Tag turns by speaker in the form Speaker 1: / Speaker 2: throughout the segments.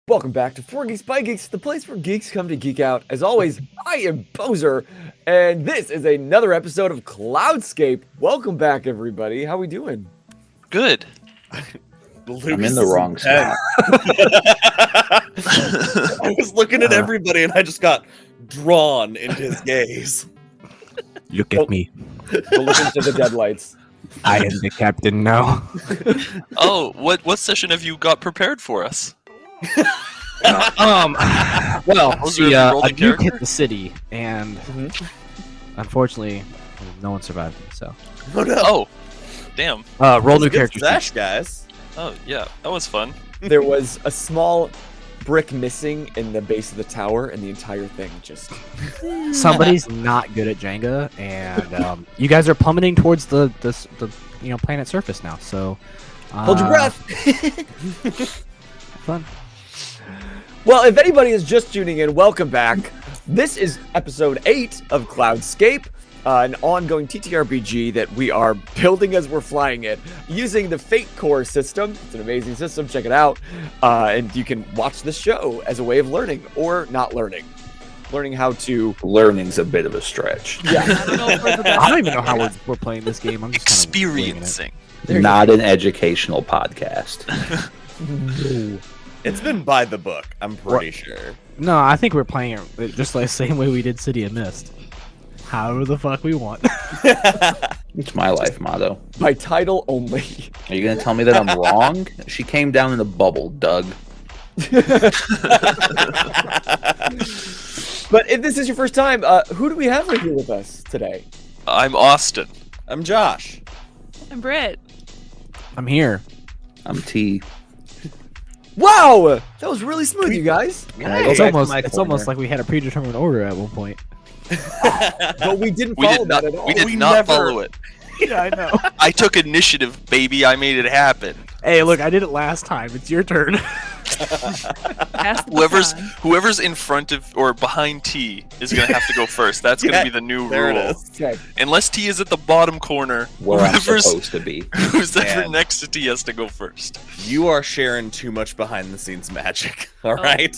Speaker 1: Welcome back to 4 Geeks by Geeks, the place where geeks come to geek out. As always, I am Bozer, and this is another episode of Cloudscape. Welcome back, everybody. How we doing?
Speaker 2: Good.
Speaker 3: I'm in the wrong spot.
Speaker 4: I was looking at everybody, and I just got drawn into his gaze.
Speaker 5: Look at me.
Speaker 1: We'll look into the deadlights.
Speaker 5: I am the captain now.
Speaker 2: Oh, what session have you got prepared for us?
Speaker 5: Well, see, a
Speaker 2: rolling
Speaker 5: nuke
Speaker 2: character?
Speaker 5: hit the city, and unfortunately, no one survived. So,
Speaker 4: Oh no!
Speaker 2: Oh, damn.
Speaker 5: roll new
Speaker 4: Good
Speaker 5: character.
Speaker 4: Dash, guys.
Speaker 2: Oh, yeah, that was fun.
Speaker 1: There was a small brick missing in the base of the tower, and the entire thing just...
Speaker 5: Somebody's not good at Jenga, and you guys are plummeting towards the planet surface now. So,
Speaker 1: Hold your breath!
Speaker 5: Fun.
Speaker 1: Well, if anybody is just tuning in, welcome back. This is episode 8 of Cloudscape, an ongoing TTRPG that we are building as we're flying it, using the Fate Core system. It's an amazing system, check it out. And you can watch the show as a way of learning, or not learning. Learning how to...
Speaker 3: Learning's a bit of a stretch.
Speaker 1: Yeah.
Speaker 5: I don't even know how we're playing this game. I'm just
Speaker 2: Experiencing.
Speaker 3: Not an educational podcast.
Speaker 4: It's been by the book, I'm pretty sure.
Speaker 5: No, I think we're playing it just like the same way we did City of Mist. However the fuck we want.
Speaker 3: It's my life motto.
Speaker 1: By title only.
Speaker 3: Are you gonna tell me that I'm wrong? She came down in a bubble, Doug.
Speaker 1: But if this is your first time, who do we have right here with us today?
Speaker 2: I'm Austin.
Speaker 4: I'm Josh.
Speaker 6: I'm Britt.
Speaker 5: I'm here.
Speaker 3: I'm T.
Speaker 1: Wow! That was really smooth, you guys.
Speaker 3: Can I go
Speaker 5: It's
Speaker 3: back to
Speaker 5: almost
Speaker 3: my
Speaker 5: it's
Speaker 3: corner?
Speaker 5: almost like we had a predetermined order at one point.
Speaker 1: But we didn't
Speaker 2: We
Speaker 1: follow
Speaker 2: did not.
Speaker 1: that at all.
Speaker 2: We did
Speaker 4: We
Speaker 2: not
Speaker 4: never-
Speaker 2: follow it.
Speaker 5: Yeah, I know.
Speaker 2: I took initiative, baby. I made it happen.
Speaker 5: Hey, look, I did it last time. It's your turn.
Speaker 6: Pass the baton.
Speaker 2: Whoever's in front of or behind T is gonna have to go first. That's gonna
Speaker 4: Yeah,
Speaker 2: be the new
Speaker 4: There
Speaker 2: rule.
Speaker 4: it is.
Speaker 1: Okay.
Speaker 2: Unless T is at the bottom corner,
Speaker 3: Where I'm
Speaker 2: whoever's
Speaker 3: supposed to be.
Speaker 2: who's ever
Speaker 4: Man.
Speaker 2: next to T has to go first.
Speaker 4: You are sharing too much behind-the-scenes magic. All right.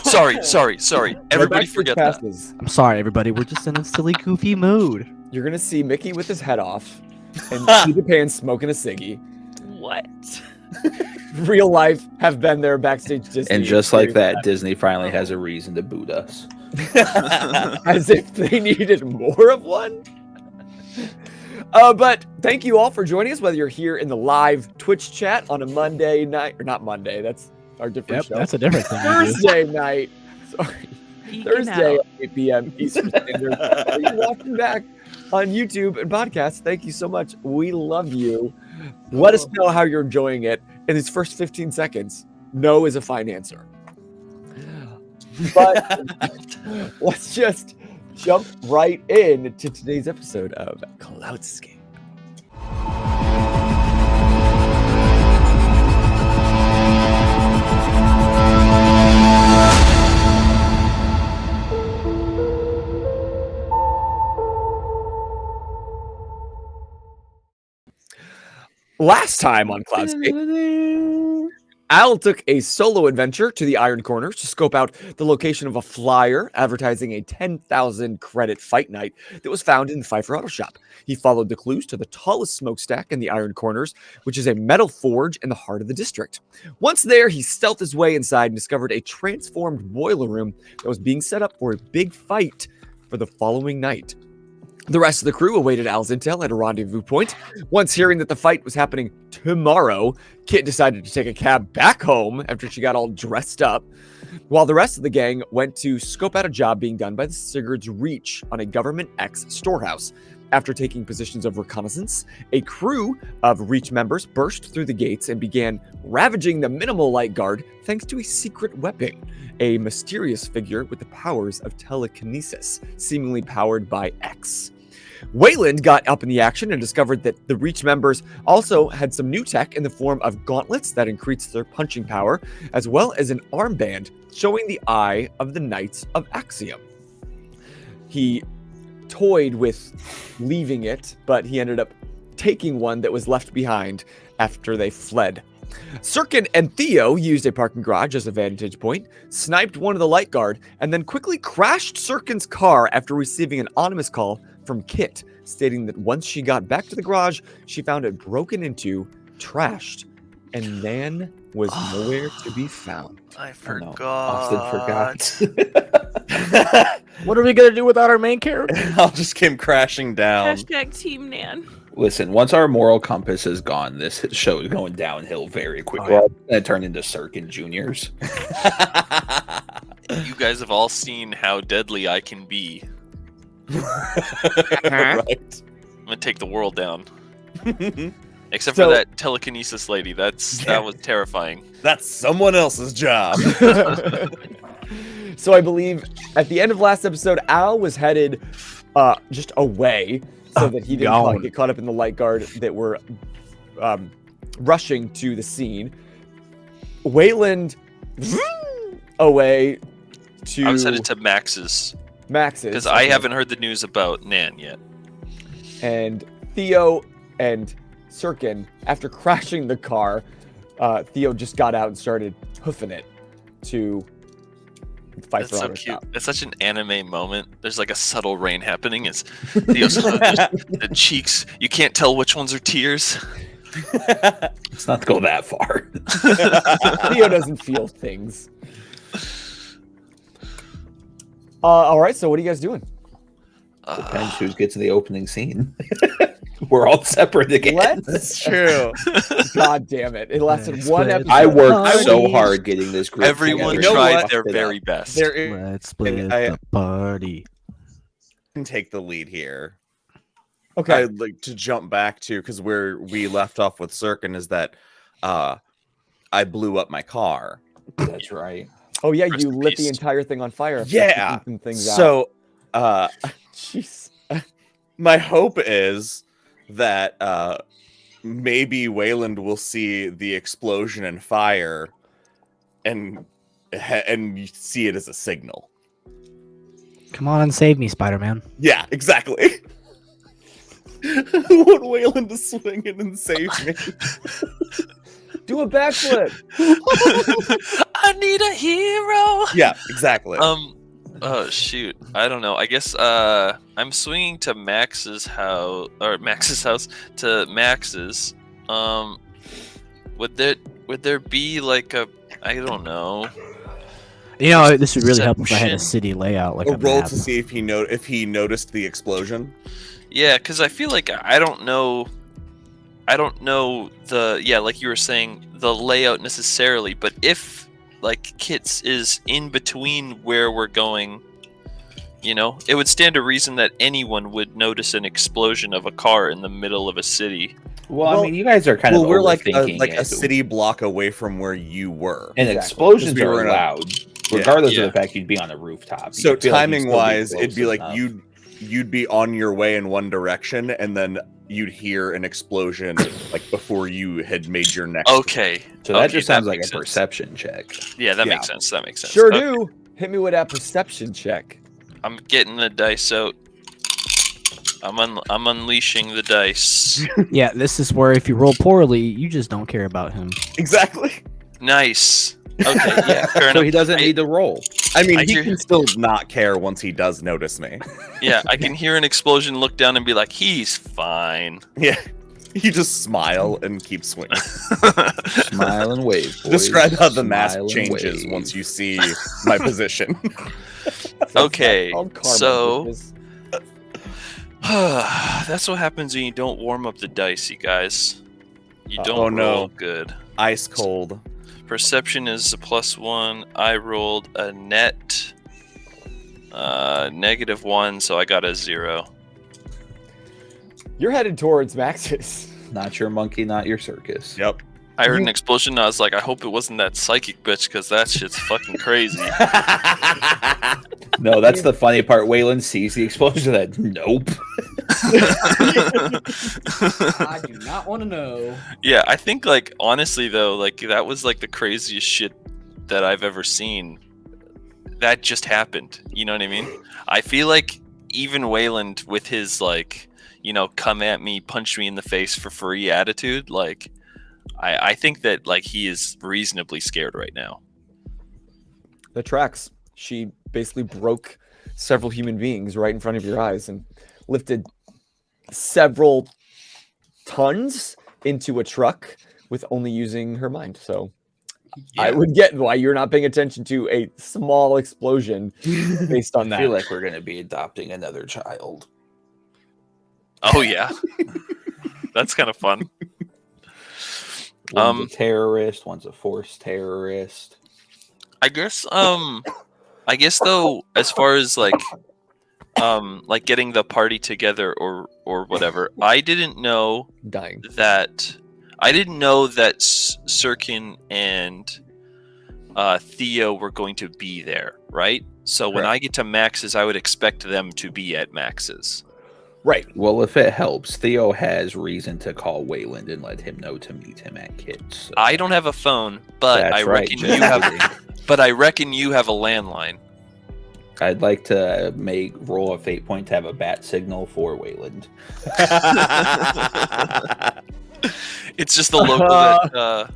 Speaker 2: Sorry.
Speaker 1: Right
Speaker 2: Everybody
Speaker 1: back to
Speaker 2: forget that.
Speaker 1: passes.
Speaker 5: I'm sorry, everybody. We're just in a silly, goofy mood.
Speaker 1: You're gonna see Mickey with his head off, and Peter Pan smoking a ciggy.
Speaker 6: What?
Speaker 1: Real life have been there backstage Disney.
Speaker 3: And just like that, Disney finally has a reason to boot us.
Speaker 1: As if they needed more of one. But thank you all for joining us, whether you're here in the live Twitch chat on a Monday night, or not Monday, that's our different
Speaker 5: Yep,
Speaker 1: show.
Speaker 5: that's a different thing.
Speaker 1: Thursday night. Sorry.
Speaker 6: Geeking
Speaker 1: Thursday
Speaker 6: out.
Speaker 1: at 8 p.m. Eastern Standard. Or you're watching back on YouTube and podcasts. Thank you so much. We love you. Let us know how you're enjoying it in these first 15 seconds. No is a fine answer. But let's just jump right in to today's episode of Cloudscape. Last time on Cloudscape, Al took a solo adventure to the Iron Corners to scope out the location of a flyer advertising a 10,000 credit fight night that was found in the Pfeiffer Auto Shop. He followed the clues to the tallest smokestack in the Iron Corners, which is a metal forge in the heart of the district. Once there, he stealthed his way inside and discovered a transformed boiler room that was being set up for a big fight for the following night. The rest of the crew awaited Al's intel at a rendezvous point. Once hearing that the fight was happening tomorrow, Kit decided to take a cab back home after she got all dressed up, while the rest of the gang went to scope out a job being done by the Sigurd's Reach on a Government X storehouse. After taking positions of reconnaissance, a crew of Reach members burst through the gates and began ravaging the minimal light guard thanks to a secret weapon, a mysterious figure with the powers of telekinesis, seemingly powered by X. Wayland got up in the action and discovered that the Reach members also had some new tech in the form of gauntlets that increased their punching power, as well as an armband showing the eye of the Knights of Axiom. He toyed with leaving it, but he ended up taking one that was left behind after they fled. Syrkon and Theo used a parking garage as a vantage point, sniped one of the light guard, and then quickly crashed Syrkon's car after receiving an anonymous call from Kit, stating that once she got back to the garage, she found it broken into, trashed, and Nan was nowhere to be found.
Speaker 2: I
Speaker 3: Oh,
Speaker 2: forgot.
Speaker 3: no. Austin forgot.
Speaker 5: What are we gonna do without our main character?
Speaker 4: It all just came crashing down.
Speaker 6: Hashtag Team Nan.
Speaker 3: Listen, once our moral compass is gone, this show is going downhill very quickly.
Speaker 5: Oh, yeah.
Speaker 3: It's gonna turn into Syrkon Juniors.
Speaker 2: You guys have all seen how deadly I can be.
Speaker 4: Right.
Speaker 2: I'm gonna take the world down. Except
Speaker 1: So-
Speaker 2: for that telekinesis lady. That was terrifying.
Speaker 4: That's someone else's job.
Speaker 1: So I believe at the end of last episode, Al was headed just away so that he didn't
Speaker 5: Gone.
Speaker 1: get caught up in the light guard that were rushing to the scene. Wayland away to
Speaker 2: I was headed to Max's
Speaker 1: Max's
Speaker 2: because I haven't heard the news about Nan yet.
Speaker 1: and Theo and Syrkon, after crashing the car, Theo just got out and started hoofing it to fight
Speaker 2: That's
Speaker 1: for
Speaker 2: so
Speaker 1: honor.
Speaker 2: cute. It's such an anime moment. There's like a subtle rain happening. It's Theo's the cheeks. You can't tell which ones are tears.
Speaker 3: Let's not go that far.
Speaker 1: Theo doesn't feel things. All right, so what are you guys doing?
Speaker 3: Depends who gets to the opening scene. We're all separate again.
Speaker 4: That's true.
Speaker 1: God damn it! It lasted one
Speaker 5: Split.
Speaker 1: episode.
Speaker 3: I worked
Speaker 4: I
Speaker 3: so
Speaker 4: would-
Speaker 3: hard getting this group.
Speaker 2: Everyone
Speaker 3: together.
Speaker 4: You know
Speaker 2: tried
Speaker 4: what?
Speaker 2: their
Speaker 3: Fucked it
Speaker 2: very
Speaker 3: up.
Speaker 2: best.
Speaker 4: There is
Speaker 5: Let's split
Speaker 4: I-
Speaker 5: the party.
Speaker 4: can take the lead here.
Speaker 1: Okay.
Speaker 4: I'd like to jump back to because where we left off with Syrkon is that I blew up my car.
Speaker 3: That's right.
Speaker 1: Oh yeah,
Speaker 2: Rest
Speaker 1: you
Speaker 2: in
Speaker 1: lit the
Speaker 2: peace.
Speaker 1: entire thing on fire. after
Speaker 4: Yeah.
Speaker 1: keeping things out.
Speaker 4: So
Speaker 1: Jeez.
Speaker 4: my hope is that maybe Wayland will see the explosion and fire and see it as a signal.
Speaker 5: Come on and save me, Spider-Man.
Speaker 4: Yeah, exactly. I want Wayland to swing in and save me.
Speaker 1: Do a backflip.
Speaker 2: I need a hero.
Speaker 4: Yeah, exactly.
Speaker 2: Oh shoot. I don't know. I guess I'm swinging to Max's house to Max's. Would there be like a I don't know.
Speaker 5: You know, this would really help if I had a
Speaker 2: Perception.
Speaker 5: city layout like
Speaker 4: a
Speaker 5: a
Speaker 4: roll
Speaker 5: map.
Speaker 4: to see if he noticed the explosion.
Speaker 2: Yeah, because I feel like I don't know like you were saying, the layout necessarily, but if like Kit's is in between where we're going, you know, it would stand to reason that anyone would notice an explosion of a car in the middle of a city.
Speaker 3: Well,
Speaker 4: Well-
Speaker 3: I mean, you guys are kind of
Speaker 4: We're like
Speaker 3: overthinking
Speaker 4: a
Speaker 3: it.
Speaker 4: city block away from where you were.
Speaker 3: And
Speaker 1: Exactly.
Speaker 3: explosions
Speaker 4: Because we were
Speaker 3: are
Speaker 4: in a-
Speaker 3: loud,
Speaker 4: Yeah.
Speaker 3: regardless
Speaker 2: Yeah.
Speaker 3: of the fact you'd be on a rooftop. You
Speaker 4: So
Speaker 3: feel like you'd
Speaker 4: timing
Speaker 3: still be
Speaker 4: wise,
Speaker 3: close
Speaker 4: it'd be like
Speaker 3: enough.
Speaker 4: you'd be on your way in one direction, and then you'd hear an explosion like before you had made your next.
Speaker 2: Okay.
Speaker 3: So that
Speaker 2: okay,
Speaker 3: just sounds like a
Speaker 2: makes sense.
Speaker 3: perception check.
Speaker 2: Yeah, that
Speaker 4: Yeah.
Speaker 2: makes sense. That makes sense.
Speaker 1: Sure
Speaker 2: Okay,
Speaker 1: do. Hit me with that perception check.
Speaker 2: I'm getting the dice out. I'm unleashing the dice.
Speaker 5: Yeah, this is where if you roll poorly, you just don't care about him.
Speaker 4: Exactly.
Speaker 2: Nice. Okay, yeah, fair
Speaker 3: So
Speaker 2: enough.
Speaker 3: he doesn't need to roll.
Speaker 4: I mean,
Speaker 2: I
Speaker 4: he
Speaker 2: hear-
Speaker 4: can still not care once he does notice me.
Speaker 2: Yeah, I can hear an explosion, look down, and be like, he's fine.
Speaker 4: Yeah. You just smile and keep swinging.
Speaker 3: Smile and wave. boys.
Speaker 4: Describe how the mask
Speaker 3: Smile and
Speaker 4: changes
Speaker 3: wave.
Speaker 4: once you see my position.
Speaker 2: Okay,
Speaker 1: Called karma,
Speaker 2: so-
Speaker 1: bitches.
Speaker 2: That's what happens when you don't warm up the dice, you guys. You don't
Speaker 4: Oh, no.
Speaker 2: roll good.
Speaker 4: Ice cold.
Speaker 2: Perception is a +1. I rolled a net -1, so I got a 0.
Speaker 1: You're headed towards Max's.
Speaker 3: Not your monkey, not your circus.
Speaker 4: Yep.
Speaker 2: I heard an explosion, and I was like, I hope it wasn't that psychic bitch, because that shit's fucking crazy.
Speaker 3: No, that's the funny part. Waylon sees the explosion. That nope.
Speaker 5: I do not want to know.
Speaker 2: Yeah, I think, like, honestly, though, like, that was, like, the craziest shit that I've ever seen. That just happened. You know what I mean? I feel like even Wayland, with his, like, you know, come at me, punch me in the face for free attitude, like, I think that like he is reasonably scared right now.
Speaker 1: The tracks. She basically broke several human beings right in front of your eyes and lifted several tons into a truck with only using her mind. So I would get why you're not paying attention to a small explosion based on
Speaker 3: I
Speaker 1: that.
Speaker 3: feel like we're going to be adopting another child.
Speaker 2: Oh yeah, that's kind of fun.
Speaker 3: One's a terrorist, one's a forced terrorist.
Speaker 2: I guess though, as far as like getting the party together or whatever, I didn't know that Syrkon and Theo were going to be there, right? So when I get to Max's, I would expect them to be at Max's.
Speaker 1: Right.
Speaker 3: Well, if it helps, Theo has reason to call Wayland and let him know to meet him at Kit's. So.
Speaker 2: I don't have a phone, but I reckon you have. But I reckon you have a landline.
Speaker 3: I'd like to roll a fate point to have a bat signal for Wayland.
Speaker 2: It's just the logo that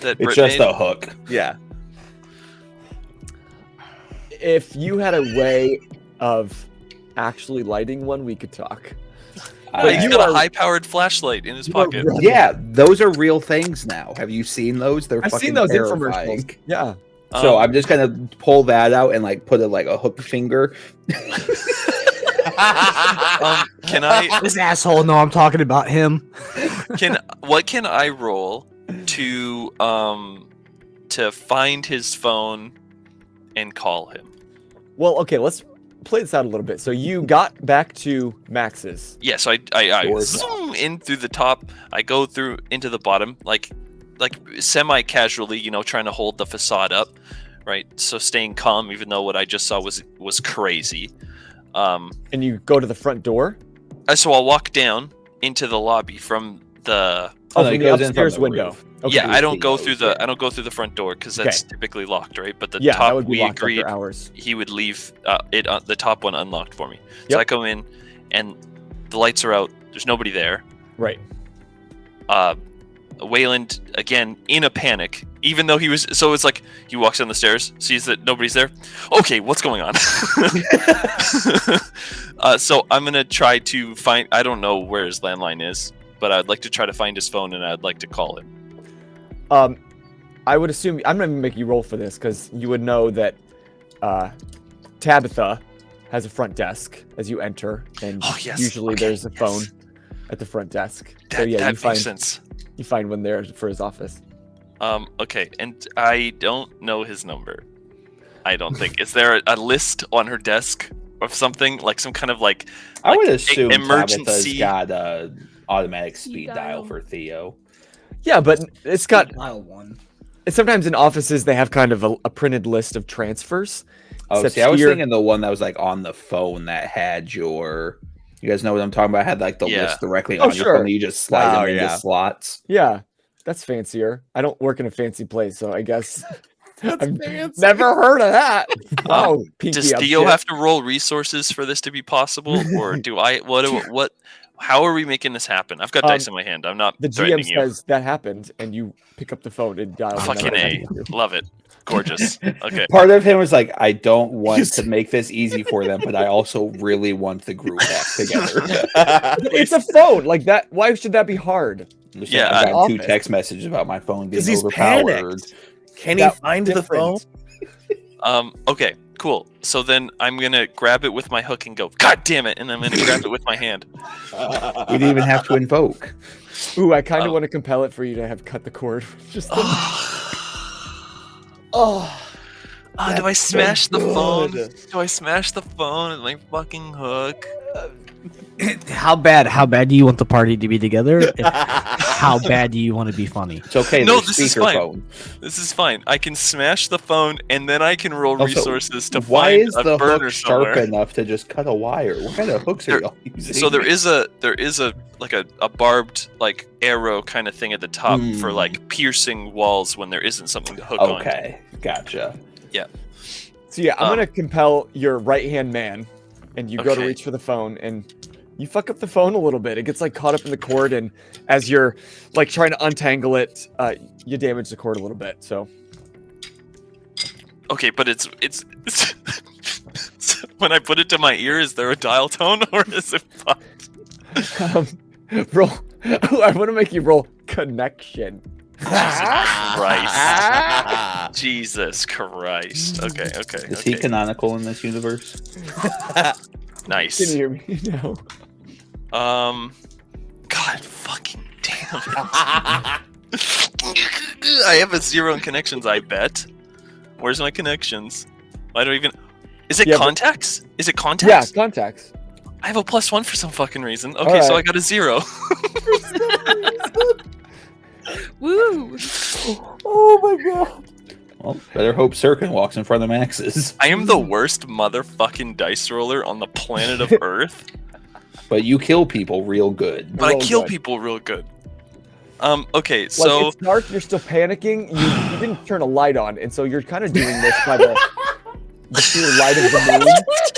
Speaker 3: it's
Speaker 2: Britt
Speaker 3: just
Speaker 2: made.
Speaker 3: a hook.
Speaker 4: Yeah.
Speaker 1: If you had a way of actually lighting one, we could talk.
Speaker 2: He's got a high-powered flashlight in his pocket.
Speaker 3: Yeah, those are real things now. Have you seen those? They're
Speaker 1: I've
Speaker 3: fucking
Speaker 1: seen those
Speaker 3: terrifying.
Speaker 1: infomercials. Yeah.
Speaker 3: So I'm just gonna pull that out and like put it like a hook finger.
Speaker 2: Can I?
Speaker 5: This asshole know I'm talking about him.
Speaker 2: What can I roll to find his phone and call him?
Speaker 1: Well, okay, let's play this out a little bit. So you got back to Max's.
Speaker 2: Yeah, so I zoom in through the top. I go through into the bottom, like semi-casually, trying to hold the facade up, right? So staying calm, even though what I just saw was crazy.
Speaker 1: And you go to the front door.
Speaker 2: So I'll walk down into the lobby from the
Speaker 1: from the upstairs window.
Speaker 2: Okay. Yeah, I don't go through the front door because that's typically locked, right? But the top,
Speaker 1: that would be
Speaker 2: we
Speaker 1: locked
Speaker 2: agreed
Speaker 1: after hours.
Speaker 2: He would leave the top one unlocked for me.
Speaker 1: Yep.
Speaker 2: So I come in, and the lights are out. There's nobody there.
Speaker 1: Right.
Speaker 2: Wayland again in a panic, even though he was. So it's like he walks down the stairs, sees that nobody's there. Okay, what's going on? So I'm gonna try to find. I don't know where his landline is, but I'd like to try to find his phone, and I'd like to call him.
Speaker 1: I would assume I'm not even making you roll for this because you would know that Tabitha has a front desk as you enter, and usually there's a phone at the front desk.
Speaker 2: That makes sense.
Speaker 1: You find one there for his office.
Speaker 2: Okay, and I don't know his number. I don't think. Is there a list on her desk of something like some kind of like?
Speaker 3: I would assume
Speaker 2: emergency.
Speaker 3: Tabitha's got a automatic speed dial for Theo.
Speaker 1: Yeah, but it's got
Speaker 5: dial one.
Speaker 1: Sometimes in offices they have kind of a printed list of transfers.
Speaker 3: Oh, see, I was thinking the one that was like on the phone that had your. You guys know what I'm talking about? Had like the list directly on your phone that you just slide them into slots.
Speaker 1: Yeah, that's fancier. I don't work in a fancy place, so I guess I've never heard of that.
Speaker 2: Does Theo have to roll resources for this to be possible, or do I? What? How are we making this happen? I've got dice in my hand. I'm not.
Speaker 1: The GM says that happened, and you pick up the phone and dial.
Speaker 2: Fucking A, love it. Gorgeous. Okay.
Speaker 3: Part of him was like, I don't want to make this easy for them, but I also really want the group back together.
Speaker 1: It's a phone like that. Why should that be hard?
Speaker 2: Yeah,
Speaker 3: I got 2 text messages about my phone being overpowered.
Speaker 4: Panicked. Can he find the phone?
Speaker 2: Okay, cool. So then I'm gonna grab it with my hook and go, God damn it! And I'm gonna grab it with my hand.
Speaker 3: We didn't even have to invoke.
Speaker 1: Ooh, I kind of want to compel it for you to have cut the cord. Just.
Speaker 2: Do I smash the phone? Do I smash the phone with my fucking hook?
Speaker 5: How bad do you want the party to be together? How bad do you want to be funny?
Speaker 3: It's okay.
Speaker 2: No, this is fine. This is fine. I can smash the phone and then I can roll resources to find a burner somewhere.
Speaker 3: Sharp enough to just cut a wire? What kind of hooks are y'all using?
Speaker 2: So there is a like a barbed like arrow kind of thing at the top for like piercing walls when there isn't something to hook on.
Speaker 3: Okay, gotcha.
Speaker 2: Yeah.
Speaker 1: So yeah, I'm gonna compel your right hand man, and you go to reach for the phone, and you fuck up the phone a little bit. It gets like caught up in the cord, and as you're like trying to untangle it, you damage the cord a little bit. So.
Speaker 2: Okay, but it's when I put it to my ear, is there a dial tone or is it fucked?
Speaker 1: Roll. I want to make you roll connection.
Speaker 2: Jesus Christ. Okay.
Speaker 3: Is he canonical in this universe?
Speaker 2: Nice.
Speaker 1: Can you hear me? No.
Speaker 2: God fucking damn it. I have a 0 in connections, I bet. Where's my connections? I don't even... Is it contacts? Is it contacts?
Speaker 1: Yeah, contacts.
Speaker 2: I have a +1 for some fucking reason. Okay, so I got a 0.
Speaker 6: Woo!
Speaker 1: Oh my god.
Speaker 3: Well, better hope Syrkon walks in front of Max's.
Speaker 2: I am the worst motherfucking dice roller on the planet of Earth.
Speaker 3: But you kill people real good.
Speaker 2: But I kill people real good. Okay, so...
Speaker 1: Like, it's dark, you're still panicking, you didn't turn a light on, and so you're kind of doing this by the sheer light of the moon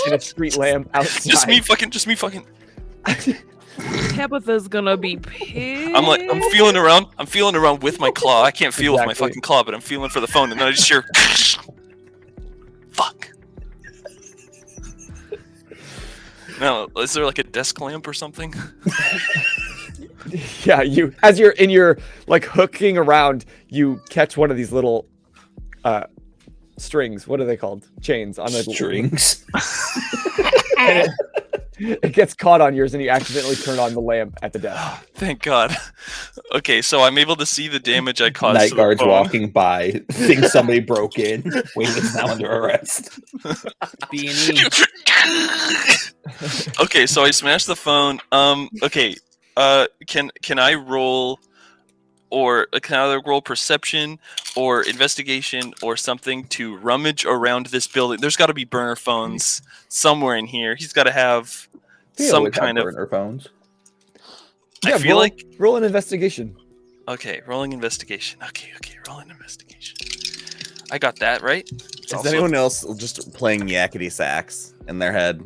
Speaker 1: and a street lamp outside.
Speaker 2: Just me fucking...
Speaker 6: Tabitha's gonna be pissed.
Speaker 2: I'm feeling around with my claw. I can't feel with my fucking claw, but I'm feeling for the phone, and then I just hear... Fuck. Now, is there like a desk lamp or something?
Speaker 1: Yeah, as you're in your like hooking around, you catch one of these little strings. What are they called? Chains on the
Speaker 3: strings.
Speaker 1: And it gets caught on yours, and you accidentally turn on the lamp at the desk.
Speaker 2: Thank God. Okay, so I'm able to see the damage I caused.
Speaker 3: Night guards walking by, think somebody broke in. Wayland's now under arrest.
Speaker 5: B&E.
Speaker 2: Okay, so I smashed the phone. Okay. Can I roll, or can I either roll perception or investigation or something to rummage around this building? There's got to be burner phones somewhere in here. He's got to have some kind of
Speaker 3: burner phones.
Speaker 1: Yeah,
Speaker 2: I feel like
Speaker 1: roll an investigation.
Speaker 2: Okay, rolling investigation. Okay, rolling investigation. I got that right.
Speaker 4: Is anyone else just playing yakety sax in their head?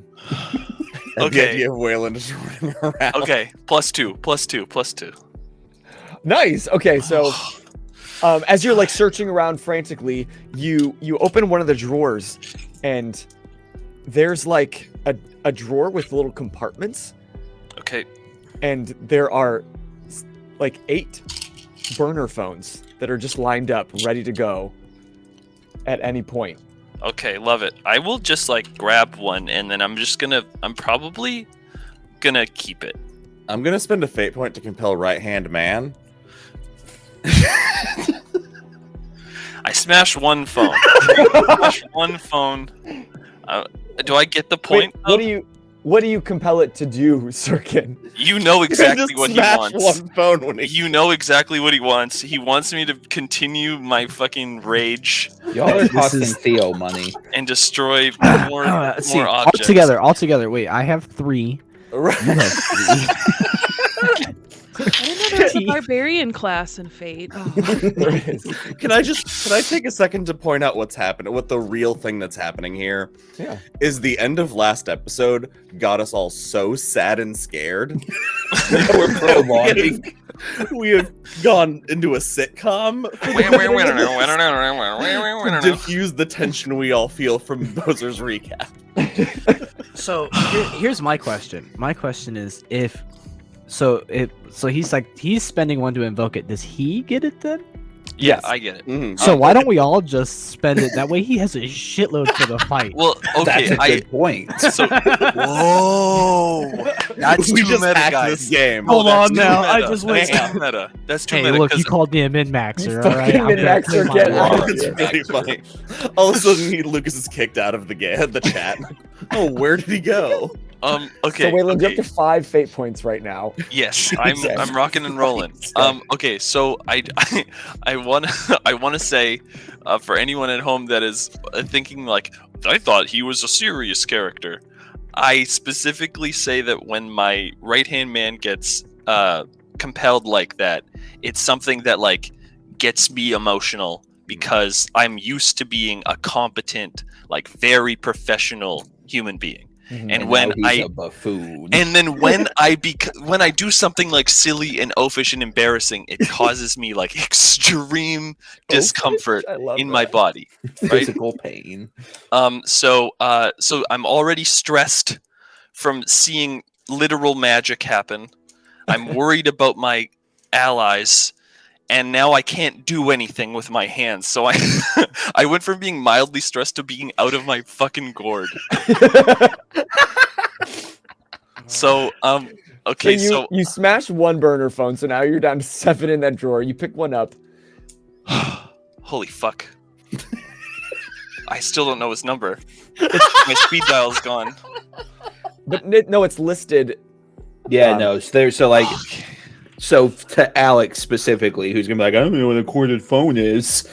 Speaker 2: Okay.
Speaker 4: The idea of Wayland just running around.
Speaker 2: Okay, +2.
Speaker 1: Nice. Okay, so as you're like searching around frantically, you open one of the drawers, and there's like a drawer with little compartments.
Speaker 2: Okay.
Speaker 1: And there are like 8 burner phones that are just lined up, ready to go at any point.
Speaker 2: Okay, love it. I will just like grab one, and then I'm probably gonna keep it.
Speaker 4: I'm gonna spend a fate point to compel right-hand man.
Speaker 2: I smashed one phone. Do I get the point?
Speaker 1: Wait, what do you compel it to do, Syrkon?
Speaker 2: You know exactly what he wants.
Speaker 4: One phone when
Speaker 2: You know exactly what he wants. He wants me to continue my fucking rage.
Speaker 3: Y'all are costing Theo money.
Speaker 2: And destroy more
Speaker 5: See,
Speaker 2: objects.
Speaker 5: all together. Wait, I have 3. You have 3.
Speaker 6: I didn't know there was a barbarian class in Fate.
Speaker 4: Can I take a second to point out what's happening? What the real thing that's happening here is the end of last episode got us all so sad and scared. We're prolonging. We have gone into a sitcom to diffuse the tension we all feel from Bozer's recap.
Speaker 5: So here's my question. My question is So he's spending one to invoke it. Does he get it then?
Speaker 2: Yeah, I get it.
Speaker 4: Mm-hmm.
Speaker 5: So why don't we all just spend it? That way he has a shitload for the fight.
Speaker 2: Well, okay,
Speaker 3: That's a good point.
Speaker 2: So, whoa, that's
Speaker 4: we
Speaker 2: too
Speaker 4: just
Speaker 2: meta,
Speaker 4: hacked
Speaker 2: guys.
Speaker 4: this game.
Speaker 5: Hold
Speaker 2: that's
Speaker 5: on
Speaker 2: too
Speaker 5: now.
Speaker 2: meta.
Speaker 5: I just went.
Speaker 2: That's too meta. That's too
Speaker 5: Hey,
Speaker 2: meta.
Speaker 5: look, you called me a min-maxer. All right,
Speaker 1: fucking min-maxer, get out.
Speaker 4: It's really funny. All of a sudden, Lucas is kicked out of the chat. Oh, where did he go?
Speaker 2: Okay.
Speaker 1: So Wayland, you're up to 5 fate points right now.
Speaker 2: Yes, I'm rocking and rolling. Okay, so I wanna say, for anyone at home that is thinking like, I thought he was a serious character, I specifically say that when my right-hand man gets compelled like that, it's something that like gets me emotional because I'm used to being a competent, like very professional human being. And when
Speaker 3: he's a buffoon.
Speaker 2: And then when I do something like silly and oafish and embarrassing, it causes me like extreme discomfort in my body, right?
Speaker 3: Physical pain.
Speaker 2: So I'm already stressed from seeing literal magic happen. I'm worried about my allies, and now I can't do anything with my hands. So I went from being mildly stressed to being out of my fucking gourd. So okay,
Speaker 1: so you smash one burner phone, so now you're down to 7 in that drawer. You pick one up.
Speaker 2: Holy fuck. I still don't know his number. My speed dial's gone.
Speaker 1: But no, it's listed.
Speaker 3: Yeah, no. So to Alex specifically, who's gonna be like, I don't know what a corded phone is.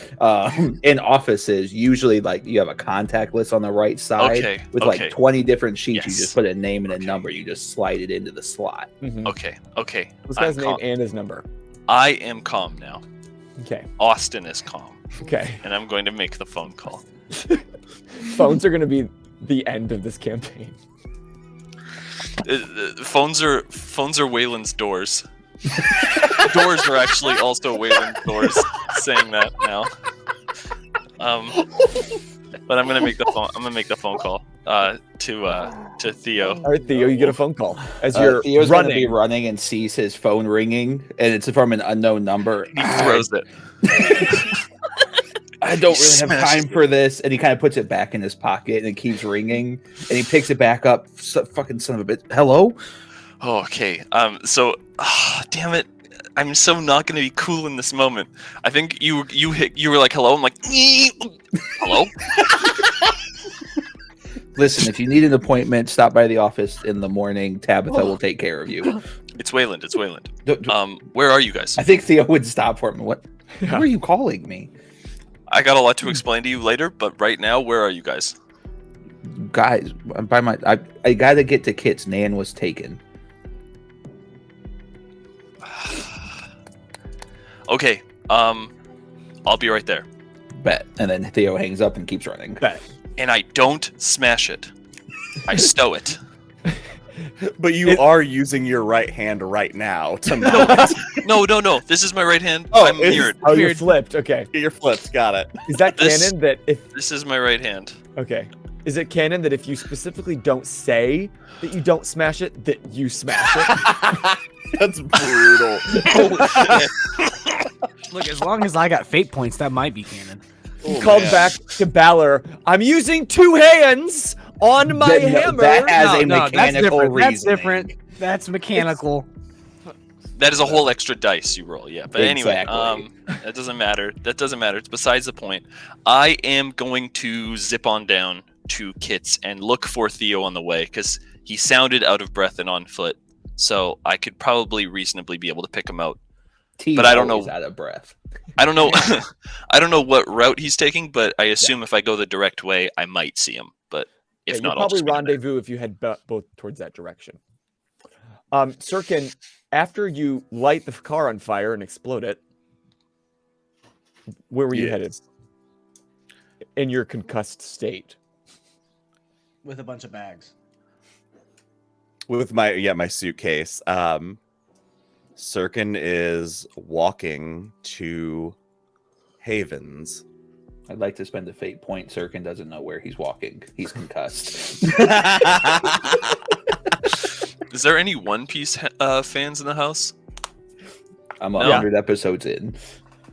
Speaker 3: In offices, usually like you have a contact list on the right side with like 20 different sheets. You just put a name and a number. You just slide it into the slot.
Speaker 1: Mm-hmm.
Speaker 2: Okay.
Speaker 1: This guy's name and his number.
Speaker 2: I am calm now.
Speaker 1: Okay.
Speaker 2: Austin is calm.
Speaker 1: Okay.
Speaker 2: And I'm going to make the phone call.
Speaker 1: Phones are going to be the end of this campaign.
Speaker 2: Phones are Waylon's doors. Doors are actually also Waylon's doors. Saying that now. But I'm gonna make the phone. I'm gonna make the phone call to Theo.
Speaker 1: All right, Theo, you get a phone call as you're
Speaker 3: Theo's
Speaker 1: running.
Speaker 3: Gonna be running and sees his phone ringing, and it's from an unknown number.
Speaker 2: He throws it.
Speaker 3: I don't really have time for this, and he kind of puts it back in his pocket, and it keeps ringing, and he picks it back up. Fucking son of a bitch! Hello.
Speaker 2: Oh, okay. So, damn it. I'm so not going to be cool in this moment. I think you were like, hello? I'm like, hello?
Speaker 3: Listen, if you need an appointment, stop by the office in the morning. Tabitha will take care of you.
Speaker 2: It's Wayland. Where are you guys?
Speaker 3: I think Theo would stop for me. What? Yeah. Who are you calling me?
Speaker 2: I got a lot to explain to you later, but right now, where are you guys?
Speaker 3: Guys, I got to get to Kit's. Nan was taken.
Speaker 2: Okay, I'll be right there.
Speaker 3: Bet. And then Theo hangs up and keeps running.
Speaker 1: Bet.
Speaker 2: And I don't smash it. I stow it.
Speaker 4: But you are using your right hand right now to mount.
Speaker 2: No. This is my right hand.
Speaker 4: Oh,
Speaker 2: I'm mirrored.
Speaker 1: Oh, you're flipped. Okay.
Speaker 4: You're flipped. Got it.
Speaker 1: Is that canon that if...
Speaker 2: This is my right hand.
Speaker 1: Okay. Is it canon that if you specifically don't say that you don't smash it, that you smash it?
Speaker 4: That's brutal.
Speaker 5: Look, as long as I got fate points, that might be canon.
Speaker 1: Called back to Balor. I'm using 2 hands on my hammer.
Speaker 3: That has a mechanical reason.
Speaker 5: That's different. That's mechanical.
Speaker 2: That is a whole extra dice you roll, yeah. But anyway,
Speaker 3: Exactly.
Speaker 2: that doesn't matter. It's besides the point. I am going to zip on down to Kit's and look for Theo on the way, because he sounded out of breath and on foot. So I could probably reasonably be able to pick him out. But I don't know.
Speaker 3: Out of breath.
Speaker 2: I don't know. I don't know what route he's taking, but I assume if I go the direct way, I might see him. But if not,
Speaker 1: you'll
Speaker 2: I'll
Speaker 1: probably
Speaker 2: just
Speaker 1: rendezvous if you head both towards that direction. Syrkon, after you light the car on fire and explode it, where were you headed? In your concussed state.
Speaker 5: With a bunch of bags.
Speaker 4: With my suitcase. Syrkon is walking to Havens.
Speaker 3: I'd like to spend a fate point. Syrkon doesn't know where he's walking. He's concussed.
Speaker 2: Is there any One Piece fans in the house?
Speaker 3: I'm 100 episodes in.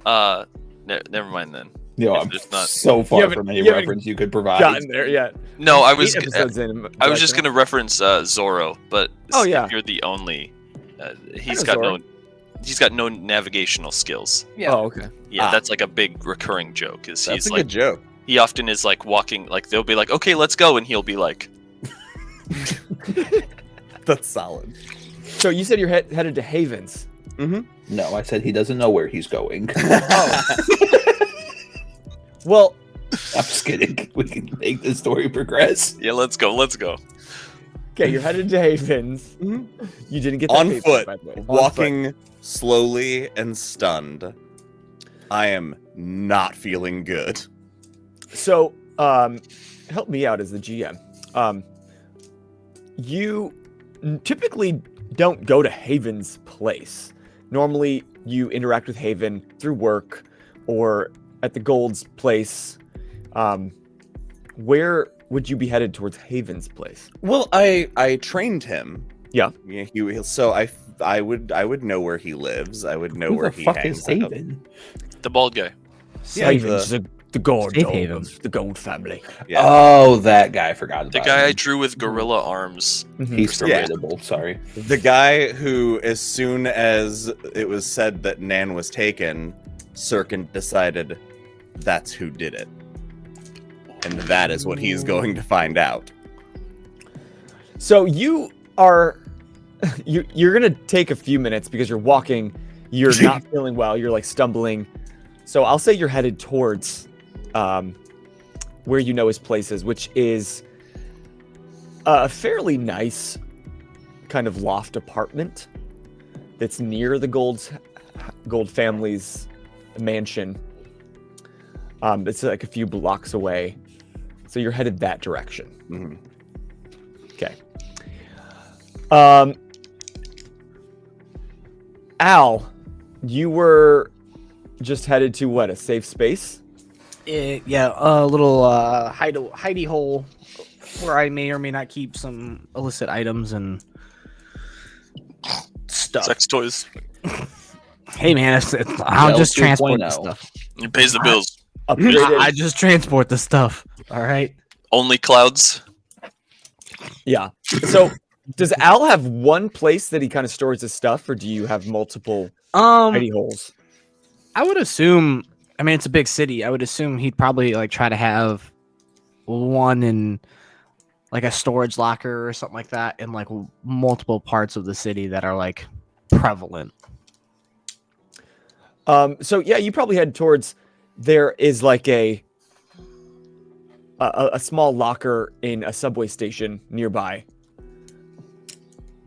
Speaker 2: Never mind then.
Speaker 3: No, I'm so far from any reference you could provide.
Speaker 1: Gotten there yet?
Speaker 2: No, I was just gonna reference Zoro, but if you're the only. He's got no navigational skills.
Speaker 5: Yeah.
Speaker 1: Oh, okay.
Speaker 2: Yeah, that's like a big recurring joke.
Speaker 4: That's a good joke.
Speaker 2: He often is like walking, like they'll be like, "Okay, let's go," and he'll be like,
Speaker 4: "That's solid."
Speaker 1: So you said you're headed to Havens.
Speaker 4: Mm-hmm.
Speaker 3: No, I said he doesn't know where he's going.
Speaker 1: Well,
Speaker 3: I'm just kidding. We can make the story progress.
Speaker 2: Yeah, let's go.
Speaker 1: Okay, you're headed to Havens.
Speaker 4: Mm-hmm.
Speaker 1: You didn't get that
Speaker 4: on
Speaker 1: paper,
Speaker 4: foot,
Speaker 1: by the way.
Speaker 4: walking slowly and stunned. I am not feeling good.
Speaker 1: So, help me out as the GM. you typically don't go to Haven's place. Normally, you interact with Haven through work or at the Gold's place. Where would you be headed towards Haven's place?
Speaker 4: Well, I trained him.
Speaker 1: Yeah.
Speaker 4: So I would know where he lives. I would know
Speaker 3: Who
Speaker 4: where
Speaker 3: the
Speaker 4: he
Speaker 3: fuck
Speaker 4: hangs
Speaker 3: is
Speaker 4: out.
Speaker 3: Haven?
Speaker 2: The bald guy.
Speaker 4: Yeah,
Speaker 1: Haven's the god
Speaker 5: Safe
Speaker 1: dog
Speaker 5: Haven.
Speaker 1: of the Gold family.
Speaker 4: Yeah.
Speaker 3: Oh, that guy. I forgot
Speaker 2: The
Speaker 3: about
Speaker 2: guy I
Speaker 3: him.
Speaker 2: drew with gorilla arms.
Speaker 3: He's
Speaker 4: Yeah.
Speaker 3: formidable. Sorry.
Speaker 4: The guy who, as soon as it was said that Nan was taken, Syrkon decided that's who did it. And that is what he's going to find out.
Speaker 1: So you are you're gonna take a few minutes because you're walking, you're not feeling well, you're like stumbling. So I'll say you're headed towards where you know his place is, which is a fairly nice kind of loft apartment that's near the Gold family's mansion. It's like a few blocks away. So you're headed that direction.
Speaker 4: Mhm.
Speaker 1: Okay. Al, you were just headed to what, a safe space?
Speaker 5: Yeah, a little hidey hole where I may or may not keep some illicit items and stuff.
Speaker 2: Sex toys.
Speaker 5: Hey man, I'll
Speaker 3: Well,
Speaker 5: just transport the
Speaker 3: 2.0.
Speaker 5: stuff.
Speaker 2: He pays the bills.
Speaker 1: Upgraded.
Speaker 5: I just transport the stuff. All right.
Speaker 2: Only clouds.
Speaker 1: Yeah. So does Al have one place that he kind of stores his stuff, or do you have multiple hidey holes?
Speaker 5: I would assume. I mean, it's a big city. I would assume he'd probably like try to have one in like a storage locker or something like that in like multiple parts of the city that are like prevalent.
Speaker 1: So yeah, you probably head towards. There is like a small locker in a subway station nearby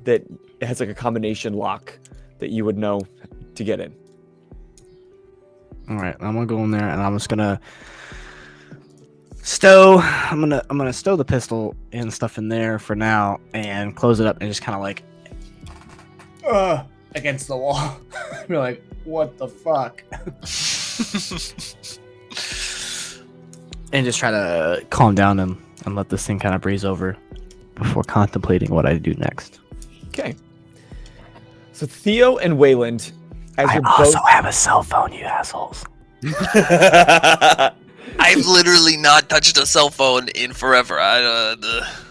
Speaker 1: that has like a combination lock that you would know to get in.
Speaker 5: All right, I'm gonna go in there and I'm just gonna stow. I'm gonna stow the pistol and stuff in there for now and close it up and just kind of like against the wall. Be like, what the fuck? And just try to calm down and let this thing kind of breeze over before contemplating what I do next.
Speaker 1: Okay. So Theo and Wayland, as
Speaker 5: I
Speaker 1: you're
Speaker 5: also
Speaker 1: both
Speaker 5: have a cell phone, you assholes.
Speaker 2: I've literally not touched a cell phone in forever. I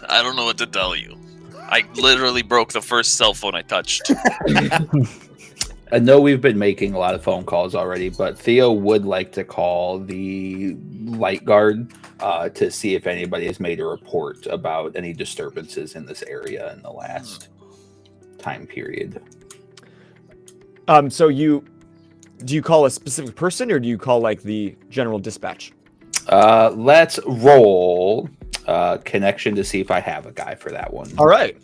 Speaker 2: don't know what to tell you. I literally broke the first cell phone I touched.
Speaker 3: I know we've been making a lot of phone calls already, but Theo would like to call the light guard to see if anybody has made a report about any disturbances in this area in the last time period.
Speaker 1: so do you call a specific person or do you call like the general dispatch?
Speaker 3: Let's roll connection to see if I have a guy for that one.
Speaker 1: All right.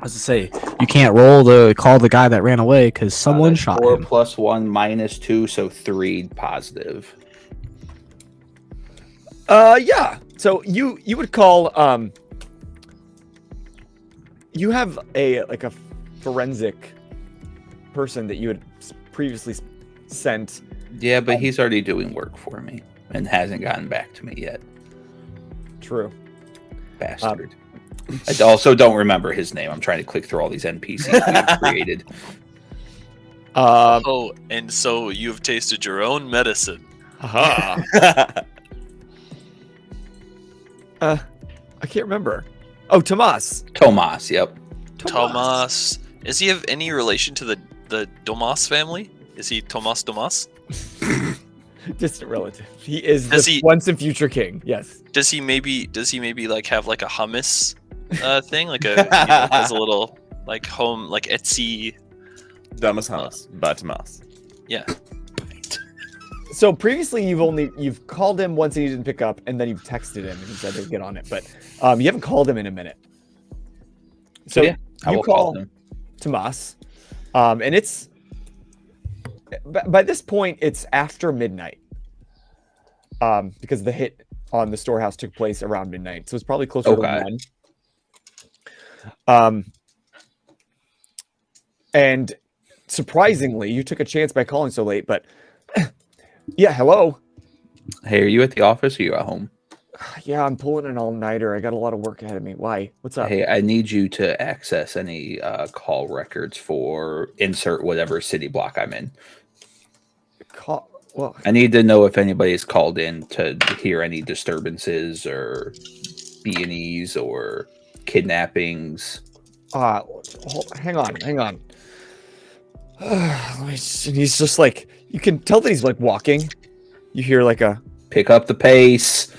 Speaker 5: As I say, you can't call the guy that ran away because someone shot
Speaker 3: 4
Speaker 5: him.
Speaker 3: plus 1 minus 2, so 3 positive.
Speaker 1: Yeah. So you would call you have a forensic person that you had previously sent.
Speaker 3: Yeah, but he's already doing work for me and hasn't gotten back to me yet.
Speaker 1: True.
Speaker 3: Bastard. I also don't remember his name. I'm trying to click through all these NPCs we've created.
Speaker 2: Oh, and so you've tasted your own medicine.
Speaker 1: Haha. I can't remember. Oh, Tomas.
Speaker 3: Tomas, yep.
Speaker 2: Tomas. Does he have any relation to the Domas family? Is he Tomas Domas?
Speaker 1: Distant relative. He is
Speaker 2: Does
Speaker 1: the
Speaker 2: he-
Speaker 1: once and future king. Yes.
Speaker 2: Does he maybe like have like a hummus thing, like has a little like home like Etsy?
Speaker 4: Damas Hamas, Batamas.
Speaker 2: Yeah.
Speaker 1: So previously you've called him once and he didn't pick up, and then you've texted him and he said he'd get on it, but you haven't called him in a minute. So
Speaker 3: yeah, I
Speaker 1: you
Speaker 3: will
Speaker 1: call
Speaker 3: him.
Speaker 1: Tomas, and it's by this point it's after midnight, because the hit on the storehouse took place around midnight, so it's probably closer to
Speaker 3: Okay.
Speaker 1: 1. And surprisingly, you took a chance by calling so late, but yeah, hello.
Speaker 3: Hey, are you at the office or are you at home?
Speaker 1: Yeah, I'm pulling an all-nighter. I got a lot of work ahead of me. Why? What's up?
Speaker 3: Hey, I need you to access any call records for insert whatever city block I'm in.
Speaker 1: Well,
Speaker 3: I need to know if anybody's called in to hear any disturbances or B&Es or kidnappings.
Speaker 1: hang on. He's just like, you can tell that he's like walking. You hear like a
Speaker 3: Pick up the pace.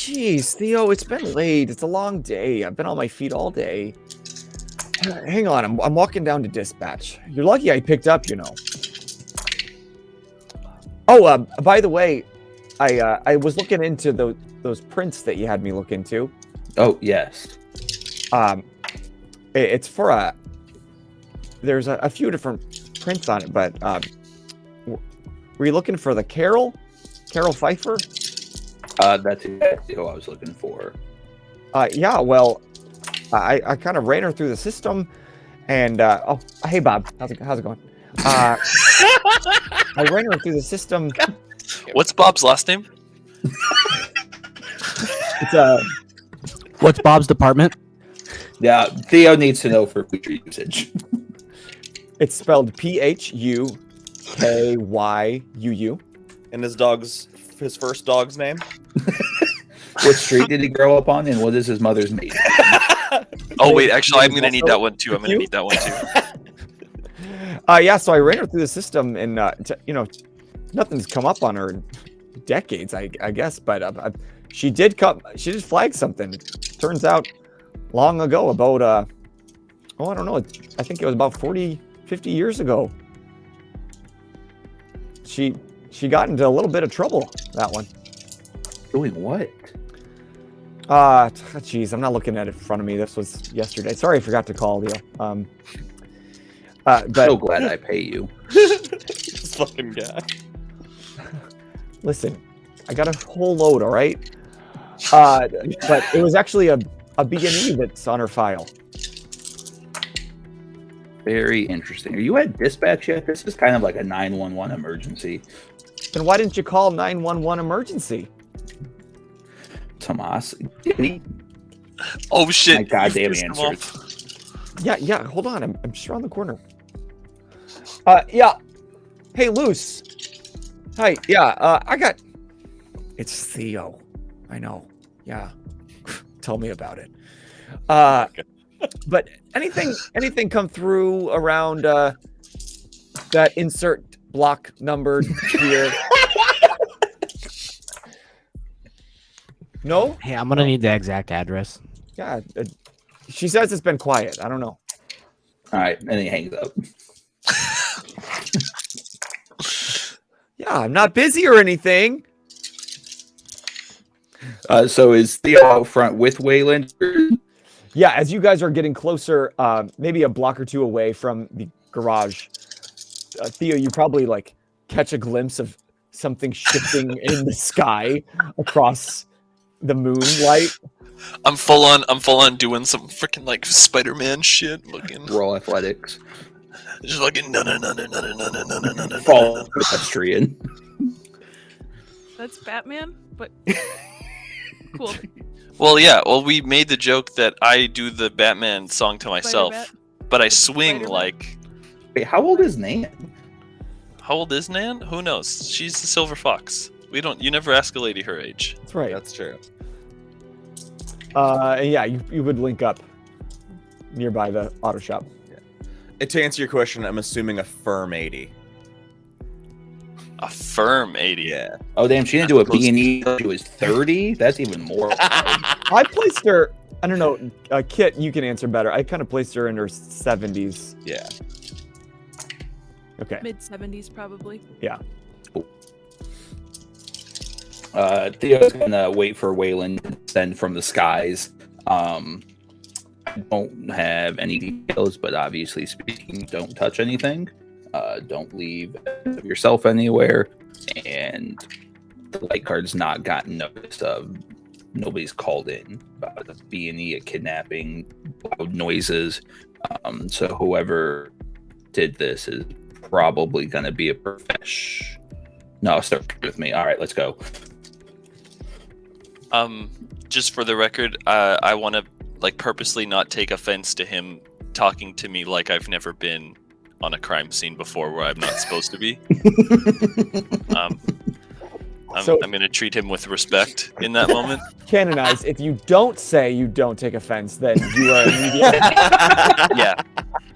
Speaker 1: jeez, Theo, it's been late. It's a long day. I've been on my feet all day. Hang on, I'm walking down to dispatch. You're lucky I picked up, you know. Oh, by the way, I was looking into those prints that you had me look into.
Speaker 3: Oh, yes.
Speaker 1: It's for there's a few different prints on it, but were you looking for the Carol Pfeiffer?
Speaker 3: That's exactly who I was looking for.
Speaker 1: Yeah, well, I kind of ran her through the system, and oh, hey Bob, how's it going? I ran her through the system.
Speaker 2: What's Bob's last name?
Speaker 1: It's
Speaker 5: What's Bob's department?
Speaker 3: Yeah, Theo needs to know for future usage.
Speaker 1: it's spelled PHUKYUU.
Speaker 4: And his first dog's name?
Speaker 3: What street did he grow up on, and what is his mother's maiden?
Speaker 2: Oh wait, actually, I'm gonna need that one too. I'm gonna need that one too.
Speaker 1: Yeah, so I ran her through the system, and you know, nothing's come up on her in decades, I guess. But she did flag something. Turns out, long ago, about I don't know. I think it was about 40, 50 years ago. She got into a little bit of trouble. That one.
Speaker 3: Doing what?
Speaker 1: Geez, I'm not looking at it in front of me. This was yesterday. Sorry, I forgot to call you. But
Speaker 3: So glad I pay you.
Speaker 4: This fucking guy.
Speaker 1: listen, I got a whole load, all right? But it was actually a B&E that's on her file.
Speaker 3: Very interesting. Are you at dispatch yet? This is kind of like a 911 emergency.
Speaker 1: Then why didn't you call 911 emergency?
Speaker 3: Tomas.
Speaker 2: Oh shit!
Speaker 3: My goddamn
Speaker 2: You pissed him
Speaker 3: answers.
Speaker 2: off.
Speaker 1: Yeah, hold on. I'm just around the corner. Yeah. Hey, Luce. Hi. Yeah, it's Theo. I know. Yeah. Tell me about it. But anything come through around that insert block number here? No?
Speaker 5: Hey, I'm gonna need the exact address.
Speaker 1: Yeah. She says it's been quiet. I don't know.
Speaker 3: All right, and he hangs up.
Speaker 1: Yeah, I'm not busy or anything.
Speaker 3: So is Theo out front with Wayland?
Speaker 1: Yeah, as you guys are getting closer, maybe a block or two away from the garage, Theo, you probably like catch a glimpse of something shifting in the sky across the moonlight.
Speaker 2: I'm full on doing some freaking like Spider-Man shit. Looking,
Speaker 3: Roll athletics.
Speaker 2: just looking. No.
Speaker 3: Fall pedestrian.
Speaker 6: That's Batman, but cool.
Speaker 2: Well, yeah. Well, we made the joke that I do the Batman song to myself,
Speaker 6: Spider-Bat.
Speaker 2: but I swing
Speaker 6: Spider-Man.
Speaker 2: like.
Speaker 3: Wait, how old is Nan?
Speaker 2: How old is Nan? Who knows? She's the Silver Fox. We don't. You never ask a lady her age.
Speaker 1: That's right.
Speaker 4: That's true.
Speaker 1: And yeah, you would link up nearby the auto shop.
Speaker 4: To answer your question, I'm assuming a firm 80.
Speaker 2: A firm 80.
Speaker 4: Yeah.
Speaker 3: Oh, damn, she didn't do a B&E until she was 30? That's even more.
Speaker 1: I placed her. I don't know, Kit. You can answer better. I kind of placed her in her 70s.
Speaker 4: Yeah.
Speaker 1: Okay.
Speaker 6: Mid 70s, probably.
Speaker 1: Yeah.
Speaker 3: Theo's gonna wait for Wayland to descend from the skies. I don't have any details, but obviously speaking, don't touch anything. Don't leave yourself anywhere, and the light card's not gotten notice of nobody's called in about a B&E, a kidnapping, loud noises. So whoever did this is probably going to be a profesh. No, start with me. All right, let's go.
Speaker 2: Just for the record, I want to like purposely not take offense to him talking to me like I've never been on a crime scene before where I'm not supposed to be. I'm going to treat him with respect in that moment.
Speaker 1: Canonized. If you don't say you don't take offense, then you are immediately.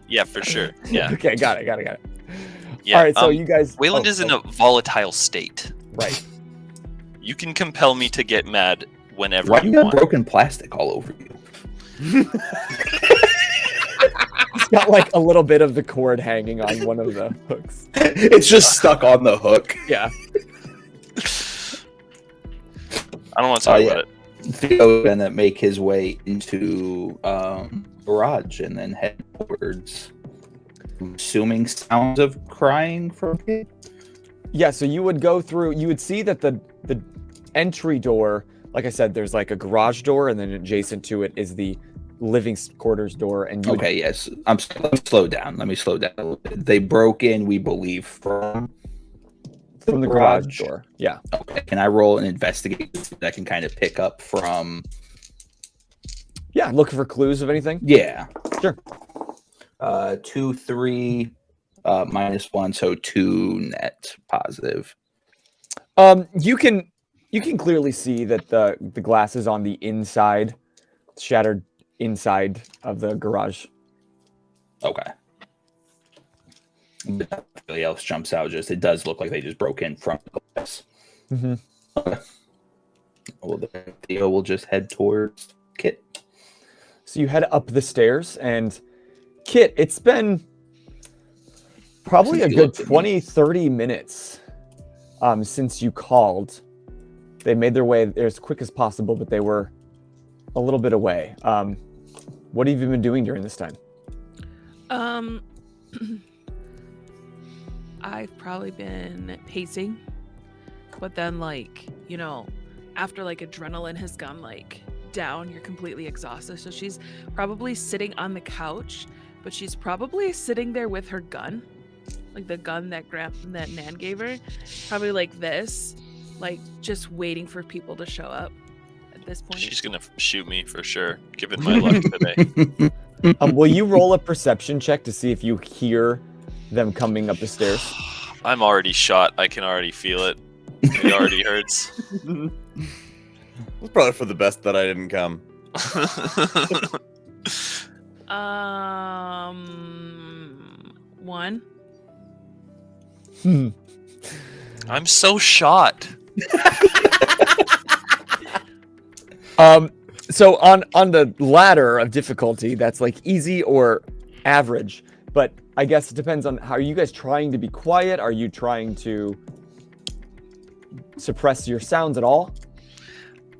Speaker 2: Yeah, for sure. Yeah.
Speaker 1: Okay, got it.
Speaker 2: Yeah.
Speaker 1: All right, so you guys.
Speaker 2: Wayland is in a volatile state.
Speaker 1: Right.
Speaker 2: You can compel me to get mad whenever
Speaker 3: Why
Speaker 2: you
Speaker 3: you got
Speaker 2: want.
Speaker 3: broken plastic all over you?
Speaker 1: It's got like a little bit of the cord hanging on one of the hooks.
Speaker 3: It's just stuck on the hook.
Speaker 1: Yeah.
Speaker 2: I don't want to talk about it.
Speaker 3: Theo's gonna make his way into garage and then head towards, I'm assuming, sounds of crying from Kit.
Speaker 1: Yeah, so you would go through, you would see that the entry door, like I said, there's like a garage door, and then adjacent to it is the living quarters door. And you would,
Speaker 3: Okay, yes. Let me slow down a little bit. They broke in, we believe, from
Speaker 1: the garage door. Yeah.
Speaker 3: Okay, can I roll an investigation that I can kind of pick up from?
Speaker 1: Yeah, looking for clues of anything?
Speaker 3: Yeah.
Speaker 1: Sure.
Speaker 3: 2, 3, -1, so 2 net positive.
Speaker 1: You can clearly see that the glass is on the inside, shattered inside of the garage.
Speaker 3: Okay. Nothing else jumps out. Just it does look like they just broke in from the glass.
Speaker 1: Mm-hmm.
Speaker 3: Okay. Well, Theo will just head towards Kit.
Speaker 1: So you head up the stairs, and Kit, it's been probably
Speaker 3: Since
Speaker 1: a
Speaker 3: you
Speaker 1: good
Speaker 3: looked at me.
Speaker 1: 20, 30 minutes since you called. They made their way there as quick as possible, but they were a little bit away. What have you been doing during this time?
Speaker 6: I've probably been pacing, but then after adrenaline has gone down, you're completely exhausted. So she's probably sitting on the couch, but she's probably sitting there with her gun, like the gun that Nan gave her, probably like this, just waiting for people to show up. At this point,
Speaker 2: She's gonna shoot me for sure, given my luck today.
Speaker 1: Will you roll a perception check to see if you hear them coming up the stairs?
Speaker 2: I'm already shot. I can already feel it. It already hurts.
Speaker 4: It's probably for the best that I didn't come.
Speaker 6: 1.
Speaker 2: I'm so shot.
Speaker 1: So on the ladder of difficulty, that's easy or average, but I guess it depends on how are you guys trying to be quiet? Are you trying to suppress your sounds at all?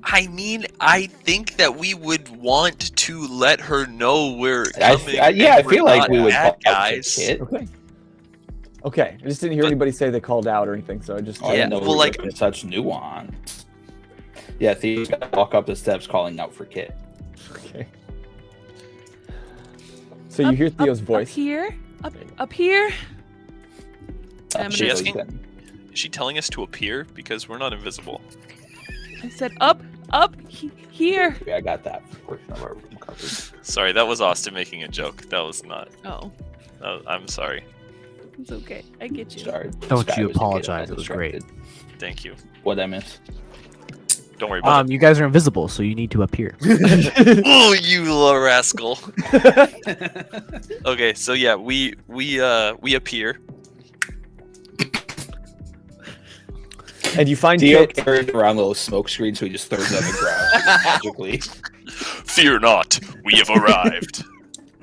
Speaker 2: I mean, I think that we would want to let her know we're coming.
Speaker 3: I feel like we would
Speaker 2: bad
Speaker 3: call out
Speaker 2: guys.
Speaker 3: Kit.
Speaker 1: Okay. I just didn't hear anybody say they called out or anything, so I just
Speaker 3: I didn't know
Speaker 2: well,
Speaker 3: we were looking at such nuance. Yeah, Theo's got to walk up the steps calling out for Kit.
Speaker 1: Okay. So you hear Theo's voice.
Speaker 6: Up here. Up here. I'm
Speaker 2: She
Speaker 6: gonna-
Speaker 2: asking? Is she telling us to appear? Because we're not invisible.
Speaker 6: I said up here.
Speaker 3: Yeah, I got that portion of our room covered.
Speaker 2: Sorry, that was Austin making a joke. That was not.
Speaker 6: Oh,
Speaker 2: I'm sorry.
Speaker 6: it's okay. I get you.
Speaker 3: Sorry.
Speaker 5: Don't
Speaker 3: Sky
Speaker 5: you
Speaker 3: was a kid, I
Speaker 5: apologize, it was great.
Speaker 3: distracted.
Speaker 2: Thank you.
Speaker 3: What'd I miss?
Speaker 2: Don't worry about
Speaker 5: You guys are invisible, so you need to appear.
Speaker 2: it. Oh, you little rascal. Okay, so yeah, we appear.
Speaker 1: And you find
Speaker 3: Theo
Speaker 1: Kit.
Speaker 3: carries around little smoke screen, so he just throws it on the ground magically.
Speaker 2: Fear not, we have arrived.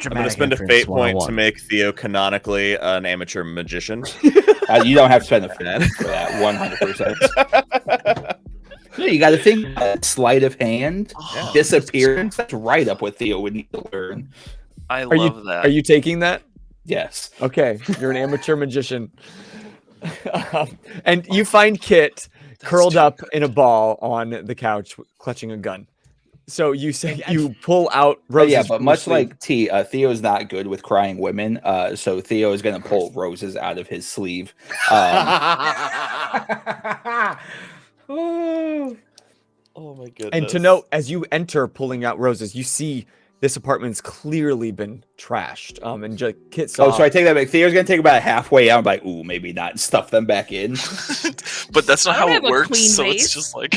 Speaker 4: I'm going to spend a fate point to make Theo canonically an amateur magician.
Speaker 3: You don't have to spend a fate for that, 100%. No, you got to think sleight of hand, disappearance. That's right up what Theo would need to learn.
Speaker 2: I love that.
Speaker 1: Are you taking that?
Speaker 3: Yes.
Speaker 1: Okay, you're an amateur magician. And you find Kit curled up in a ball on the couch, clutching a gun. So you say you pull out Rose's.
Speaker 3: Yeah, but much like T, Theo's not good with crying women. So Theo is going to pull roses out of his sleeve.
Speaker 4: Oh my goodness.
Speaker 1: And to note, as you enter pulling out roses, you see this apartment's clearly been trashed. And just Kit saw.
Speaker 3: Oh, so I take that back. Theo's going to take about halfway out. I'm like, ooh, maybe not. Stuff them back in.
Speaker 2: But that's not
Speaker 6: I
Speaker 2: how
Speaker 6: don't
Speaker 2: it
Speaker 6: have a
Speaker 2: works.
Speaker 6: clean
Speaker 2: So
Speaker 6: vase.
Speaker 2: it's just like.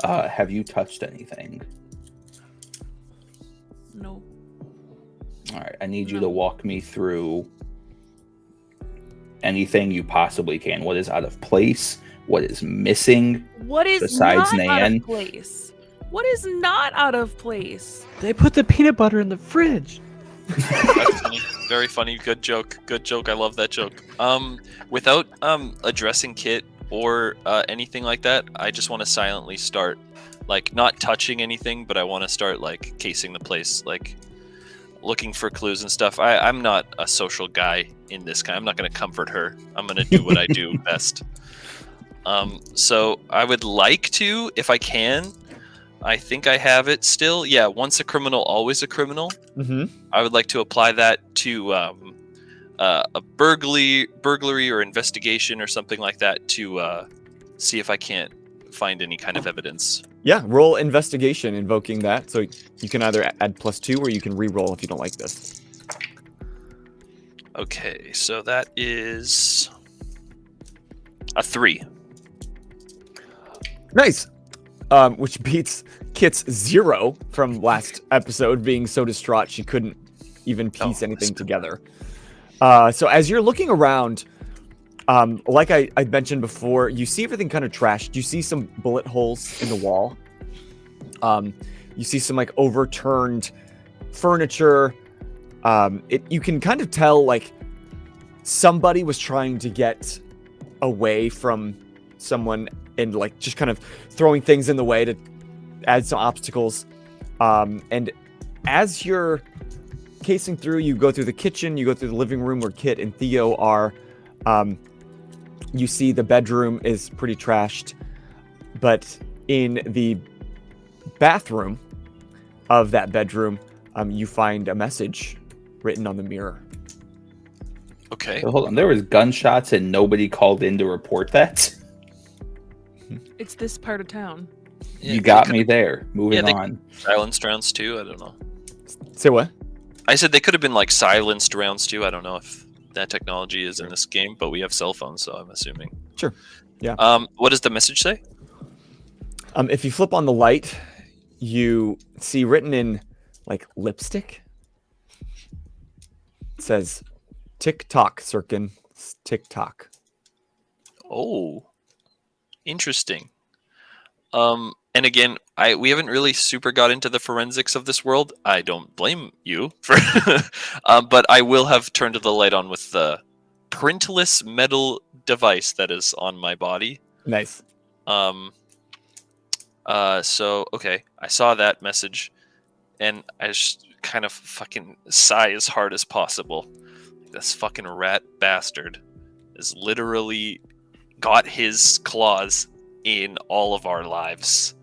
Speaker 3: Have you touched anything?
Speaker 6: No.
Speaker 3: All right, I need you to walk me through anything you possibly can. What is out of place? What is missing?
Speaker 6: What is
Speaker 3: Besides
Speaker 6: not out
Speaker 3: Nan?
Speaker 6: of place? What is not out of place?
Speaker 5: They put the peanut butter in the fridge.
Speaker 2: That's funny. Very funny. Good joke. Good joke. I love that joke. Without addressing Kit or anything like that, I just want to silently start, like, not touching anything, but I want to start like casing the place, like looking for clues and stuff. I'm not a social guy in this kind. I'm not going to comfort her. I'm going to do what I do best. So I would like to, if I can. I think I have it still. Yeah, once a criminal, always a criminal.
Speaker 1: Mm-hmm.
Speaker 2: I would like to apply that to a burglary or investigation or something like that to see if I can't find any kind of evidence.
Speaker 1: Yeah, roll investigation invoking that. So you can either add +2 or you can re-roll if you don't like this.
Speaker 2: Okay, so that is a 3.
Speaker 1: Nice. Which beats Kit's 0 from last episode, being so distraught she couldn't even piece anything together. So as you're looking around, like I mentioned before, you see everything kind of trashed. You see some bullet holes in the wall. You see some like overturned furniture. You can kind of tell like somebody was trying to get away from someone and like just kind of throwing things in the way to add some obstacles. And as you're casing through, you go through the kitchen, you go through the living room where Kit and Theo are. You see the bedroom is pretty trashed, but in the bathroom of that bedroom, you find a message written on the mirror.
Speaker 2: Okay.
Speaker 3: So hold on, there was gunshots and nobody called in to report that.
Speaker 6: It's this part of town.
Speaker 2: Yeah,
Speaker 3: You got me there. Moving
Speaker 2: they-
Speaker 3: on.
Speaker 2: Silenced rounds too. I don't know.
Speaker 1: Say what?
Speaker 2: I said they could have been like silenced rounds too. I don't know if that technology is in this game, but we have cell phones, so I'm assuming.
Speaker 1: Sure. Yeah.
Speaker 2: What does the message say?
Speaker 1: If you flip on the light, you see written in like lipstick. It says, "Tick tock, Syrkon. Tick tock."
Speaker 2: Oh, interesting. And again, we haven't really super got into the forensics of this world. I don't blame you for, but I will have turned the light on with the printless metal device that is on my body.
Speaker 1: Nice.
Speaker 2: So okay, I saw that message, and I just kind of fucking sigh as hard as possible. This fucking rat bastard has literally got his claws in all of our lives.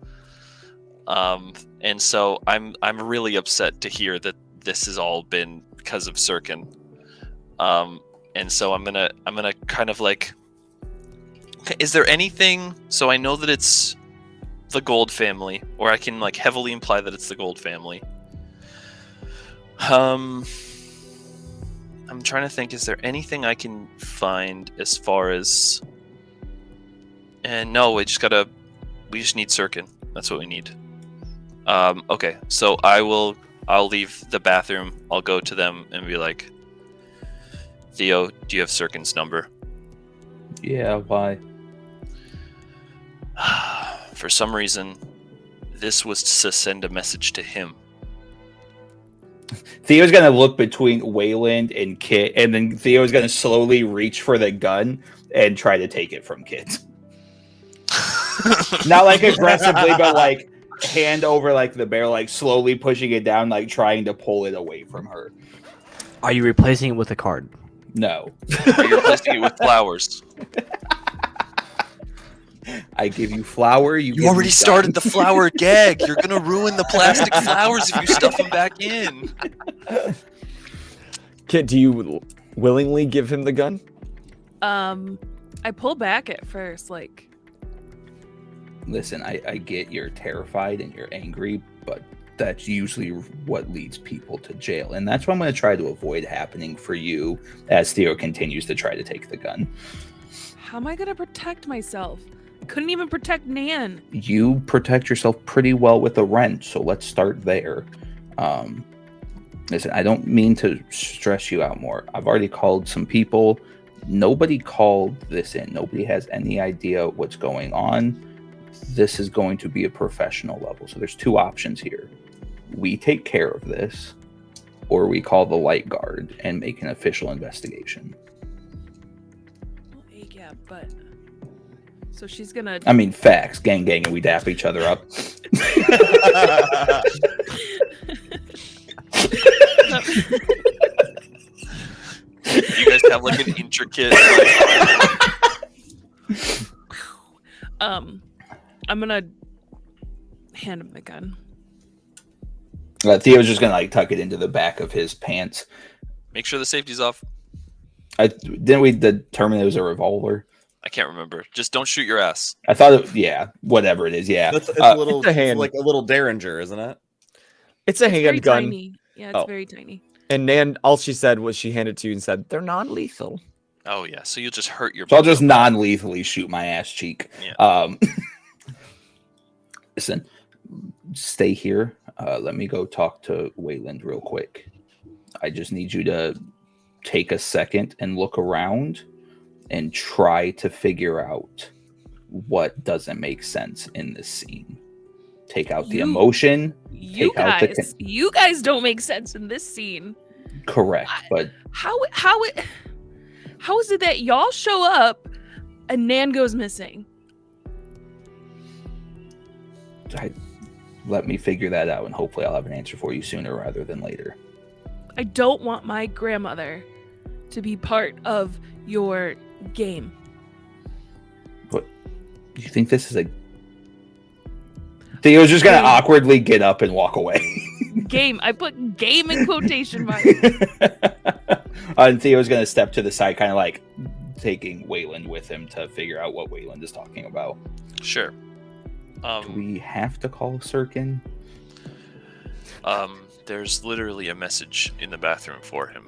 Speaker 2: And so I'm really upset to hear that this has all been because of Syrkon. And so I'm gonna kind of like, is there anything? So I know that it's the Gold family, or I can like heavily imply that it's the Gold family. I'm trying to think. Is there anything I can find as far as? And no, we just need Syrkon. That's what we need. Okay, so I'll leave the bathroom. I'll go to them and be like, Theo, do you have Syrkon's number?
Speaker 3: Yeah, why?
Speaker 2: For some reason, this was to send a message to him.
Speaker 3: Theo's gonna look between Wayland and Kit, and then Theo's gonna slowly reach for the gun and try to take it from Kit. Not like aggressively, but like hand over like the barrel, like slowly pushing it down, like trying to pull it away from her.
Speaker 5: Are you replacing it with a card?
Speaker 3: No.
Speaker 2: You're replacing it with flowers.
Speaker 3: I give you flour.
Speaker 2: You already started the flower gag. You're gonna ruin the plastic flowers if you stuff them back in.
Speaker 1: Kit, do you willingly give him the gun?
Speaker 6: I pull back at first, like.
Speaker 3: Listen, I get you're terrified and you're angry, but that's usually what leads people to jail. And that's what I'm going to try to avoid happening for you as Theo continues to try to take the gun.
Speaker 6: How am I going to protect myself? I couldn't even protect Nan.
Speaker 3: You protect yourself pretty well with a wrench, so let's start there. Listen, I don't mean to stress you out more. I've already called some people. Nobody called this in. Nobody has any idea what's going on. This is going to be a professional level. So there's two options here. We take care of this, or we call the light guard and make an official investigation.
Speaker 6: Well, yeah, but... So she's gonna...
Speaker 3: I mean, facts. Gang, and we dap each other up.
Speaker 2: You guys have like an intricate.
Speaker 6: I'm gonna hand him the gun.
Speaker 3: Theo's just gonna like tuck it into the back of his pants.
Speaker 2: Make sure the safety's off.
Speaker 3: Didn't we determine it was a revolver?
Speaker 2: I can't remember. Just don't shoot your ass.
Speaker 3: I thought it. Yeah, whatever it is. Yeah,
Speaker 4: It's a little,
Speaker 1: it's a hand.
Speaker 4: like a little Derringer, isn't it?
Speaker 1: It's a
Speaker 6: Very
Speaker 1: handgun.
Speaker 6: tiny. Yeah, it's
Speaker 4: Oh.
Speaker 6: very tiny.
Speaker 1: And Nan, all she said was she handed it to you and said, they're non-lethal.
Speaker 2: Oh yeah, so you'll just hurt your.
Speaker 3: so I'll just non-lethally shoot my ass cheek.
Speaker 2: Yeah.
Speaker 3: Listen, stay here. Let me go talk to Wayland real quick. I just need you to take a second and look around and try to figure out what doesn't make sense in this scene. Take out the emotion.
Speaker 6: You
Speaker 3: Take out the
Speaker 6: guys, you guys don't make sense in this scene.
Speaker 3: Correct, but
Speaker 6: How is it that y'all show up and Nan goes missing?
Speaker 3: let me figure that out, and hopefully I'll have an answer for you sooner rather than later.
Speaker 6: I don't want my grandmother to be part of your game.
Speaker 3: What? Do you think this is a... Theo's just going to awkwardly get up and walk away.
Speaker 6: Game. I put game in quotation marks.
Speaker 3: And Theo's going to step to the side, kind of like taking Wayland with him to figure out what Wayland is talking about.
Speaker 2: Sure.
Speaker 3: Do we have to call Syrkon?
Speaker 2: There's literally a message in the bathroom for him.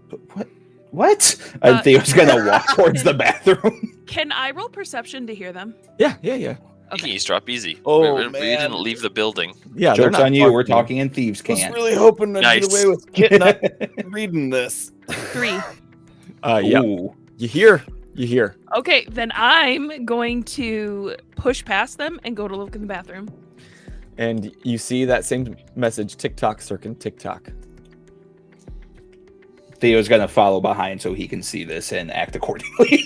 Speaker 3: But what? And Theo's going to walk towards the bathroom.
Speaker 6: Can I roll perception to hear them?
Speaker 1: Yeah.
Speaker 2: You can eavesdrop easy.
Speaker 4: Oh,
Speaker 2: we
Speaker 4: man.
Speaker 2: didn't leave the building.
Speaker 1: Yeah, they're
Speaker 3: Joke's
Speaker 1: not
Speaker 3: on you.
Speaker 1: talking
Speaker 3: We're
Speaker 1: to you.
Speaker 3: talking in thieves'
Speaker 4: I was
Speaker 3: camp.
Speaker 4: really hoping to
Speaker 2: Nice.
Speaker 4: get away with Kit not reading this.
Speaker 6: 3.
Speaker 1: Yeah.
Speaker 3: Ooh.
Speaker 1: You hear.
Speaker 6: Okay, then I'm going to push past them and go to look in the bathroom.
Speaker 1: And you see that same message, TikTok, Syrkon, TikTok.
Speaker 3: Theo's going to follow behind so he can see this and act accordingly.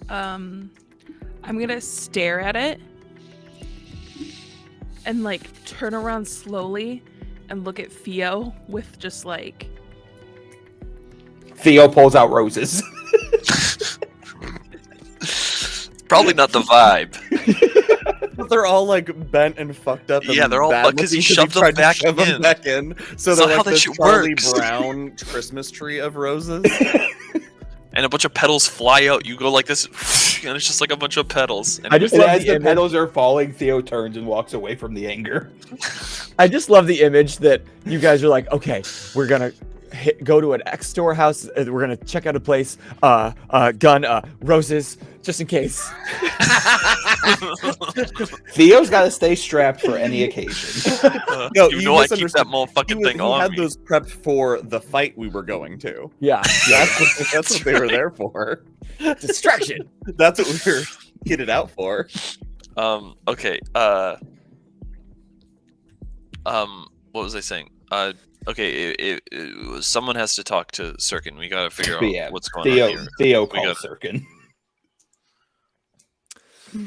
Speaker 6: I'm gonna stare at it and like turn around slowly and look at Theo with just like...
Speaker 3: Theo pulls out roses.
Speaker 2: Probably not the vibe.
Speaker 4: But they're all like bent and fucked up.
Speaker 2: Yeah,
Speaker 4: and
Speaker 2: they're all
Speaker 4: bad
Speaker 2: fucked 'cause he
Speaker 4: looking
Speaker 2: shoved them
Speaker 4: tried to
Speaker 2: back
Speaker 4: shove them
Speaker 2: in.
Speaker 4: back in. So
Speaker 2: That's
Speaker 4: they're
Speaker 2: not how
Speaker 4: like
Speaker 2: that
Speaker 4: the
Speaker 2: shit
Speaker 4: Charlie
Speaker 2: works.
Speaker 4: Brown Christmas tree of roses.
Speaker 2: And a bunch of petals fly out. You go like this, and it's just like a bunch of petals. And
Speaker 1: I just
Speaker 3: And
Speaker 1: love
Speaker 3: as
Speaker 1: the
Speaker 3: the
Speaker 1: image.
Speaker 3: petals are falling, Theo turns and walks away from the anger.
Speaker 1: I just love the image that you guys are like, okay, we're gonna go to an X store house. We're gonna check out a place. Gun, roses, just in case.
Speaker 3: Theo's got to stay strapped for any occasion.
Speaker 4: No,
Speaker 2: you
Speaker 4: you
Speaker 2: know I keep
Speaker 4: misunderstood.
Speaker 2: that motherfucking thing
Speaker 4: He
Speaker 2: on
Speaker 4: had
Speaker 2: me.
Speaker 4: those prepped for the fight we were going to.
Speaker 1: Yeah.
Speaker 4: That's what they were there for.
Speaker 1: Distraction.
Speaker 4: That's what we were kitted out for.
Speaker 2: Okay. What was I saying? Okay. Someone has to talk to Syrkon. We gotta figure out
Speaker 3: Yeah,
Speaker 2: what's going on here.
Speaker 3: Theo
Speaker 2: We
Speaker 3: calls
Speaker 2: got-
Speaker 3: Syrkon.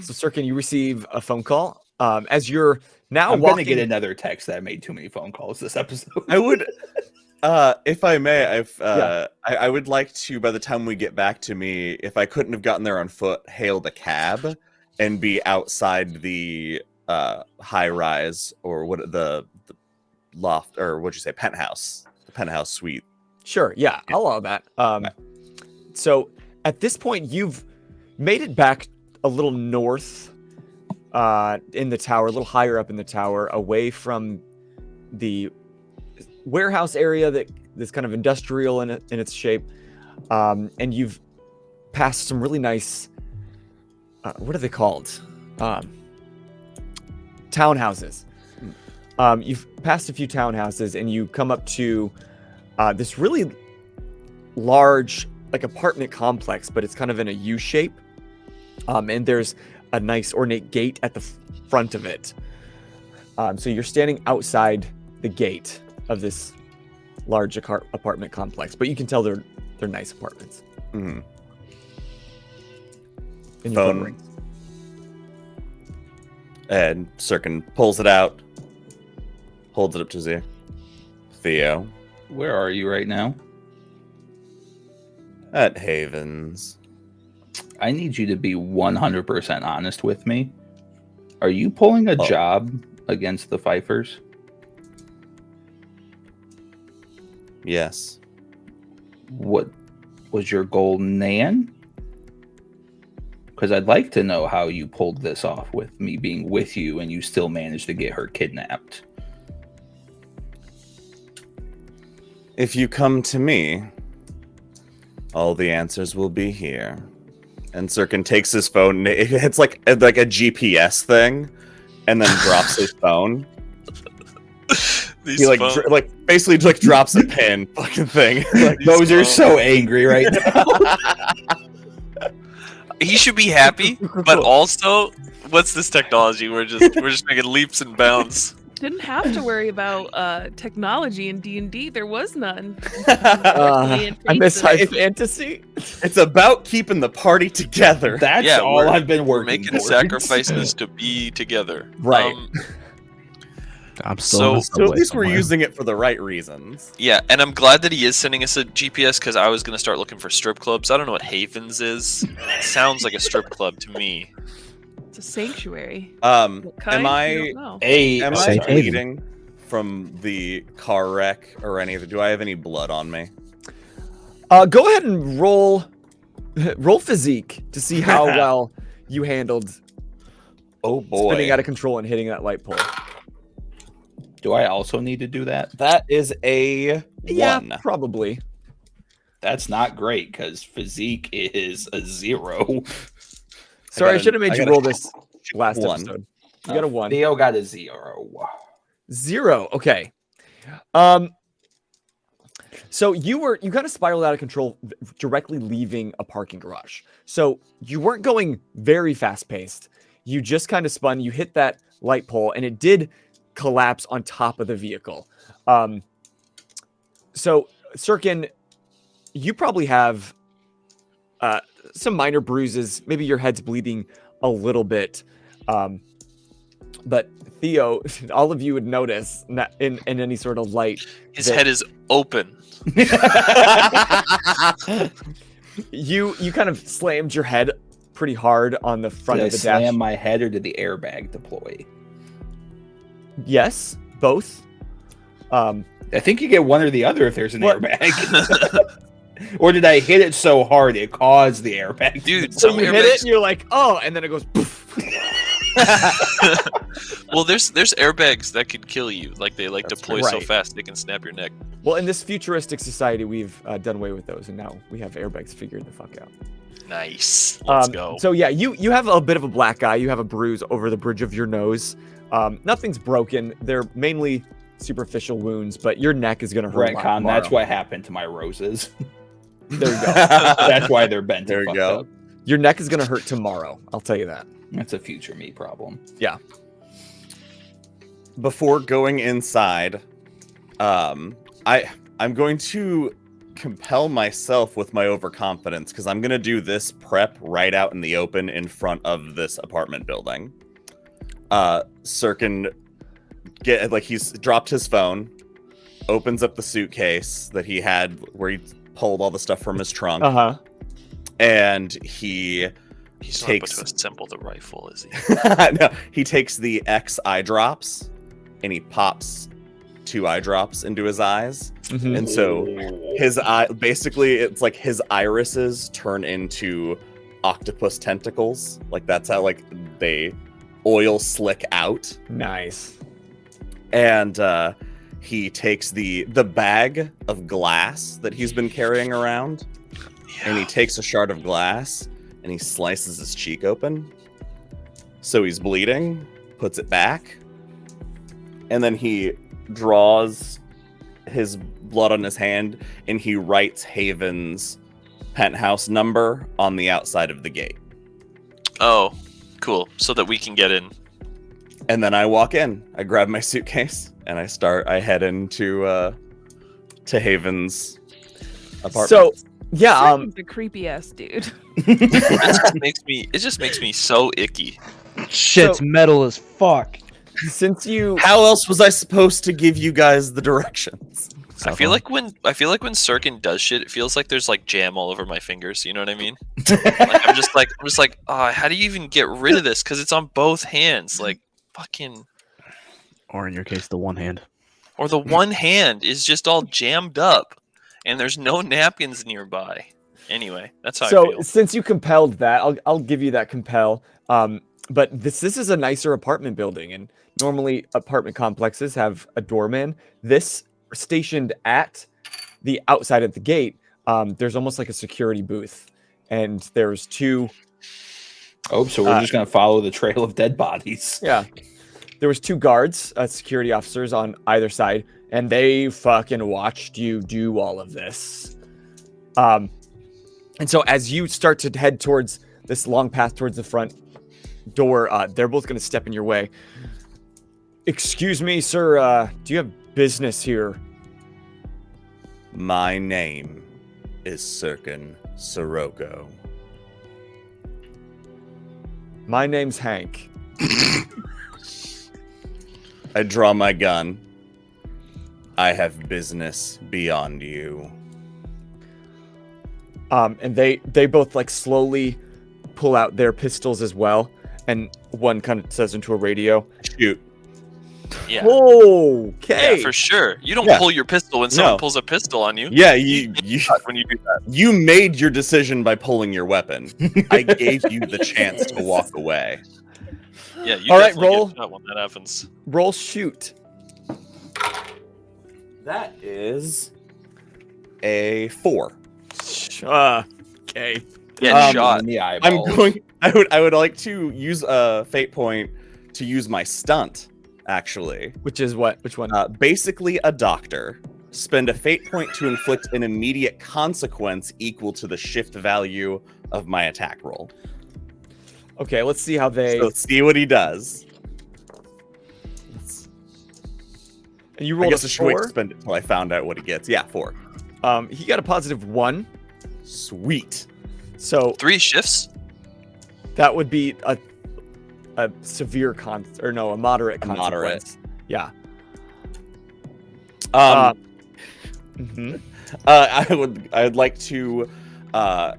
Speaker 1: So, Syrkon, you receive a phone call. As you're now
Speaker 3: I'm going to
Speaker 1: walking,
Speaker 3: get another text that I made too many phone calls this episode.
Speaker 4: I would If I may,
Speaker 1: Yeah.
Speaker 4: I would like to, by the time we get back to me, if I couldn't have gotten there on foot, hail the cab and be outside the high rise or the loft, or what'd you say, penthouse, the penthouse suite.
Speaker 1: Sure. Yeah, I'll allow that. So at this point, you've made it back a little north in the tower, a little higher up in the tower, away from the warehouse area that's kind of industrial in its shape. And you've passed some really nice, what are they called? Townhouses. You've passed a few townhouses and you come up to this really large, like, apartment complex, but it's kind of in a U shape. And there's a nice ornate gate at the front of it. So you're standing outside the gate of this large apartment complex, but you can tell they're nice apartments.
Speaker 4: Mm-hmm.
Speaker 1: And your phone
Speaker 4: Phone.
Speaker 1: rings.
Speaker 4: And Syrkon pulls it out, holds it up to his ear. Theo,
Speaker 3: Where are you right now?
Speaker 4: at Havens.
Speaker 3: I need you to be 100% honest with me. Are you pulling a job against the Pfeiffers?
Speaker 4: Yes.
Speaker 3: What was your goal, Nan? Because I'd like to know how you pulled this off with me being with you and you still managed to get her kidnapped.
Speaker 4: If you come to me, all the answers will be here. And Syrkon takes his phone. It's like a GPS thing, and then drops his phone.
Speaker 2: These
Speaker 4: He like
Speaker 2: phones-
Speaker 4: basically like drops a pin, fucking thing. Like,
Speaker 3: Those are so angry right now.
Speaker 2: he should be happy, but also, what's this technology? We're just making leaps and bounds.
Speaker 6: Didn't have to worry about technology in D&D. There was none.
Speaker 1: I miss high fantasy.
Speaker 4: it's about keeping the party together.
Speaker 3: That's
Speaker 2: Yeah,
Speaker 3: all
Speaker 2: we're-
Speaker 3: I've been
Speaker 2: We're
Speaker 3: working
Speaker 2: making
Speaker 3: towards.
Speaker 2: sacrifices to be together.
Speaker 1: Right.
Speaker 5: I'm still. on the
Speaker 4: So at
Speaker 5: subway
Speaker 4: least we're
Speaker 5: somewhere.
Speaker 4: using it for the right reasons.
Speaker 2: Yeah, and I'm glad that he is sending us a GPS because I was gonna start looking for strip clubs. I don't know what Havens is. It sounds like a strip club to me.
Speaker 6: It's a sanctuary.
Speaker 4: Am
Speaker 6: What kind?
Speaker 4: I
Speaker 6: We don't know.
Speaker 4: am I
Speaker 5: Safe haven.
Speaker 4: bleeding from the car wreck or any of it? Do I have any blood on me?
Speaker 1: Go ahead and roll physique to see how well you handled
Speaker 4: Oh boy,
Speaker 1: spinning out of control and hitting that light pole.
Speaker 3: Do I also need to do that?
Speaker 4: that is a
Speaker 1: Yeah,
Speaker 4: one.
Speaker 1: probably.
Speaker 3: That's not great because physique is a 0.
Speaker 1: Sorry, I
Speaker 4: got a-
Speaker 1: should have made
Speaker 4: I
Speaker 1: you
Speaker 4: got a
Speaker 1: roll this last
Speaker 4: one.
Speaker 1: episode. You got a 1.
Speaker 3: Theo got a 0.
Speaker 1: 0. Okay. So you kind of spiraled out of control directly leaving a parking garage. So you weren't going very fast paced. You just kind of spun, you hit that light pole and it did collapse on top of the vehicle. So Syrkon, you probably have some minor bruises. Maybe your head's bleeding a little bit. But Theo, all of you would notice that in any sort of light.
Speaker 2: His
Speaker 1: that
Speaker 2: head is open.
Speaker 1: You kind of slammed your head pretty hard on the front
Speaker 3: Did I
Speaker 1: of the
Speaker 3: slam
Speaker 1: dash.
Speaker 3: my head or did the airbag deploy?
Speaker 1: Yes, both.
Speaker 3: I think you get one or the other if there's an
Speaker 1: What?
Speaker 3: airbag. Or did I hit it so hard it caused the airbag?
Speaker 2: Dude,
Speaker 1: So
Speaker 2: some
Speaker 1: you hit it
Speaker 2: airbags.
Speaker 1: and you're like, oh, and then it goes poof.
Speaker 2: Well, there's airbags that could kill you. Like they deploy so
Speaker 1: right.
Speaker 2: fast they can snap your neck.
Speaker 1: Well, in this futuristic society, we've done away with those, and now we have airbags figured the fuck out.
Speaker 2: Nice. Let's go.
Speaker 1: So yeah, you have a bit of a black eye. You have a bruise over the bridge of your nose. Nothing's broken. They're mainly superficial wounds, but your neck is gonna hurt. a lot
Speaker 3: Retcon, that's
Speaker 1: tomorrow.
Speaker 3: what happened to my roses.
Speaker 1: There you go.
Speaker 3: That's why they're bent.
Speaker 4: There
Speaker 3: and
Speaker 4: you
Speaker 3: fucked
Speaker 4: go.
Speaker 3: up.
Speaker 1: Your neck is gonna hurt tomorrow. I'll tell you that.
Speaker 3: That's a future me problem.
Speaker 4: Before going inside, I'm going to compel myself with my overconfidence because I'm gonna do this prep right out in the open in front of this apartment building. Syrkon he's dropped his phone, opens up the suitcase that he had where he pulled all the stuff from his trunk, and he's
Speaker 2: not
Speaker 4: takes
Speaker 2: about to assemble the rifle, is he?
Speaker 4: no, he takes the X eye drops and he pops 2 eye drops into his eyes, and so his eye, basically it's like his irises turn into octopus tentacles. Like that's how like they oil slick out.
Speaker 1: Nice.
Speaker 4: And he takes the bag of glass that he's been carrying around, and he takes a shard of glass and he slices his cheek open, so he's bleeding, puts it back, and then he draws his blood on his hand and he writes Haven's penthouse number on the outside of the gate.
Speaker 2: Oh, cool. So that we can get in.
Speaker 4: And then I walk in, I grab my suitcase, and I head into to Haven's apartment.
Speaker 1: So yeah,
Speaker 6: Syrkon's a creepy ass dude.
Speaker 2: It just makes me so icky.
Speaker 5: Shit's
Speaker 1: So-
Speaker 5: metal as fuck.
Speaker 1: since you
Speaker 4: how else was I supposed to give you guys the directions?
Speaker 2: I feel like when Syrkon does shit, it feels like there's like jam all over my fingers. You know what I mean? Like, I'm just like, oh, how do you even get rid of this? Because it's on both hands. Like fucking,
Speaker 5: Or in your case, the one hand.
Speaker 2: or the one hand is just all jammed up, and there's no napkins nearby. Anyway, that's how I
Speaker 1: so
Speaker 2: feel.
Speaker 1: since you compelled that, I'll give you that compel. But this is a nicer apartment building, and normally apartment complexes have a doorman. This stationed at the outside of the gate, there's almost like a security booth, and there's 2.
Speaker 3: Oh, so we're just gonna follow the trail of dead bodies.
Speaker 1: Yeah, there was 2 guards, security officers on either side, and they fucking watched you do all of this. And so as you start to head towards this long path towards the front door, they're both going to step in your way. Excuse me, sir, do you have business here?
Speaker 4: My name is Syrkon Sirocco.
Speaker 1: My name's Hank.
Speaker 4: I draw my gun. I have business beyond you.
Speaker 1: And they both like slowly pull out their pistols as well, and one kind of says into a radio,
Speaker 4: Shoot.
Speaker 2: Yeah.
Speaker 1: Okay.
Speaker 2: Yeah, for sure. You don't
Speaker 4: Yeah.
Speaker 2: pull your pistol when someone
Speaker 4: No.
Speaker 2: pulls a pistol on you.
Speaker 4: Yeah, you
Speaker 2: When you do that.
Speaker 4: you made your decision by pulling your weapon. I gave you the chance to walk away.
Speaker 2: Yeah, you
Speaker 1: All right,
Speaker 2: definitely
Speaker 1: roll.
Speaker 2: get shot when that happens.
Speaker 1: Roll shoot.
Speaker 4: That is a 4.
Speaker 1: Okay.
Speaker 2: Get shot.
Speaker 3: In the
Speaker 4: I'm
Speaker 3: eyeballs.
Speaker 4: going. I would like to use a fate point to use my stunt. Actually,
Speaker 1: Which is what? Which one?
Speaker 4: basically a doctor. Spend a fate point to inflict an immediate consequence equal to the shift value of my attack roll.
Speaker 1: Okay, let's see how they.
Speaker 4: So let's see what he does.
Speaker 1: And you
Speaker 4: I
Speaker 1: rolled
Speaker 4: guess
Speaker 1: a
Speaker 4: I should wait to
Speaker 1: 4.
Speaker 4: spend it until I found out what he gets. Yeah, 4.
Speaker 1: He got a positive 1,
Speaker 4: Sweet.
Speaker 1: so
Speaker 2: 3 shifts?
Speaker 1: that would be a severe a moderate consequence.
Speaker 4: Moderate.
Speaker 1: Yeah. Mhm.
Speaker 4: I'd like to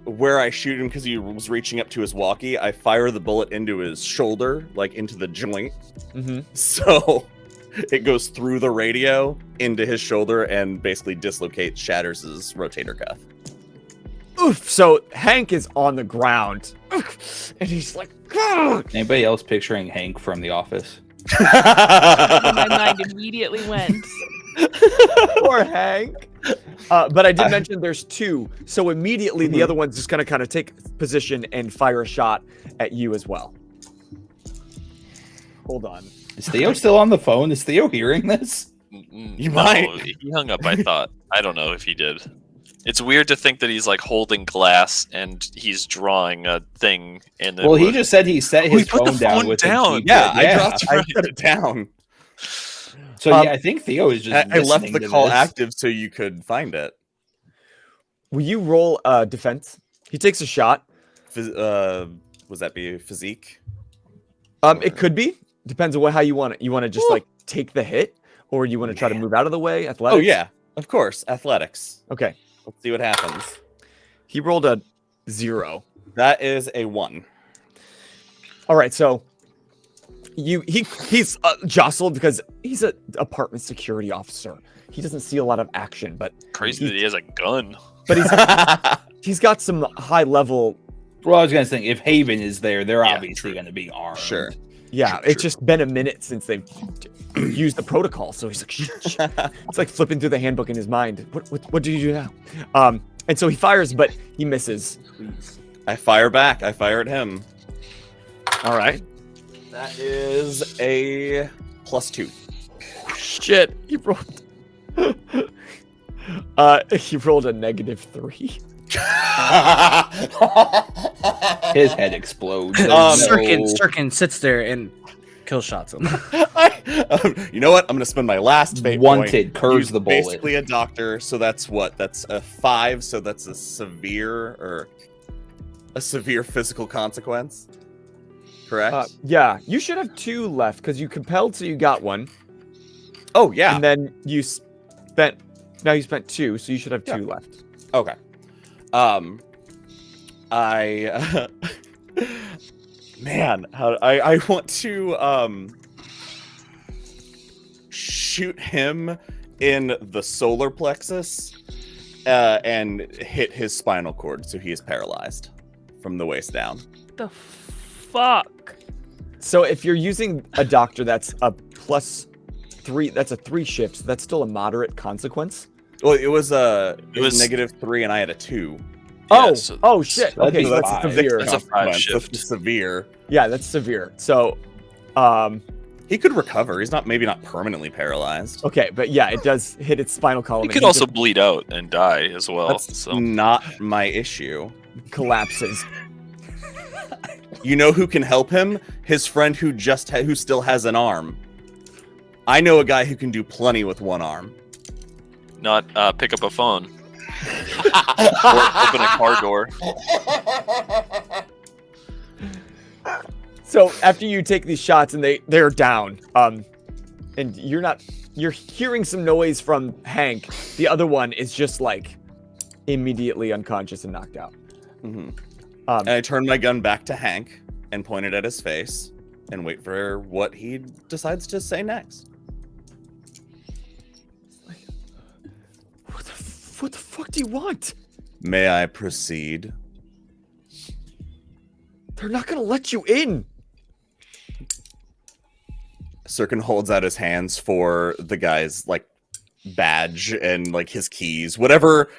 Speaker 4: where I shoot him because he was reaching up to his walkie. I fire the bullet into his shoulder, like into the joint.
Speaker 1: Mhm.
Speaker 4: So it goes through the radio into his shoulder and basically shatters his rotator cuff.
Speaker 1: Oof. So Hank is on the ground, and he's like, "Ugh."
Speaker 3: Anybody else picturing Hank from The Office?
Speaker 6: My mind immediately went.
Speaker 1: Poor Hank. But I did mention there's 2, so immediately the other one's just gonna kind of take position and fire a shot at you as well. Hold on.
Speaker 3: Is Theo still on the phone? Is Theo hearing this?
Speaker 4: You
Speaker 2: No,
Speaker 4: might.
Speaker 2: He hung up, I thought. I don't know if he did. It's weird to think that he's like holding glass and he's drawing a thing. And then
Speaker 3: Well, he just said he set
Speaker 2: Oh, he
Speaker 3: his
Speaker 2: put the
Speaker 3: phone down
Speaker 2: phone
Speaker 3: with the
Speaker 2: down.
Speaker 3: keypad.
Speaker 4: Yeah,
Speaker 3: yeah.
Speaker 4: I set it down.
Speaker 3: So yeah, I think Theo is just.
Speaker 4: I left
Speaker 3: listening
Speaker 4: the
Speaker 3: to
Speaker 4: call
Speaker 3: this.
Speaker 4: active so you could find it.
Speaker 1: Will you roll defense? He takes a shot.
Speaker 4: Was that be physique?
Speaker 1: It could be. Depends on how you want it. You want to just like take the hit, Or you want to try to move out of the way? Athletics?
Speaker 4: Oh yeah, of course. Athletics.
Speaker 1: Okay.
Speaker 4: Let's see what happens.
Speaker 1: He rolled a 0.
Speaker 4: That is a 1.
Speaker 1: All right, so he's jostled because he's an apartment security officer. He doesn't see a lot of action, but
Speaker 2: Crazy that he has a gun.
Speaker 1: but he's got some high level.
Speaker 3: Well, I was gonna say if Haven is there, they're
Speaker 2: Yeah,
Speaker 3: obviously gonna be armed.
Speaker 4: Sure.
Speaker 1: Yeah,
Speaker 2: True,
Speaker 1: it's just been a minute since they've used the protocol, so he's like, shh. It's like flipping through the handbook in his mind. What do you do now? And so he fires, but he misses.
Speaker 4: I fire back. I fire at him.
Speaker 1: All right.
Speaker 4: That is a +2.
Speaker 1: Shit, he rolled. He rolled a -3.
Speaker 3: His head explodes.
Speaker 5: Syrkon sits there and kill shots him.
Speaker 4: You know what? I'm gonna spend my last fate
Speaker 3: Wanted,
Speaker 4: point.
Speaker 3: curves
Speaker 4: Use
Speaker 3: the bullet.
Speaker 4: Basically a doctor, so that's what? That's a 5. So that's a severe physical consequence. Correct.
Speaker 1: Yeah, you should have 2 left because you compelled, so you got 1.
Speaker 4: Oh yeah.
Speaker 1: And then you spent. Now you spent 2, so you should have 2 left.
Speaker 4: Okay. I man, I want to shoot him in the solar plexus and hit his spinal cord, so he is paralyzed from the waist down.
Speaker 6: The fuck?
Speaker 1: So if you're using a doctor, that's a +3. That's a 3 shift. So that's still a moderate consequence.
Speaker 4: Well, it was
Speaker 2: was-
Speaker 4: -3, and I had a 2.
Speaker 1: Oh,
Speaker 2: so
Speaker 1: oh shit.
Speaker 3: that'd
Speaker 1: Okay,
Speaker 3: be
Speaker 1: so that's
Speaker 3: five.
Speaker 1: severe.
Speaker 2: That's a 5
Speaker 4: Consequence.
Speaker 2: shift.
Speaker 4: That's severe.
Speaker 1: Yeah, that's severe. So,
Speaker 4: He could recover. He's maybe not permanently paralyzed.
Speaker 1: okay, but yeah, it does hit its spinal column.
Speaker 2: He
Speaker 1: and
Speaker 2: could
Speaker 1: he
Speaker 2: also
Speaker 1: just
Speaker 2: bleed out and die as well.
Speaker 4: That's
Speaker 2: So
Speaker 4: not my issue.
Speaker 1: collapses.
Speaker 4: You know who can help him? His friend who who still has an arm. I know a guy who can do plenty with one arm.
Speaker 2: not pick up a phone or open a car door.
Speaker 1: So after you take these shots and they're down, and you're hearing some noise from Hank. The other one is just like immediately unconscious and knocked out.
Speaker 4: Mm-hmm. And I turn my gun back to Hank and point it at his face and wait for what he decides to say next.
Speaker 1: What the fuck do you want?
Speaker 4: May I proceed?
Speaker 1: They're not gonna let you in.
Speaker 4: Syrkon holds out his hands for the guy's like badge and like his keys, whatever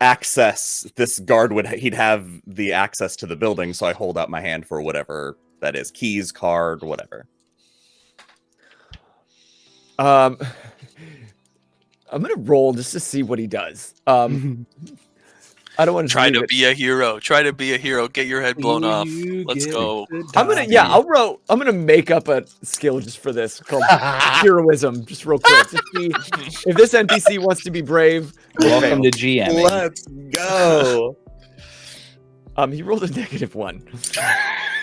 Speaker 4: access this guard he'd have the access to the building. So I hold out my hand for whatever that is, keys, card, whatever.
Speaker 1: I'm gonna roll just to see what he does. I don't want to
Speaker 2: Try to be a hero. Try to be a hero. Get your head blown off. Let's go.
Speaker 1: I'm gonna make up a skill just for this called heroism, just real quick to see if this NPC wants to be brave.
Speaker 3: Welcome to GM.
Speaker 4: Let's go.
Speaker 1: He rolled a -1.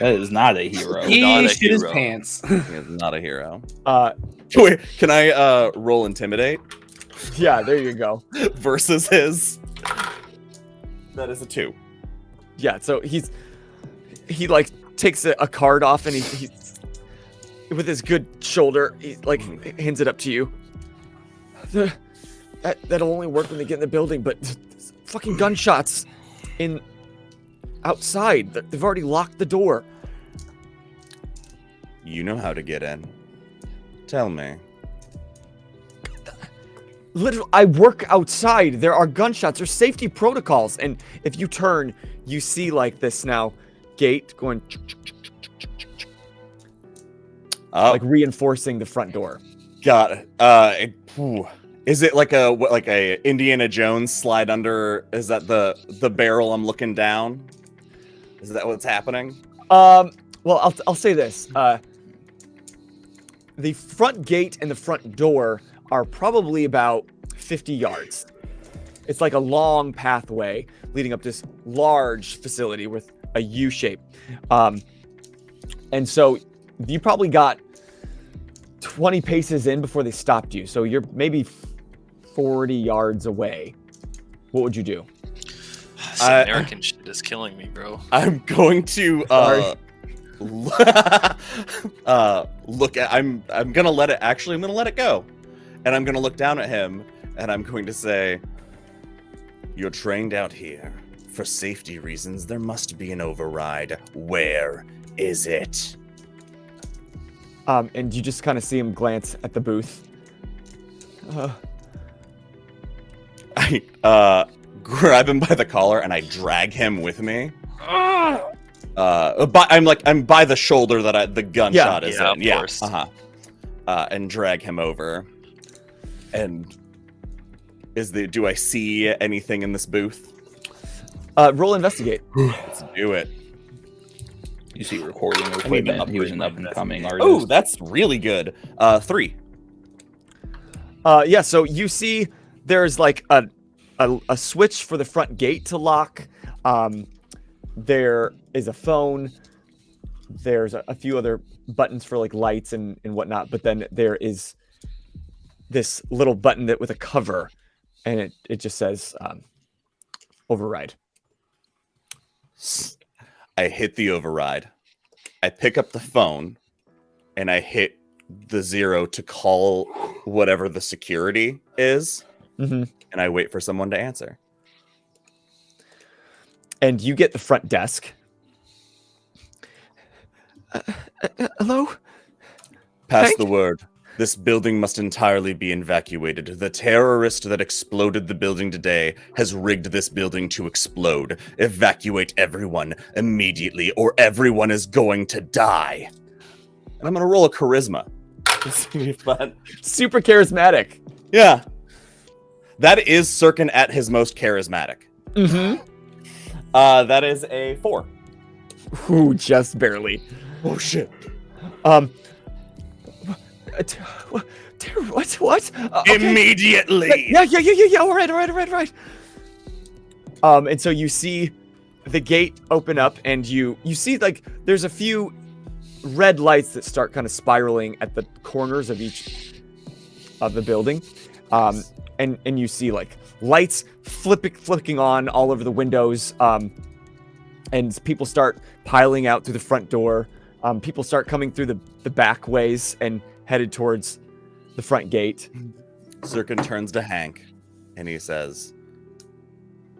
Speaker 3: That is not a hero.
Speaker 5: He
Speaker 2: Not a
Speaker 5: shit his
Speaker 2: hero.
Speaker 5: pants.
Speaker 4: He is not a hero.
Speaker 1: Wait,
Speaker 4: can I roll intimidate
Speaker 1: yeah, there you go.
Speaker 4: versus his? That is a 2.
Speaker 1: Yeah, so he like takes a card off and he's with his good shoulder, he like hands it up to you. That'll only work when they get in the building, but fucking gunshots outside. They've already locked the door.
Speaker 4: You know how to get in. Tell me.
Speaker 1: Literally, I work outside. There are gunshots. There's safety protocols. And if you turn, you see like this now gate going
Speaker 4: Oh,
Speaker 1: like reinforcing the front door.
Speaker 4: got it. Is it like a Indiana Jones slide under? Is that the barrel I'm looking down? Is that what's happening?
Speaker 1: Well, I'll say this. The front gate and the front door are probably about 50 yards. It's like a long pathway leading up this large facility with a U shape. And so you probably got 20 paces in before they stopped you. So you're maybe 40 yards away. What would you do?
Speaker 2: This American shit is killing me, bro.
Speaker 4: I'm going to look at. I'm gonna let it. Actually, I'm gonna let it go, and I'm gonna look down at him, and I'm going to say, "You're trained out here for safety reasons. There must be an override. Where is it?"
Speaker 1: And you just kind of see him glance at the booth.
Speaker 4: I grab him by the collar and I drag him with me. I'm by the shoulder that the gunshot is in.
Speaker 2: Of course.
Speaker 4: And drag him over. And do I see anything in this booth?
Speaker 1: Roll investigate.
Speaker 4: Let's do it.
Speaker 3: You see recording equipment. He was an up and coming artist.
Speaker 4: Oh, that's really good. 3.
Speaker 1: Yeah, so you see there's like a switch for the front gate to lock. There is a phone. There's a few other buttons for like lights and whatnot. But then there is this little button with a cover, and it just says override.
Speaker 4: I hit the override. I pick up the phone, and I hit the 0 to call whatever the security is.
Speaker 1: Mm-hmm.
Speaker 4: And I wait for someone to answer.
Speaker 1: And you get the front desk. Hello?
Speaker 4: Pass the word. This building must entirely be evacuated. The terrorist that exploded the building today has rigged this building to explode. Evacuate everyone immediately, or everyone is going to die. And I'm going to roll a charisma. This is going to be fun.
Speaker 1: Super charismatic.
Speaker 4: Yeah. That is Syrkon at his most charismatic.
Speaker 1: Mm-hmm.
Speaker 4: That is a 4.
Speaker 1: Ooh, just barely.
Speaker 4: Oh, shit.
Speaker 1: What? Okay.
Speaker 4: Immediately!
Speaker 1: Yeah. All right. And so you see the gate open up, and you see like there's a few red lights that start kind of spiraling at the corners of each of the building. And you see like lights flicking on all over the windows. And people start piling out through the front door. People start coming through the back ways and headed towards the front gate.
Speaker 4: Syrkon turns to Hank and he says,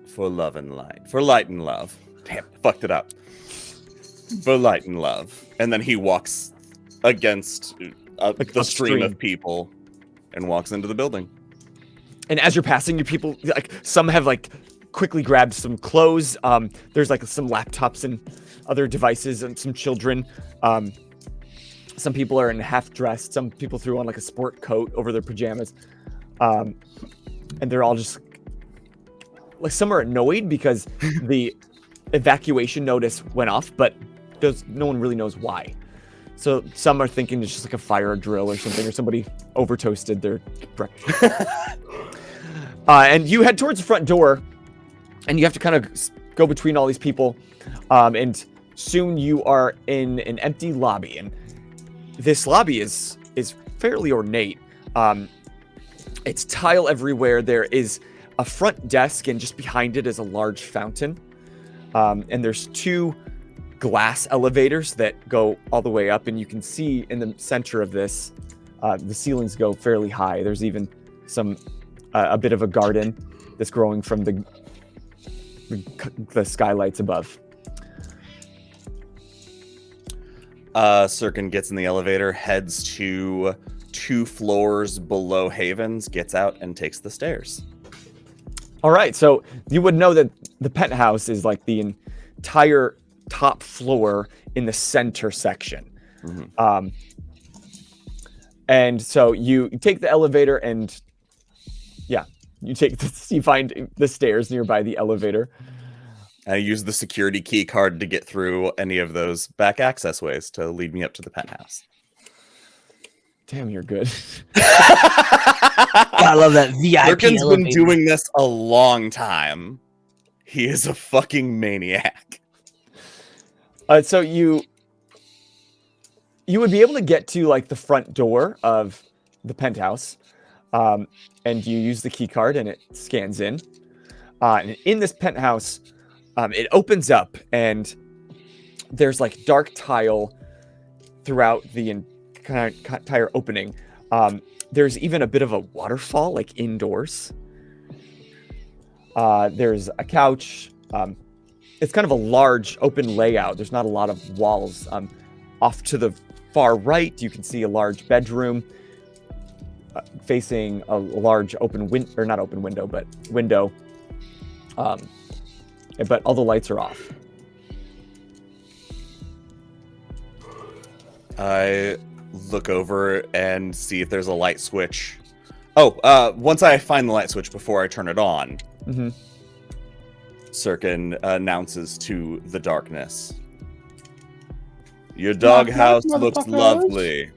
Speaker 4: "For love and light. For light and love." Damn, fucked it up. For light and love. And then he walks against the stream of people and walks into the building.
Speaker 1: And as you're passing, your people, like some have like quickly grabbed some clothes. There's like some laptops and other devices and some children. Some people are in half dressed. Some people threw on like a sport coat over their pajamas. And they're all just like, some are annoyed because the evacuation notice went off, but no one really knows why. So some are thinking it's just like a fire drill or something, or somebody over toasted their breakfast. And you head towards the front door, and you have to kind of go between all these people. And soon you are in an empty lobby, and this lobby is fairly ornate. It's tile everywhere. There is a front desk, and just behind it is a large fountain. And there's 2 glass elevators that go all the way up, and you can see in the center of this, the ceilings go fairly high. There's even a bit of a garden that's growing from the skylights above.
Speaker 4: Syrkon gets in the elevator, heads to 2 floors below Havens, gets out and takes the stairs.
Speaker 1: All right, so you would know that the penthouse is like the entire top floor in the center section. Mm-hmm. And so you take the elevator, and you find the stairs nearby the elevator.
Speaker 4: I use the security key card to get through any of those back access ways to lead me up to the penthouse.
Speaker 1: Damn, you're good.
Speaker 5: I love that VIP
Speaker 4: Syrkon's
Speaker 5: elevator.
Speaker 4: been doing this a long time. He is a fucking maniac.
Speaker 1: So you You would be able to get to like the front door of the penthouse, and you use the key card and it scans in. And in this penthouse, it opens up and there's like dark tile throughout the entire opening. There's even a bit of a waterfall like indoors. There's a couch. It's kind of a large open layout. There's not a lot of walls. Off to the far right, you can see a large bedroom facing a large open window, or not open window, but window. But all the lights are off.
Speaker 4: I look over and see if there's a light switch. Oh, once I find the light switch before I turn it on, Syrkon announces to the darkness, "Your doghouse looks lovely,"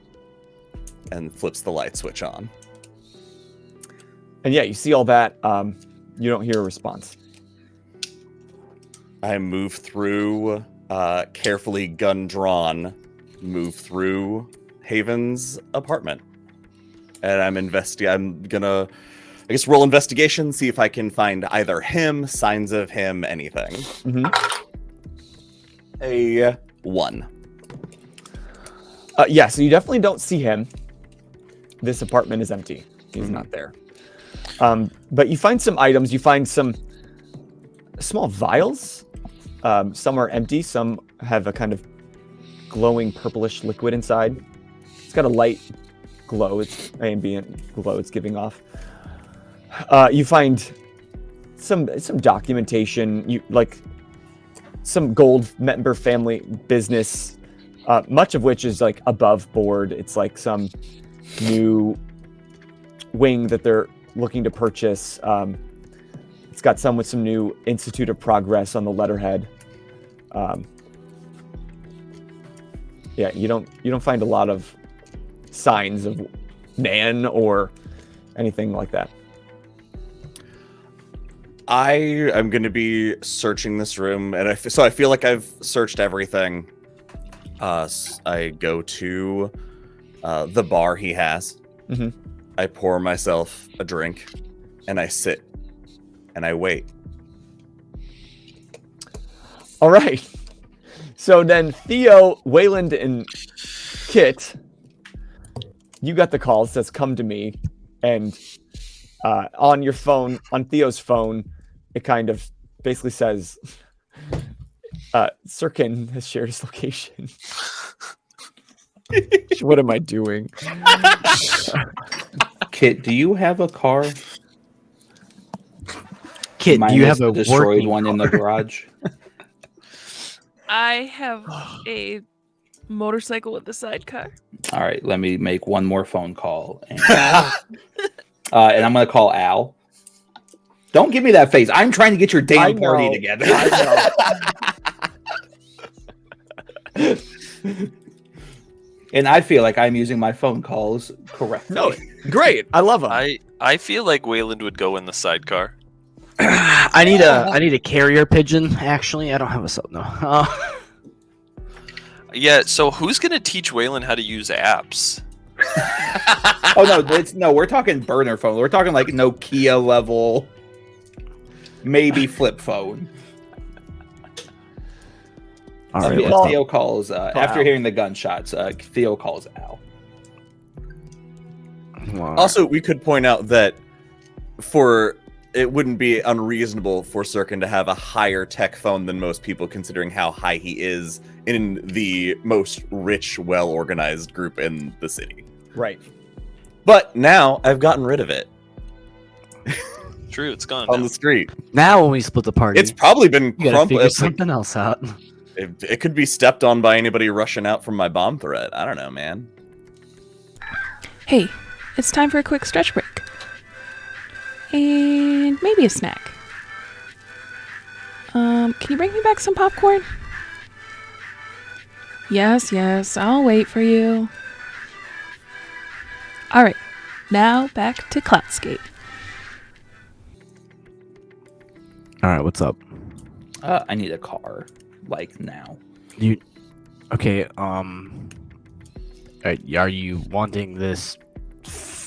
Speaker 4: and flips the light switch on.
Speaker 1: And yeah, you see all that. You don't hear a response.
Speaker 4: I move through, carefully gun drawn, move through Haven's apartment. And I'm gonna, I guess, roll investigation, see if I can find either him, signs of him, anything. A 1.
Speaker 1: Yeah, so you definitely don't see him. This apartment is empty. He's not there. But you find some items. You find some small vials. Some are empty. Some have a kind of glowing purplish liquid inside. It's got a light glow. It's ambient glow it's giving off. You find some documentation. You like some gold member family business, much of which is like above board. It's like some new wing that they're looking to purchase. It's got some with some new Institute of Progress on the letterhead. Yeah, you don't find a lot of signs of Nan or anything like that.
Speaker 4: I am going to be searching this room, and so I feel like I've searched everything. I go to the bar he has. I pour myself a drink, and I sit, and I wait.
Speaker 1: All right. So then Theo, Wayland, and Kit, you got the call. It says, "Come to me." And on your phone, on Theo's phone, it kind of basically says, Syrkon has shared his location. What am I doing?
Speaker 3: Kit, do you have a car?
Speaker 5: Kit, do you have a
Speaker 3: destroyed
Speaker 5: working
Speaker 3: one in the garage?
Speaker 6: I have a motorcycle with a sidecar.
Speaker 3: All right, let me make one more phone call. And I'm going to call Al. Don't give me that face. I'm trying to get your damn party together. And I feel like I'm using my phone calls correctly.
Speaker 1: No, great. I love them.
Speaker 2: I feel like Wayland would go in the sidecar.
Speaker 5: I need a carrier pigeon. Actually, I don't have a cell. No.
Speaker 2: Yeah. So who's gonna teach Wayland how to use apps?
Speaker 3: Oh no, we're talking burner phone. We're talking like Nokia level, maybe flip phone.
Speaker 5: All right.
Speaker 3: Theo calls after hearing the gunshots. Theo calls Al.
Speaker 5: Wow.
Speaker 4: Also, we could point out that it wouldn't be unreasonable for Syrkon to have a higher tech phone than most people, considering how high he is in the most rich, well-organized group in the city.
Speaker 1: Right.
Speaker 4: But now I've gotten rid of it
Speaker 2: True, it's gone
Speaker 4: on
Speaker 2: now.
Speaker 4: the street.
Speaker 5: Now when we split the party,
Speaker 4: It's probably been
Speaker 5: you gotta
Speaker 4: crumpled.
Speaker 5: figure something else out.
Speaker 4: It could be stepped on by anybody rushing out from my bomb threat. I don't know, man.
Speaker 6: Hey, it's time for a quick stretch break. And maybe a snack. Can you bring me back some popcorn? Yes, I'll wait for you. Alright, now back to Cloudscape.
Speaker 5: All right, what's up?
Speaker 3: I need a car, like now.
Speaker 5: Okay. Are you wanting this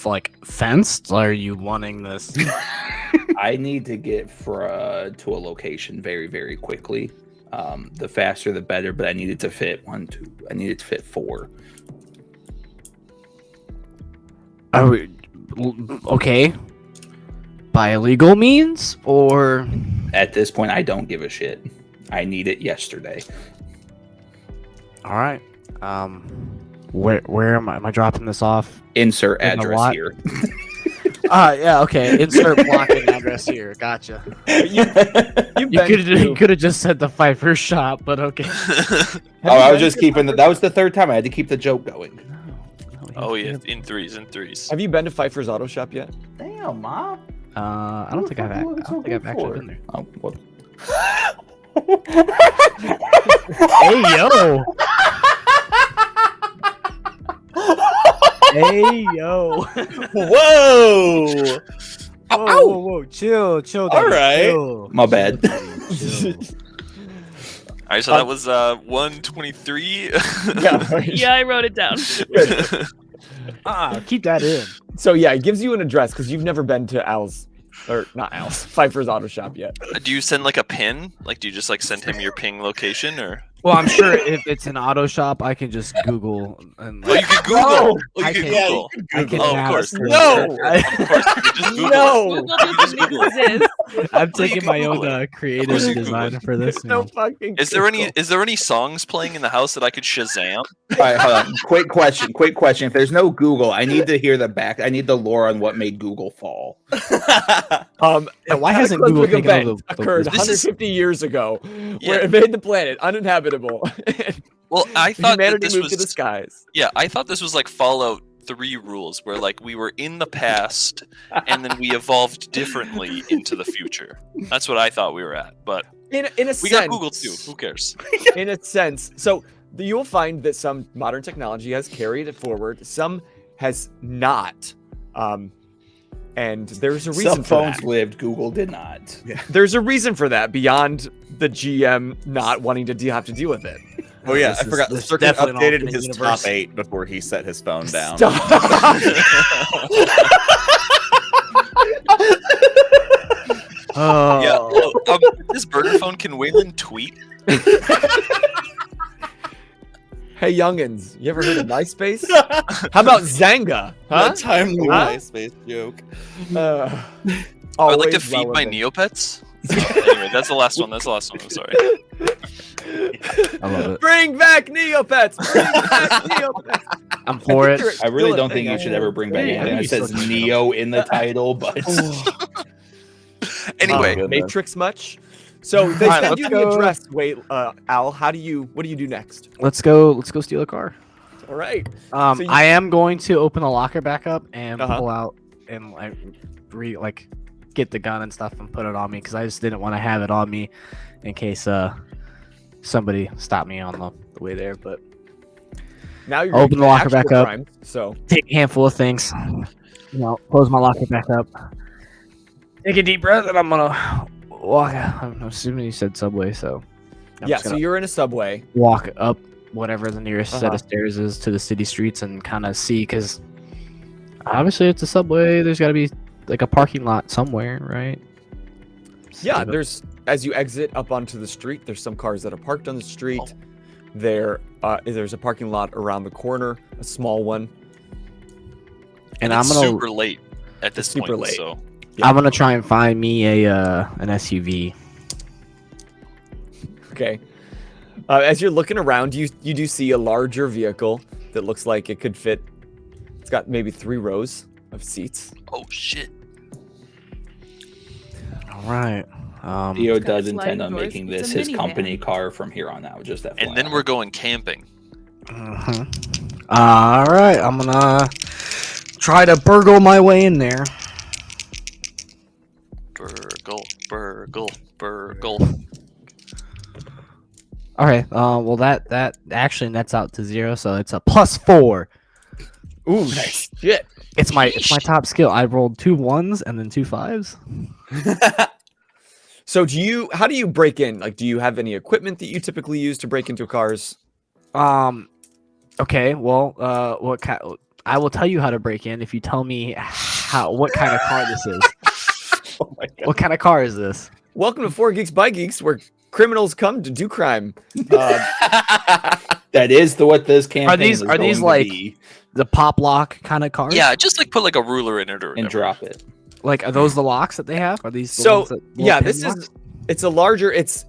Speaker 5: like fenced? Or are you wanting this?
Speaker 3: I need to get to a location very, very quickly. The faster, the better. But I need it to fit 1, 2. I need it to fit 4.
Speaker 5: Okay. By illegal means, or
Speaker 3: At this point, I don't give a shit. I need it yesterday.
Speaker 5: all right. Where am I dropping this off?
Speaker 3: Insert
Speaker 5: In the
Speaker 3: address
Speaker 5: lot?
Speaker 3: here.
Speaker 5: Yeah, okay. Insert blocking address here. Gotcha. You could have just said the Pfeiffer shop, but okay.
Speaker 3: I was just keeping that was the third time I had to keep the joke going.
Speaker 2: Oh yeah, in threes.
Speaker 1: Have you been to Pfeiffer's Auto Shop yet?
Speaker 3: Damn, Mom.
Speaker 5: I don't think I've actually been there.
Speaker 3: Oh, what?
Speaker 5: Hey yo. Hey yo.
Speaker 4: Whoa!
Speaker 5: Whoa. Chill.
Speaker 4: All
Speaker 5: Daddy,
Speaker 4: right.
Speaker 5: chill.
Speaker 3: My bad.
Speaker 5: Chill.
Speaker 2: All right, so that was 123.
Speaker 6: Yeah, I wrote it down.
Speaker 5: Keep that in.
Speaker 1: So yeah, it gives you an address because you've never been to Pfeiffer's Auto Shop yet.
Speaker 2: Do you send like a pin? Like, do you just like send him your ping location, or?
Speaker 5: Well, I'm sure if it's an auto shop, I can just Google and
Speaker 2: Oh, you can Google. Oh,
Speaker 5: I
Speaker 2: you can
Speaker 5: can-
Speaker 2: Google.
Speaker 5: I can
Speaker 2: Oh, of
Speaker 5: now-
Speaker 2: course.
Speaker 1: No!
Speaker 2: Of course, you can just Google.
Speaker 1: No!
Speaker 6: Google doesn't exist.
Speaker 5: I'm
Speaker 2: you
Speaker 5: taking
Speaker 2: can
Speaker 5: my
Speaker 2: Google
Speaker 5: own
Speaker 2: it.
Speaker 5: creative
Speaker 2: course you Google
Speaker 5: design
Speaker 2: it.
Speaker 5: for this.
Speaker 1: No
Speaker 5: now.
Speaker 1: fucking.
Speaker 2: Is there any songs playing in the house that I could Shazam?
Speaker 3: All right, hold on. Quick question. If there's no Google, I need to hear the back. I need the lore on what made Google fall.
Speaker 5: Yeah, why hasn't
Speaker 1: cataclysmic
Speaker 5: Google taken
Speaker 1: event
Speaker 5: over the
Speaker 1: occurred
Speaker 2: This is-
Speaker 1: 150 years ago,
Speaker 2: Yeah.
Speaker 1: where it made the planet uninhabitable.
Speaker 2: Well, I thought that
Speaker 1: Humanity
Speaker 2: this
Speaker 1: moved
Speaker 2: was
Speaker 1: to the skies.
Speaker 2: Yeah, I thought this was like Fallout 3 rules, where like we were in the past and then we evolved differently into the future. That's what I thought we were at, but
Speaker 1: In a
Speaker 2: we
Speaker 1: sense,
Speaker 2: got Google too. Who cares?
Speaker 1: In a sense, so you'll find that some modern technology has carried it forward, some has not. And there's a reason
Speaker 3: Some
Speaker 1: for
Speaker 3: phones
Speaker 1: that.
Speaker 3: lived, Google did not.
Speaker 1: There's a reason for that beyond the GM not wanting to have to deal with it.
Speaker 4: Oh yeah,
Speaker 5: This
Speaker 4: I
Speaker 5: is-
Speaker 4: forgot.
Speaker 5: this is
Speaker 4: Syrkon
Speaker 5: definitely an
Speaker 4: updated
Speaker 5: alternate
Speaker 4: his
Speaker 5: universe.
Speaker 4: top 8 before he set his phone down.
Speaker 1: Stop.
Speaker 5: Oh,
Speaker 2: Yeah. This burner phone, can Waylon tweet?
Speaker 1: Hey youngins, you ever heard of MySpace? How about Zanga? Huh?
Speaker 4: That timely
Speaker 1: Huh?
Speaker 4: MySpace joke.
Speaker 2: I would like to
Speaker 1: always
Speaker 2: feed my
Speaker 1: relevant.
Speaker 2: Neopets. Anyway, that's the last one. I'm sorry.
Speaker 5: I love it.
Speaker 1: Bring back Neopets! Bring back Neopets!
Speaker 5: I'm for it.
Speaker 3: I really don't think you should ever bring back anything that says Neo in the title, but
Speaker 2: Anyway,
Speaker 3: Oh,
Speaker 1: Matrix much? So they
Speaker 5: Alright,
Speaker 1: send you
Speaker 5: let's
Speaker 1: the
Speaker 5: go.
Speaker 1: address. Wait, Al, what do you do next?
Speaker 5: Let's go steal a car.
Speaker 1: All right. So you-
Speaker 5: I am going to open the locker back up and
Speaker 1: Uh-huh.
Speaker 5: pull out and get the gun and stuff and put it on me because I just didn't want to have it on me in case somebody stopped me on the way there. But
Speaker 1: Now you're
Speaker 5: Open the
Speaker 1: gonna
Speaker 5: locker
Speaker 1: do actual
Speaker 5: back up.
Speaker 1: crimes, so
Speaker 5: take a handful of things, close my locker back up, take a deep breath, and I'm gonna walk. I'm assuming you said subway, so I'm
Speaker 1: yeah.
Speaker 5: just
Speaker 1: So
Speaker 5: gonna
Speaker 1: you're in a subway.
Speaker 5: walk up whatever the nearest set
Speaker 1: Uh-huh.
Speaker 5: of stairs is to the city streets and kind of see because obviously it's a subway. There's got to be like a parking lot somewhere, right?
Speaker 1: Yeah,
Speaker 5: So-
Speaker 1: there's as you exit up onto the street. There's some cars that are parked on the street.
Speaker 2: Oh.
Speaker 1: There's a parking lot around the corner, a small one.
Speaker 5: and
Speaker 2: it's
Speaker 5: I'm gonna
Speaker 2: super late at this
Speaker 1: super
Speaker 2: point.
Speaker 1: late.
Speaker 2: So
Speaker 1: Yeah.
Speaker 5: I'm gonna try and find me an SUV.
Speaker 1: Okay. As you're looking around, you do see a larger vehicle that looks like it could fit. It's got maybe 3 rows of seats.
Speaker 2: oh shit.
Speaker 5: All right.
Speaker 3: Theo
Speaker 6: It's got
Speaker 3: does
Speaker 6: sliding
Speaker 3: intend on
Speaker 6: doors.
Speaker 3: making
Speaker 6: It's
Speaker 3: this
Speaker 6: a
Speaker 3: his
Speaker 6: minivan.
Speaker 3: company car from here on out. Just that.
Speaker 2: And then we're going camping.
Speaker 5: All right. I'm gonna try to burgle my way in there.
Speaker 2: Burgle.
Speaker 5: All right. Well, that actually nets out to 0, so it's a +4.
Speaker 1: Ooh, nice shit.
Speaker 5: It's my top skill. I rolled 2 1s and then 2 5s.
Speaker 1: So how do you break in? Like, do you have any equipment that you typically use to break into cars?
Speaker 5: Okay, well, I will tell you how to break in if you tell me what kind of car this is.
Speaker 4: Oh my god.
Speaker 5: What kind of car is this?
Speaker 1: Welcome to 4 Geeks by Geeks, where criminals come to do crime.
Speaker 3: That is what this campaign
Speaker 5: these-
Speaker 3: is
Speaker 5: are these
Speaker 3: going to
Speaker 5: like-
Speaker 3: be,
Speaker 5: The pop lock kind of cars?
Speaker 2: Yeah, just like put like a ruler in it or
Speaker 3: and
Speaker 2: whatever.
Speaker 3: drop it.
Speaker 5: Like, are those the locks that they have? Are these the
Speaker 1: So,
Speaker 5: ones that, little
Speaker 1: yeah,
Speaker 5: pin
Speaker 1: this
Speaker 5: locks?
Speaker 1: is it's a larger. It's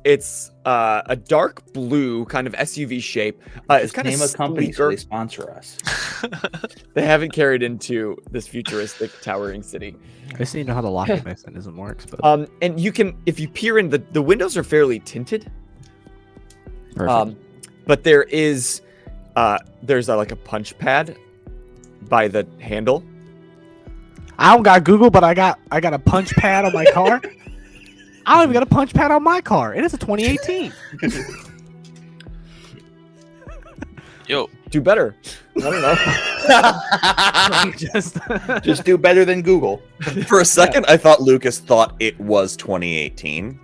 Speaker 1: a dark blue kind of SUV shape. It's kind
Speaker 3: Name
Speaker 1: of
Speaker 3: a company so
Speaker 1: sleeker.
Speaker 3: they sponsor us.
Speaker 1: They haven't carried into this futuristic towering city.
Speaker 5: I just need to know how the locking mechanism works. But
Speaker 1: And you can, if you peer in, the windows are fairly tinted.
Speaker 5: perfect.
Speaker 1: But there is, there's like a punch pad by the handle.
Speaker 5: I don't got Google, but I got a punch pad on my car. I don't even got a punch pad on my car, and it's a 2018.
Speaker 2: Yo,
Speaker 1: Do better. I don't know.
Speaker 3: Just do better than Google.
Speaker 4: For a second, I thought Lucas thought it was 2018.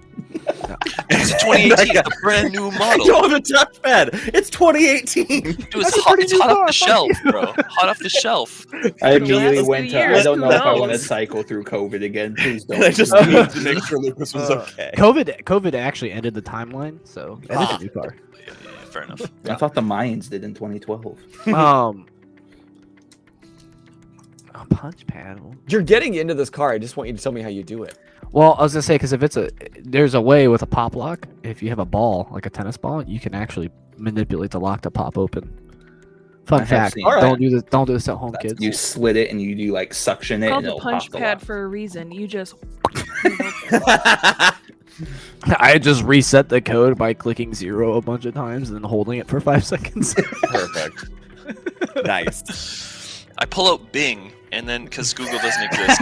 Speaker 2: it's a 2018, a brand new
Speaker 4: I
Speaker 2: model.
Speaker 4: don't have a touchpad. It's 2018.
Speaker 2: Dude,
Speaker 5: That's
Speaker 2: it's
Speaker 5: a
Speaker 2: hot,
Speaker 5: pretty
Speaker 2: it's
Speaker 5: new
Speaker 2: hot
Speaker 5: car,
Speaker 2: off the
Speaker 5: fuck
Speaker 2: shelf,
Speaker 5: you.
Speaker 2: bro. Hot off the shelf.
Speaker 3: I immediately
Speaker 6: last
Speaker 3: went to.
Speaker 6: years,
Speaker 3: I don't know if I
Speaker 6: who
Speaker 3: want to
Speaker 6: knows?
Speaker 3: cycle through COVID again. Please don't.
Speaker 4: And I just needed to make sure Lucas was okay.
Speaker 5: COVID actually ended the timeline, so it is a new car.
Speaker 2: Yeah, fair enough.
Speaker 3: I thought the Mayans did in 2012.
Speaker 5: A punch pad.
Speaker 1: You're getting into this car. I just want you to tell me how you do it.
Speaker 5: Well, I was gonna say because if there's a way with a pop lock. If you have a ball like a tennis ball, you can actually manipulate the lock to pop open. Fun
Speaker 3: I have
Speaker 5: fact:
Speaker 3: seen
Speaker 1: that.
Speaker 5: don't do this. Don't do this at home, kids.
Speaker 3: You slit it and you do like suction it,
Speaker 6: Called
Speaker 3: and
Speaker 6: the
Speaker 3: it'll
Speaker 6: punch
Speaker 3: pop the
Speaker 6: pad
Speaker 3: lock.
Speaker 6: for a reason. You just
Speaker 5: I just reset the code by clicking 0 a bunch of times and then holding it for 5 seconds.
Speaker 4: Perfect. Nice.
Speaker 2: I pull out Bing, and then because Google doesn't exist.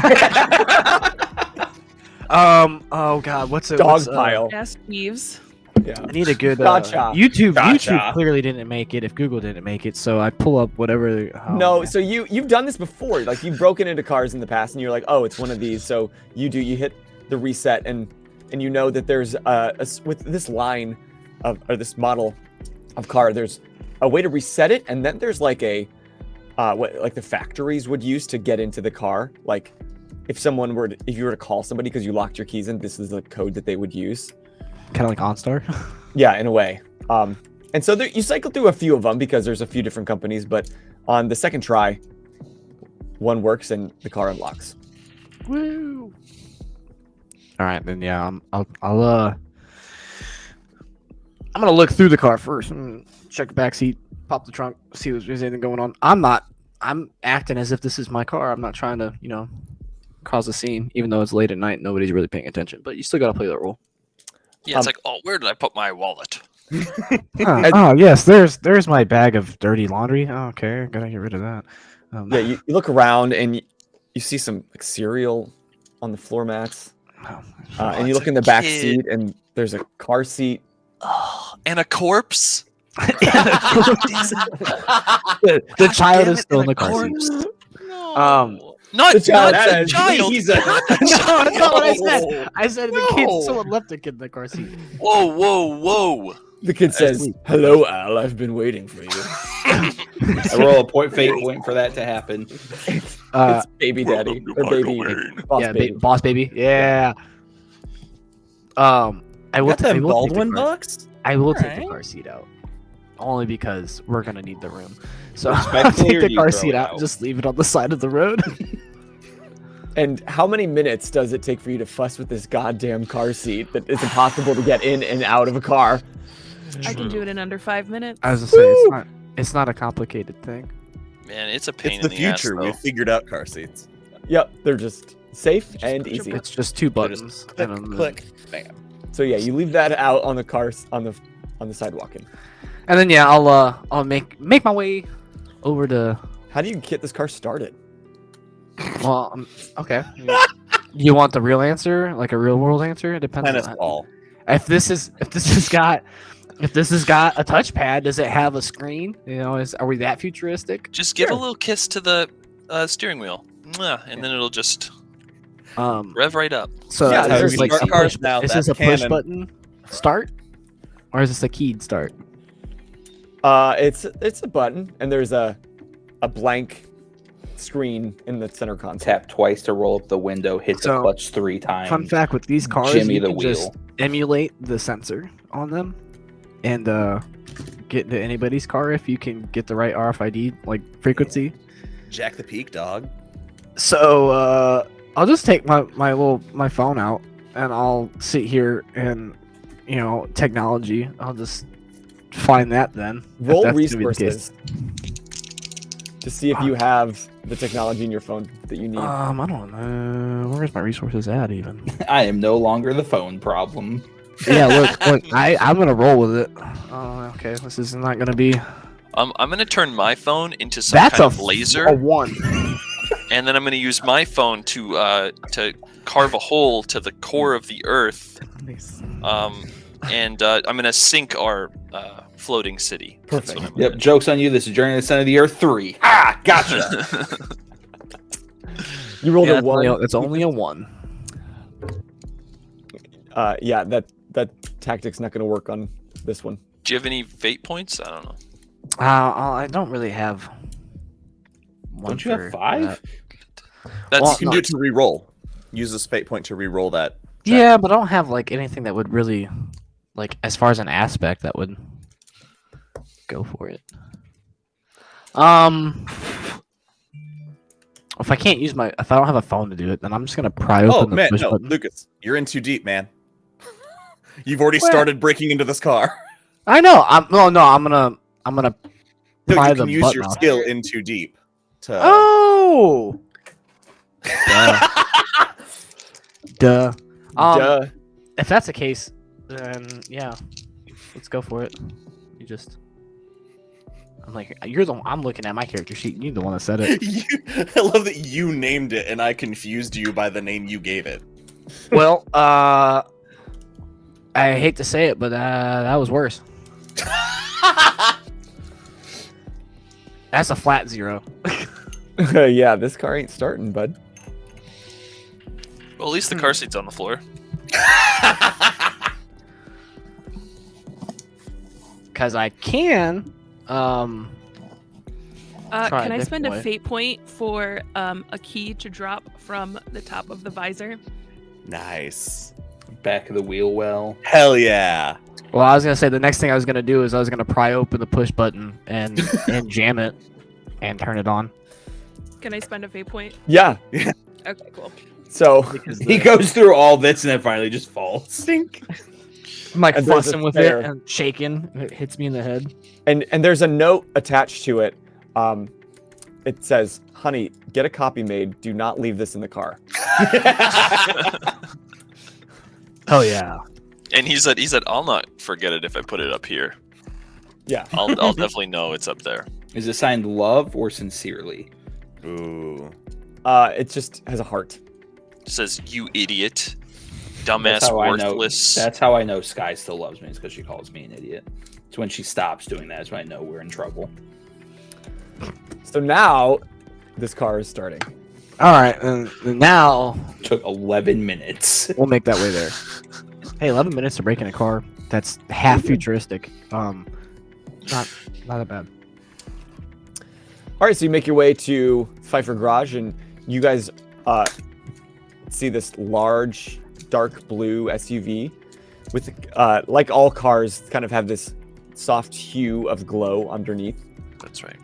Speaker 5: Oh god, what's it?
Speaker 1: Dog
Speaker 5: what's,
Speaker 1: pile.
Speaker 6: ask Thieves.
Speaker 1: Yeah.
Speaker 5: I need a good
Speaker 1: Gotcha.
Speaker 5: YouTube.
Speaker 3: Gotcha.
Speaker 5: YouTube clearly didn't make it if Google didn't make it, so I pull up whatever. Oh,
Speaker 1: No,
Speaker 5: man.
Speaker 1: so you've done this before. Like you've broken into cars in the past, and you're like, oh, it's one of these. So you hit the reset, and you know that there's with this line of or this model of car, there's a way to reset it, and then there's like a what like the factories would use to get into the car. Like if you were to call somebody because you locked your keys in, this is the code that they would use.
Speaker 5: Kind of like OnStar.
Speaker 1: Yeah, in a way. And so you cycle through a few of them because there's a few different companies, but on the second try, one works and the car unlocks.
Speaker 5: Woo! All right, then yeah, I'm gonna look through the car first. Check the back seat, pop the trunk, see if there's anything going on. I'm acting as if this is my car. I'm not trying to, cause a scene, even though it's late at night. Nobody's really paying attention, but you still gotta play that role.
Speaker 2: Yeah, it's like, oh, where did I put my wallet?
Speaker 5: Oh yes, there's my bag of dirty laundry. Oh, okay, gotta get rid of that.
Speaker 1: Yeah, you look around and you see some like cereal on the floor mats, and you
Speaker 2: it's
Speaker 1: look
Speaker 2: a
Speaker 1: in the back
Speaker 2: kid.
Speaker 1: seat and there's a car seat.
Speaker 2: Oh, and a corpse?
Speaker 5: the child is still in the car seat.
Speaker 2: No. Not
Speaker 1: The child-
Speaker 2: the
Speaker 1: that is-
Speaker 2: child.
Speaker 5: No, that's not what I said.
Speaker 2: No.
Speaker 5: I said the
Speaker 4: No.
Speaker 5: kid. Someone left the kid in the car seat.
Speaker 2: Whoa, whoa, whoa.
Speaker 1: The kid says, "Hello, Al. I've been waiting for you."
Speaker 3: I roll a point fate point for that to happen.
Speaker 1: It's baby daddy or baby boss
Speaker 5: Yeah,
Speaker 1: baby.
Speaker 5: boss baby. Yeah. I will.
Speaker 4: Got them
Speaker 5: I will take the
Speaker 4: Baldwin
Speaker 5: car-
Speaker 4: bucks?
Speaker 5: I will take the
Speaker 6: Alright.
Speaker 5: car seat out, only because we're gonna need the room. So I'll
Speaker 3: Respectfully,
Speaker 5: take
Speaker 3: or
Speaker 5: the
Speaker 3: you
Speaker 5: car
Speaker 3: throw
Speaker 5: seat
Speaker 3: it
Speaker 5: out,
Speaker 3: out?
Speaker 5: and just leave it on the side of the road.
Speaker 1: And how many minutes does it take for you to fuss with this goddamn car seat that it's impossible to get in and out of a car?
Speaker 6: I can do it in under 5 minutes.
Speaker 5: I was gonna say it's not a complicated thing.
Speaker 2: Man, it's a pain
Speaker 4: It's the
Speaker 2: in the ass,
Speaker 4: future.
Speaker 2: though.
Speaker 4: We figured out car seats.
Speaker 1: Yep, they're just safe and easy.
Speaker 5: It's just two buttons.
Speaker 4: Click,
Speaker 5: and
Speaker 4: click, bam.
Speaker 1: So yeah, you leave that out on the cars on the sidewalking.
Speaker 5: And then yeah, I'll make my way over to.
Speaker 1: How do you get this car started?
Speaker 5: Well, okay. You want the real answer, like a real world answer? It depends.
Speaker 4: Tennis
Speaker 5: on
Speaker 4: ball.
Speaker 5: If this has got a touchpad, does it have a screen? Are we that futuristic?
Speaker 2: Just give
Speaker 1: Sure.
Speaker 2: a little kiss to the steering wheel. Mwah, and then it'll just rev right up.
Speaker 5: So
Speaker 1: Yeah,
Speaker 5: is
Speaker 1: that's
Speaker 5: this
Speaker 1: how
Speaker 5: like
Speaker 1: we
Speaker 5: a
Speaker 1: start
Speaker 4: cars
Speaker 5: push,
Speaker 4: now,
Speaker 5: is
Speaker 4: that's
Speaker 5: this a push
Speaker 4: canon.
Speaker 5: button start, or is this a keyed start?
Speaker 1: It's a button, and there's a blank screen in the center console.
Speaker 3: Tap twice to roll up the window. Hit the
Speaker 5: So,
Speaker 3: clutch 3 times.
Speaker 5: Fun fact with these cars,
Speaker 3: Jimmy
Speaker 5: you
Speaker 3: the
Speaker 5: can just
Speaker 3: wheel.
Speaker 5: emulate the sensor on them and get into anybody's car if you can get the right RFID frequency.
Speaker 4: Jack the Peak, dog.
Speaker 5: So I'll just take my phone out and I'll sit here and technology. I'll just find that then. if
Speaker 1: Roll
Speaker 5: that's gonna be the case.
Speaker 1: resources to see if you have the technology in your phone that you need.
Speaker 5: I don't know. Where's my resources at even?
Speaker 3: I am no longer the phone problem.
Speaker 5: Yeah, look, I'm gonna roll with it. Oh, okay. This is not gonna be.
Speaker 2: I'm gonna turn my phone into some
Speaker 5: That's
Speaker 2: kind of
Speaker 5: a
Speaker 2: laser,
Speaker 5: 1.
Speaker 2: and then I'm gonna use my phone to carve a hole to the core of the Earth. And I'm gonna sink our floating city. That's
Speaker 1: Perfect.
Speaker 2: what I'm gonna
Speaker 3: Yep, joke's on you. This is Journey to the Center of the Earth 3. Ah, gotcha.
Speaker 1: You rolled
Speaker 5: Yeah,
Speaker 1: a 1.
Speaker 5: it's only a 1.
Speaker 1: Yeah, that tactic's not going to work on this one.
Speaker 2: Do you have any fate points? I don't know.
Speaker 5: I don't really have. One
Speaker 3: Don't you have
Speaker 5: for
Speaker 3: 5?
Speaker 5: that.
Speaker 2: That's
Speaker 5: Well,
Speaker 4: You can do it to re-roll. Use this fate point to re-roll that.
Speaker 5: Yeah, but I don't have anything that would really, as far as an aspect that would go for it. If I can't use if I don't have a phone to do it, then I'm just gonna pry
Speaker 4: Oh
Speaker 5: open the
Speaker 4: man,
Speaker 5: push
Speaker 4: no,
Speaker 5: button.
Speaker 4: Lucas, you're in too deep, man. You've already
Speaker 5: Well-
Speaker 4: started breaking into this car.
Speaker 5: I know. I'm gonna
Speaker 4: No,
Speaker 5: pry
Speaker 4: you
Speaker 5: the
Speaker 4: can use
Speaker 5: button
Speaker 4: your
Speaker 5: off.
Speaker 4: skill in too deep. To...
Speaker 5: Oh. Duh.
Speaker 1: Duh.
Speaker 5: If that's the case, then yeah, let's go for it. You just. I'm looking at my character sheet. You're the one that said it.
Speaker 4: I love that you named it and I confused you by the name you gave it.
Speaker 5: Well, I hate to say it, but that was worse. That's a flat 0.
Speaker 1: Yeah, this car ain't starting, bud.
Speaker 2: Well, at least the car seat's on the floor.
Speaker 5: Because I can. Try
Speaker 6: Can
Speaker 5: a
Speaker 6: I spend a
Speaker 5: different way.
Speaker 6: fate point for a key to drop from the top of the visor?
Speaker 4: Nice.
Speaker 3: Back of the wheel well.
Speaker 4: Hell yeah.
Speaker 5: Well, I was gonna say the next thing I was gonna do is I was gonna pry open the push button and jam it and turn it on.
Speaker 6: Can I spend a fate point?
Speaker 1: Yeah.
Speaker 6: Okay, cool.
Speaker 1: So
Speaker 3: He goes through all this and then finally just falls.
Speaker 1: stink.
Speaker 5: I'm like
Speaker 1: And there's a
Speaker 5: fussing with
Speaker 1: spare.
Speaker 5: it and shaking. It hits me in the head.
Speaker 1: And there's a note attached to it. It says, "Honey, get a copy made. Do not leave this in the car."
Speaker 5: Oh yeah.
Speaker 2: And he said, I'll not forget it if I put it up here.
Speaker 1: Yeah.
Speaker 2: I'll definitely know it's up there.
Speaker 3: Is it signed love or sincerely?
Speaker 4: Ooh.
Speaker 1: It just has a heart.
Speaker 2: It says, "You idiot,
Speaker 3: That's
Speaker 2: dumbass,
Speaker 3: how I know.
Speaker 2: worthless."
Speaker 3: That's how I know Sky still loves me. Is because she calls me an idiot. It's when she stops doing that. Is when I know we're in trouble.
Speaker 1: So now this car is starting.
Speaker 5: All right, and now
Speaker 3: Took 11 minutes.
Speaker 5: we'll make that way there. Hey, 11 minutes to break in a car. That's half futuristic. Not that bad.
Speaker 1: All right, so you make your way to Pfeiffer Garage, and you guys see this large, dark blue SUV with, like all cars, kind of have this soft hue of glow underneath.
Speaker 2: That's right.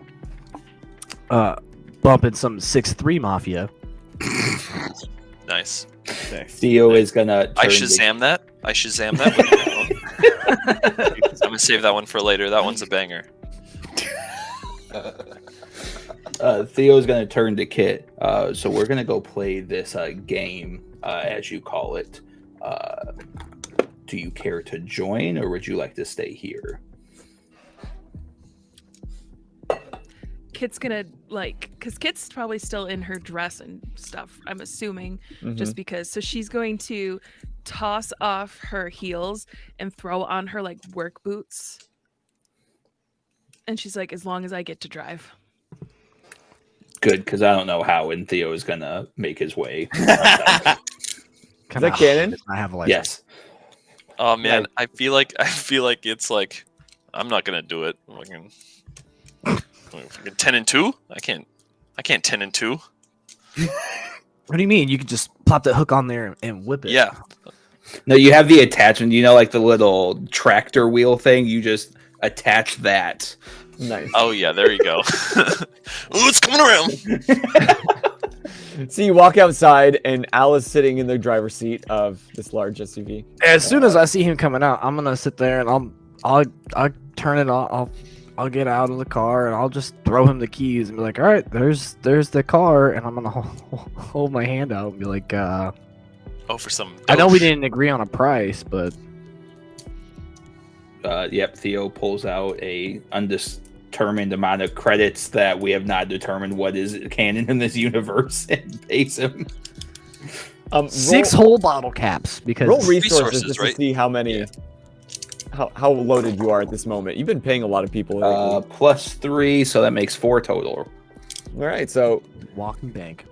Speaker 5: Bumping some 6'3" mafia.
Speaker 2: Nice.
Speaker 4: Thanks.
Speaker 3: Theo is gonna.
Speaker 2: I
Speaker 3: turn
Speaker 2: Shazam that. I Shazam that. With my phone. I'm gonna save that one for later. That one's a banger.
Speaker 3: Theo's gonna turn to Kit. So we're gonna go play this game, as you call it. Do you care to join, or would you like to stay here?
Speaker 6: Kit's gonna because Kit's probably still in her dress and stuff, I'm assuming, just because. So she's going to toss off her heels and throw on her work boots. And she's like, as long as I get to drive.
Speaker 3: Good, because I don't know how, and Theo is gonna make his way.
Speaker 1: Is that canon?
Speaker 5: I have a license.
Speaker 3: Yes.
Speaker 2: Oh man, I feel like it's like I'm not gonna do it. I'm 10 and 2. I can't 10 and 2.
Speaker 5: What do you mean? You could just plop that hook on there and whip it.
Speaker 2: Yeah.
Speaker 3: No, you have the attachment. You know, like the little tractor wheel thing. You just attach that.
Speaker 1: Nice.
Speaker 2: Oh yeah, there you go. Ooh, it's coming around.
Speaker 1: So you walk outside, and Al is sitting in the driver's seat of this large SUV.
Speaker 5: As soon as I see him coming out, I'm gonna sit there and I'll turn it off. I'll get out of the car and I'll just throw him the keys and be like, "All right, there's the car," and I'm gonna hold my hand out and be like,
Speaker 2: For some.
Speaker 5: "I know we
Speaker 2: doge.
Speaker 5: didn't agree on a price, but
Speaker 3: Yep, Theo pulls out a undetermined amount of credits that we have not determined what is canon in this universe and pays him.
Speaker 5: 6 whole bottle caps because
Speaker 1: Roll resources just
Speaker 2: right?
Speaker 1: to see how many, how loaded you are at this moment. You've been paying a lot of people lately.
Speaker 3: +3, so that makes 4 total.
Speaker 1: All right, so
Speaker 5: walking bank.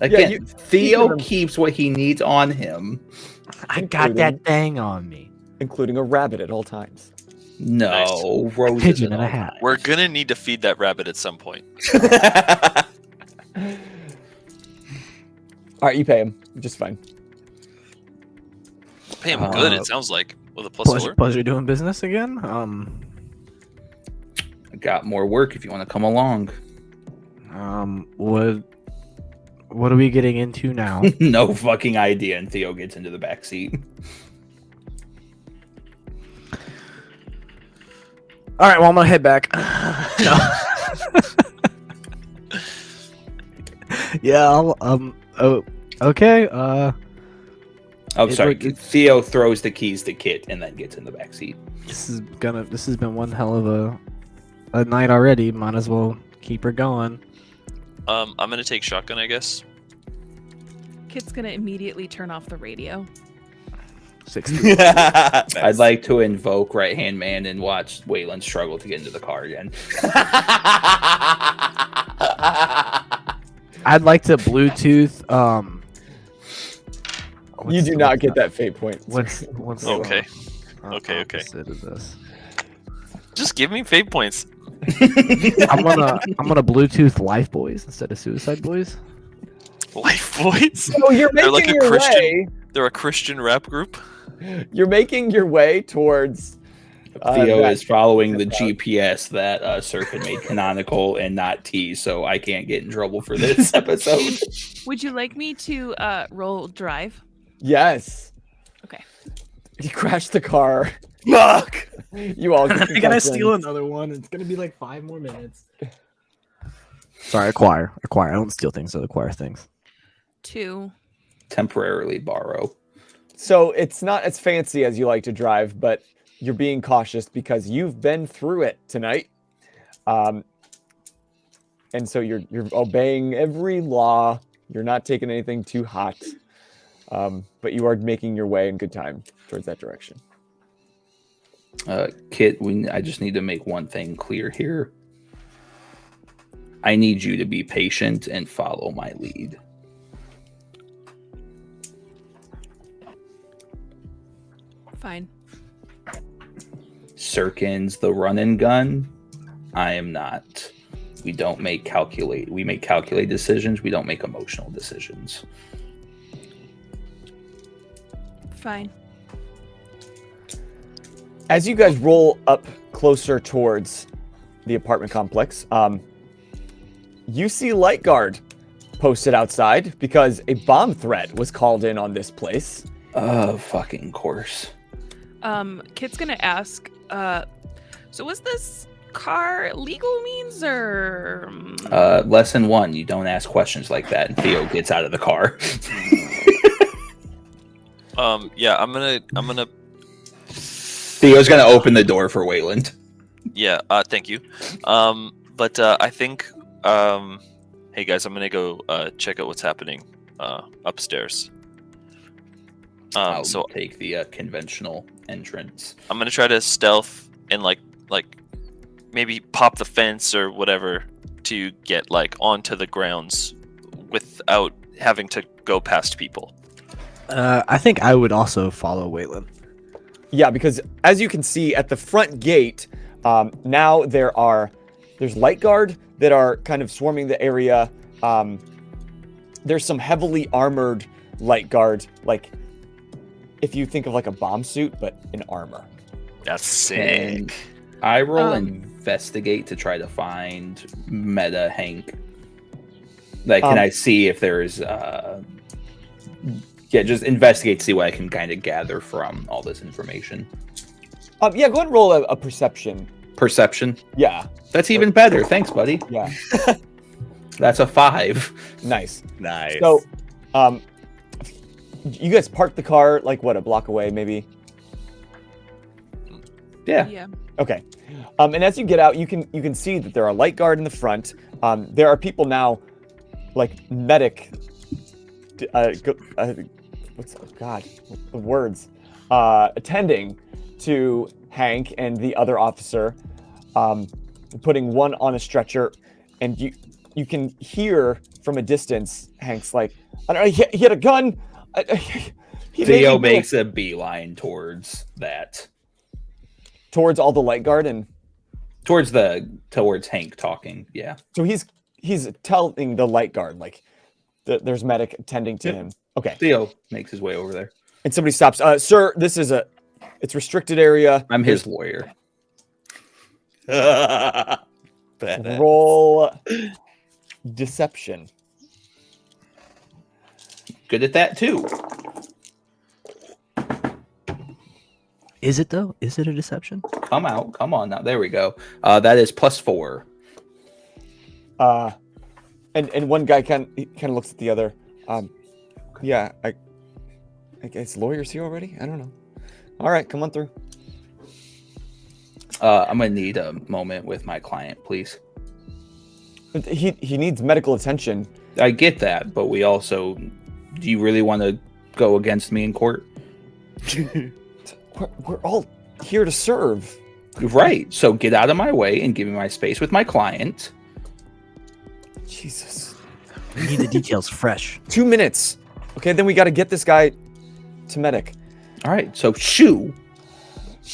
Speaker 3: Again, Theo
Speaker 1: keep-
Speaker 3: keeps what he needs on him.
Speaker 5: I got that thing on me.
Speaker 1: including a rabbit at all times.
Speaker 3: No, roses
Speaker 5: Pigeon
Speaker 3: at
Speaker 5: and a
Speaker 3: all
Speaker 5: hat.
Speaker 3: times.
Speaker 2: We're gonna need to feed that rabbit at some point.
Speaker 1: All right, you pay him just fine.
Speaker 2: Pay him good. It sounds like with a +4.
Speaker 5: Pleasure doing business again.
Speaker 3: I got more work if you want to come along.
Speaker 5: What are we getting into now?
Speaker 3: No fucking idea. And Theo gets into the back seat.
Speaker 5: All right, well I'm gonna head back. Yeah, okay.
Speaker 3: Oh,
Speaker 5: It
Speaker 3: sorry.
Speaker 5: look-
Speaker 3: Theo throws the keys to Kit and then gets in the back seat.
Speaker 5: This has been one hell of a night already. Might as well keep her going.
Speaker 2: I'm gonna take shotgun, I guess.
Speaker 6: Kid's gonna immediately turn off the radio.
Speaker 5: 60.
Speaker 3: I'd like to invoke right hand man and watch Waylon struggle to get into the car again.
Speaker 5: I'd like to Bluetooth.
Speaker 1: You do not get that fate point.
Speaker 5: What's
Speaker 2: Okay.
Speaker 5: the
Speaker 2: Okay.
Speaker 5: opposite of this?
Speaker 2: Just give me fate points.
Speaker 5: I'm gonna Bluetooth Life Boys instead of Suicide Boys.
Speaker 2: Life Boys.
Speaker 1: So you're
Speaker 2: They're
Speaker 1: making
Speaker 2: like a
Speaker 1: your
Speaker 2: Christian-
Speaker 1: way.
Speaker 2: They're a Christian rap group.
Speaker 1: You're making your way towards.
Speaker 3: Theo
Speaker 1: that-
Speaker 3: is following the GPS that Syrkon made canonical and not T, so I can't get in trouble for this episode.
Speaker 6: Would you like me to roll drive?
Speaker 1: Yes.
Speaker 6: Okay.
Speaker 1: You crashed the car. Fuck. You all. get
Speaker 5: I gotta
Speaker 1: concussions.
Speaker 5: steal another one. It's gonna be like 5 more minutes. Sorry, acquire. I don't steal things. I acquire things.
Speaker 6: 2.
Speaker 3: Temporarily borrow.
Speaker 1: So it's not as fancy as you like to drive, but you're being cautious because you've been through it tonight. And so you're obeying every law. You're not taking anything too hot. But you are making your way in good time towards that direction.
Speaker 3: Kit, I just need to make one thing clear here. I need you to be patient and follow my lead.
Speaker 6: Fine.
Speaker 3: Syrkon's the run and gun. I am not. We make calculated decisions. We don't make emotional decisions.
Speaker 6: Fine.
Speaker 1: As you guys roll up closer towards the apartment complex, you see Light Guard posted outside because a bomb threat was called in on this place.
Speaker 3: Fucking course.
Speaker 6: Kid's gonna ask, so was this car legal means or
Speaker 3: Lesson 1, you don't ask questions like that. And Theo gets out of the car.
Speaker 2: Yeah, I'm gonna.
Speaker 3: Theo's gonna open the door for Wayland.
Speaker 2: Yeah. Thank you. But I think. Hey guys, I'm gonna go check out what's happening upstairs.
Speaker 3: I'll
Speaker 2: So
Speaker 3: take the conventional entrance.
Speaker 2: I'm gonna try to stealth and like maybe pop the fence or whatever to get like onto the grounds without having to go past people.
Speaker 5: I think I would also follow Waylon.
Speaker 1: Yeah, because as you can see at the front gate, Now there's light guard that are kind of swarming the area. There's some heavily armored light guard, like if you think of like a bomb suit, but in armor.
Speaker 2: That's sick.
Speaker 3: And I roll investigate to try to find Meta Hank. Like, can I see if there's just investigate to see what I can kind of gather from all this information.
Speaker 1: Yeah, go ahead and roll a perception.
Speaker 3: Perception?
Speaker 1: Yeah.
Speaker 3: That's even better. Thanks, buddy.
Speaker 1: Yeah.
Speaker 3: That's a 5.
Speaker 1: Nice.
Speaker 4: Nice.
Speaker 1: So, you guys parked the car like what, a block away, maybe?
Speaker 3: Yeah.
Speaker 1: Okay. And as you get out, you can see that there are light guard in the front. There are people now, like medic. Attending to Hank and the other officer, putting one on a stretcher, and you can hear from a distance Hank's like, I don't know, he had a gun.
Speaker 3: Theo makes a beeline towards that.
Speaker 1: Towards all the light guard and
Speaker 3: towards Hank talking. Yeah.
Speaker 1: So he's telling the light guard like there's medic attending to him. Okay.
Speaker 3: Theo makes his way over there.
Speaker 1: And somebody stops. Sir, this is it's restricted area.
Speaker 3: I'm his lawyer.
Speaker 1: Roll deception.
Speaker 3: Good at that too.
Speaker 5: Is it though? Is it a deception?
Speaker 3: Come on now. There we go. That is +4.
Speaker 1: And one guy kind of looks at the other. Yeah, I guess lawyer's here already. I don't know. All right, come on through.
Speaker 3: I'm gonna need a moment with my client, please.
Speaker 1: He needs medical attention.
Speaker 3: I get that, but we also. Do you really want to go against me in court?
Speaker 1: We're all here to serve.
Speaker 3: Right. So get out of my way and give me my space with my client.
Speaker 1: Jesus.
Speaker 5: We need the details fresh.
Speaker 1: 2 minutes. Okay, then we got to get this guy to medic.
Speaker 3: All right. So shoo.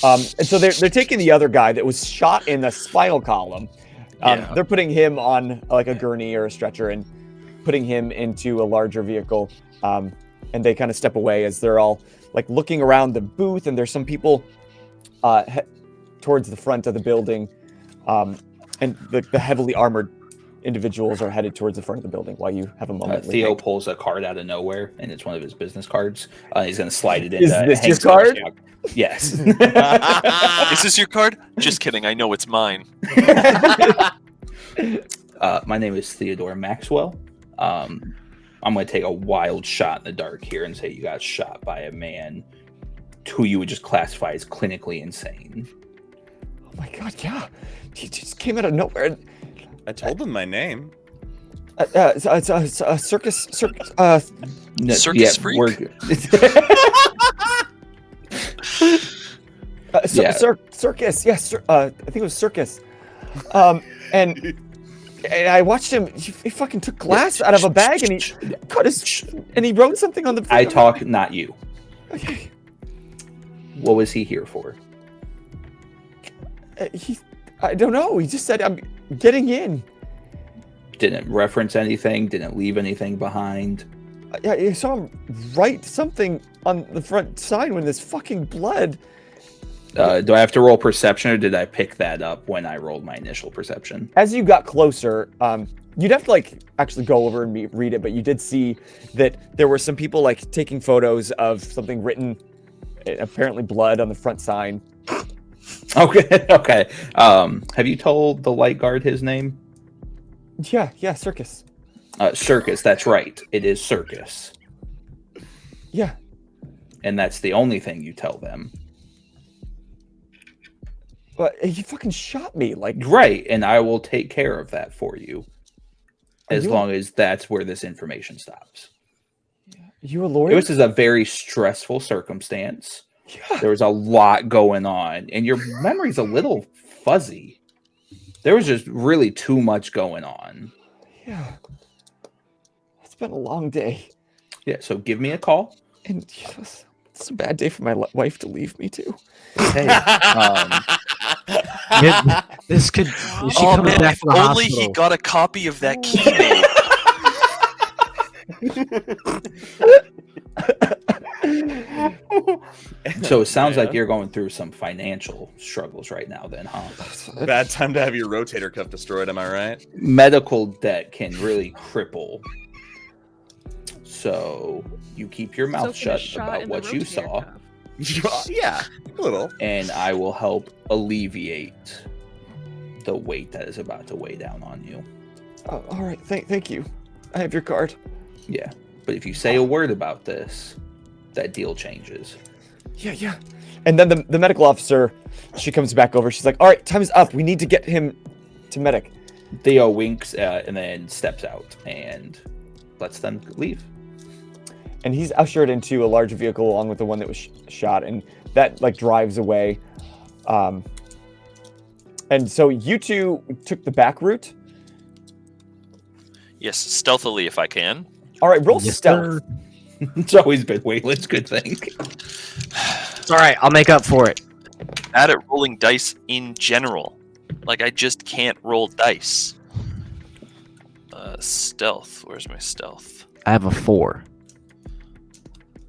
Speaker 1: And so they're taking the other guy that was shot in the spinal column. They're putting him on like a gurney or a stretcher and putting him into a larger vehicle. And they kind of step away as they're all like looking around the booth, and there's some people towards the front of the building, and the heavily armored individuals are headed towards the front of the building while you have a moment.
Speaker 3: Theo pulls a card out of nowhere, and it's one of his business cards. He's going to slide it in.
Speaker 1: Is this your card?
Speaker 3: Yes.
Speaker 2: Is this your card? Just kidding. I know it's mine.
Speaker 3: My name is Theodore Maxwell. I'm going to take a wild shot in the dark here and say you got shot by a man who you would just classify as clinically insane.
Speaker 1: Oh my God, yeah. He just came out of nowhere.
Speaker 4: I told him my name.
Speaker 1: Circus
Speaker 2: Freak?
Speaker 3: We're good.
Speaker 1: Circus, yes. I think it was Circus. And I watched him. He fucking took glass out of a bag and he cut and he wrote something on the.
Speaker 3: I talk, not you.
Speaker 1: Okay.
Speaker 3: What was he here for?
Speaker 1: I don't know. He just said, "I'm getting in."
Speaker 3: Didn't reference anything. Didn't leave anything behind.
Speaker 1: I saw him write something on the front sign with this fucking blood.
Speaker 3: Do I have to roll perception, or did I pick that up when I rolled my initial perception?
Speaker 1: As you got closer, you'd have to like actually go over and read it, but you did see that there were some people like taking photos of something written, apparently blood on the front sign.
Speaker 3: Okay. Okay. Have you told the light guard his name?
Speaker 1: Yeah, Circus.
Speaker 3: Circus. That's right. It is Circus.
Speaker 1: Yeah.
Speaker 3: And that's the only thing you tell them.
Speaker 1: But he fucking shot me, like.
Speaker 3: Right, and I will take care of that for you. As long as that's where this information stops.
Speaker 1: You a lawyer?
Speaker 3: This is a very stressful circumstance.
Speaker 1: Yeah.
Speaker 3: There was a lot going on, and your memory's a little fuzzy. There was just really too much going on.
Speaker 1: Yeah. It's been a long day.
Speaker 3: Yeah, so give me a call.
Speaker 1: And it's a bad day for my wife to leave me too.
Speaker 3: Hey,
Speaker 5: This could. If she
Speaker 2: Oh
Speaker 5: comes
Speaker 2: man,
Speaker 5: back
Speaker 2: if
Speaker 5: to the
Speaker 2: only
Speaker 5: hospital.
Speaker 2: he got a copy of that key made.
Speaker 3: So it sounds like
Speaker 4: Man.
Speaker 3: you're going through some financial struggles right now, then, huh?
Speaker 4: Bad time to have your rotator cuff destroyed, am I right?
Speaker 3: Medical debt can really cripple. So you keep your
Speaker 6: So
Speaker 3: mouth
Speaker 6: can a
Speaker 3: shut
Speaker 6: shot
Speaker 3: about
Speaker 6: in the
Speaker 3: what you
Speaker 6: rotator
Speaker 3: saw,
Speaker 6: cuff.
Speaker 4: Yeah, a little.
Speaker 3: and I will help alleviate the weight that is about to weigh down on you.
Speaker 1: Oh, all right, thank you. I have your card.
Speaker 3: Yeah, but if you say a word about this, that deal changes.
Speaker 1: Yeah. And then the medical officer, she comes back over. She's like, all right, time's up. We need to get him to medic.
Speaker 3: Theo winks and then steps out and lets them leave.
Speaker 1: And he's ushered into a large vehicle along with the one that was shot, and that like drives away. And so you two took the back route.
Speaker 2: Yes, stealthily if I can.
Speaker 1: All right, roll
Speaker 5: Yes,
Speaker 1: stealth.
Speaker 5: sir.
Speaker 3: It's always been Wayland's good thing.
Speaker 5: It's all right. I'll make up for it.
Speaker 2: Bad at rolling dice in general. Like I just can't roll dice. Stealth. Where's my stealth?
Speaker 5: I have a 4.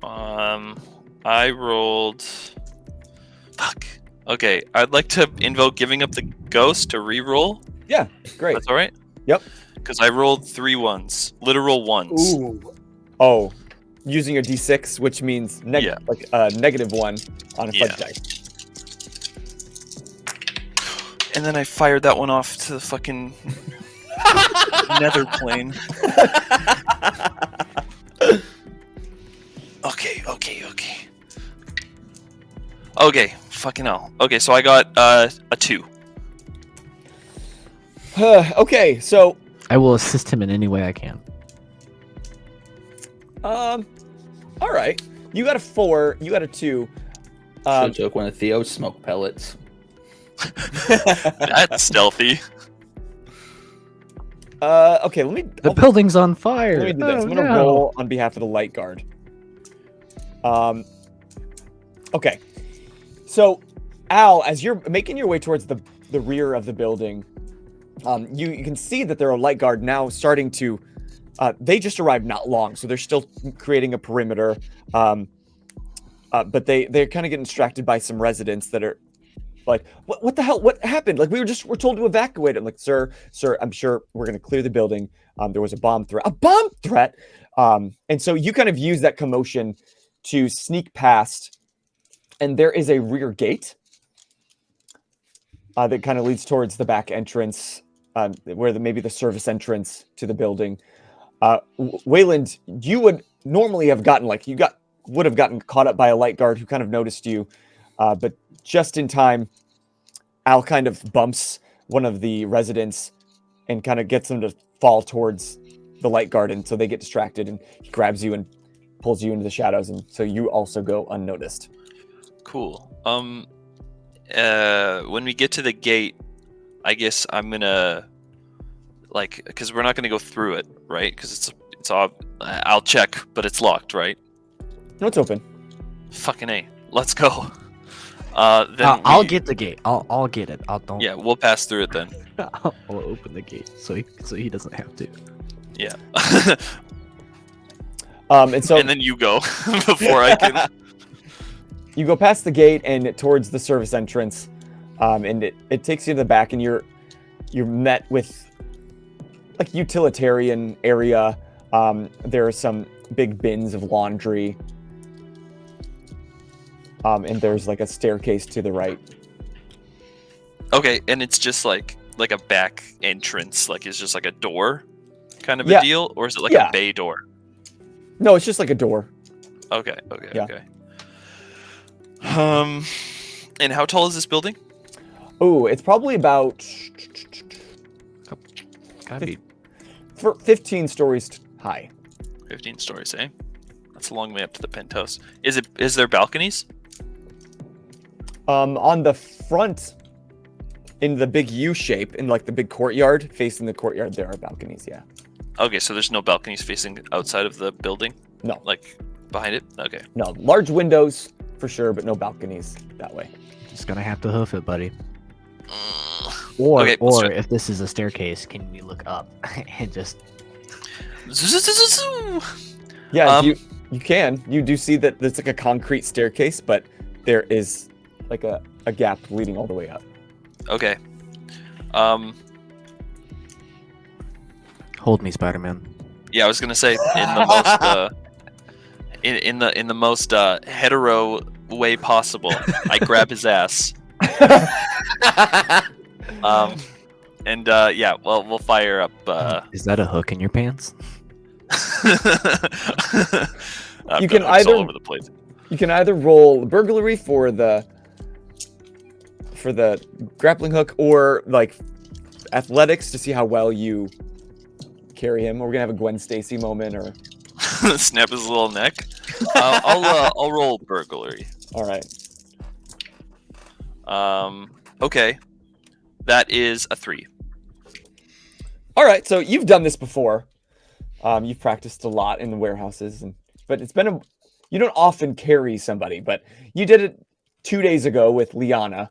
Speaker 2: I rolled. Fuck. Okay, I'd like to invoke giving up the ghost to re-roll.
Speaker 1: Yeah, great.
Speaker 2: That's all right.
Speaker 1: Yep.
Speaker 2: Because I rolled 3 ones, literal ones.
Speaker 1: Ooh. Oh, using your d6, which means
Speaker 2: Yeah.
Speaker 1: like -1 on a
Speaker 2: Yeah.
Speaker 1: fudge dice.
Speaker 2: And then I fired that one off to the fucking nether plane. Okay. Okay, fucking hell. Okay, so I got a 2.
Speaker 1: Okay, so
Speaker 5: I will assist him in any way I can.
Speaker 1: all right. You got a 4. You got a 2.
Speaker 3: So took one of Theo's smoke pellets.
Speaker 2: That's stealthy.
Speaker 1: Okay. Let me.
Speaker 5: The building's on fire.
Speaker 1: Let me do this. I'm gonna
Speaker 5: no.
Speaker 1: roll on behalf of the light guard. Okay. So, Al, as you're making your way towards the rear of the building, you can see that there are light guard now starting to. They just arrived not long, so they're still creating a perimeter. But they're kind of getting distracted by some residents that are like, what the hell? What happened? Like we're told to evacuate. I'm like, sir, I'm sure we're gonna clear the building. There was a bomb threat. A bomb threat. And so you kind of use that commotion to sneak past, and there is a rear gate that kind of leads towards the back entrance, where maybe the service entrance to the building. Wayland, you would normally have gotten would have gotten caught up by a light guard who kind of noticed you, but just in time, Al kind of bumps one of the residents and kind of gets them to fall towards the light guard, and so they get distracted, and he grabs you and pulls you into the shadows, and so you also go unnoticed.
Speaker 2: Cool. When we get to the gate, I guess I'm gonna because we're not gonna go through it, right? Because it's I'll check, but it's locked, right?
Speaker 1: No, it's open.
Speaker 2: Fucking A. Let's go.
Speaker 5: I'll get the gate. I'll get it. Don't.
Speaker 2: Yeah, we'll pass through it then.
Speaker 5: I'll open the gate so he doesn't have to.
Speaker 2: Yeah.
Speaker 1: And so
Speaker 2: And then you go before I can.
Speaker 1: you go past the gate and towards the service entrance, and it takes you to the back, and you're met with like utilitarian area. There are some big bins of laundry, and there's like a staircase to the right.
Speaker 2: Okay, and it's just like a back entrance, like it's just like a door kind of
Speaker 1: Yeah.
Speaker 2: a deal, or is it like
Speaker 1: Yeah.
Speaker 2: a bay door?
Speaker 1: No, it's just like a door.
Speaker 2: Okay.
Speaker 1: Yeah.
Speaker 2: Okay. And how tall is this building?
Speaker 1: Oh, it's probably about
Speaker 5: Gotta be.
Speaker 1: 15 stories high.
Speaker 2: 15 stories, eh? That's a long way up to the penthouse. Is there balconies?
Speaker 1: On the front, in the big U shape, in like the big courtyard, facing the courtyard, there are balconies. Yeah.
Speaker 2: Okay, so there's no balconies facing outside of the building?
Speaker 1: No.
Speaker 2: Like behind it? Okay.
Speaker 1: No, large windows for sure, but no balconies that way.
Speaker 5: Just gonna have to hoof it, buddy. Or
Speaker 2: Okay,
Speaker 5: or
Speaker 2: so-
Speaker 5: if this is a staircase, can we look up and just
Speaker 1: Yeah,
Speaker 2: Um,
Speaker 1: you can. You do see that there's like a concrete staircase, but there is like a gap leading all the way up.
Speaker 2: Okay.
Speaker 5: hold me, Spider-Man?
Speaker 2: Yeah, I was gonna say in the most in the most hetero way possible. I grab his ass. And yeah, well, we'll fire up.
Speaker 5: Is that a hook in your pants?
Speaker 2: I've
Speaker 1: You
Speaker 2: got
Speaker 1: can
Speaker 2: hooks all
Speaker 1: either-
Speaker 2: over the place.
Speaker 1: You can either roll burglary for the grappling hook, or like athletics to see how well you carry him. Or we're gonna have a Gwen Stacy moment, or
Speaker 2: Snap his little neck. I'll roll burglary.
Speaker 1: all right.
Speaker 2: Okay, that is a 3.
Speaker 1: All right, so you've done this before. You've practiced a lot in the warehouses, but it's been you don't often carry somebody, but you did it 2 days ago with Liana.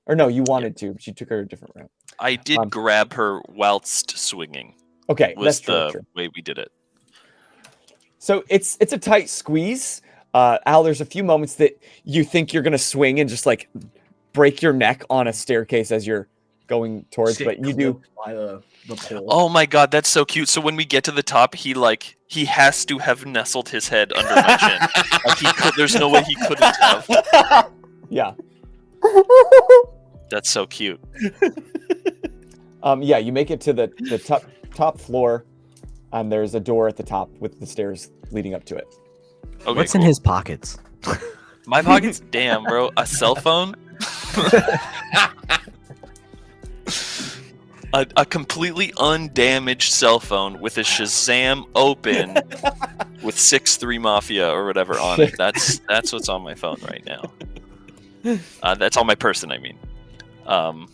Speaker 1: Or no, you wanted to, but she took her a different route.
Speaker 2: I did grab her whilst swinging.
Speaker 1: Okay,
Speaker 2: Was
Speaker 1: that's true.
Speaker 2: the
Speaker 1: That's true.
Speaker 2: way we did it.
Speaker 1: So it's a tight squeeze. Al, there's a few moments that you think you're gonna swing and just like break your neck on a staircase as you're going towards, but you do.
Speaker 3: by the pole.
Speaker 2: Oh my god, that's so cute. So when we get to the top, he has to have nestled his head under my chin. Like there's no way he couldn't have.
Speaker 1: Yeah.
Speaker 2: That's so cute.
Speaker 1: Yeah, you make it to the top floor, and there's a door at the top with the stairs leading up to it.
Speaker 2: Okay,
Speaker 5: What's in
Speaker 2: cool.
Speaker 5: his pockets?
Speaker 2: My pockets? Damn, bro. A cell phone? a completely undamaged cell phone with a Shazam open with 6'3 Mafia or whatever on it. That's what's on my phone right now. That's on my person, I mean.
Speaker 5: No.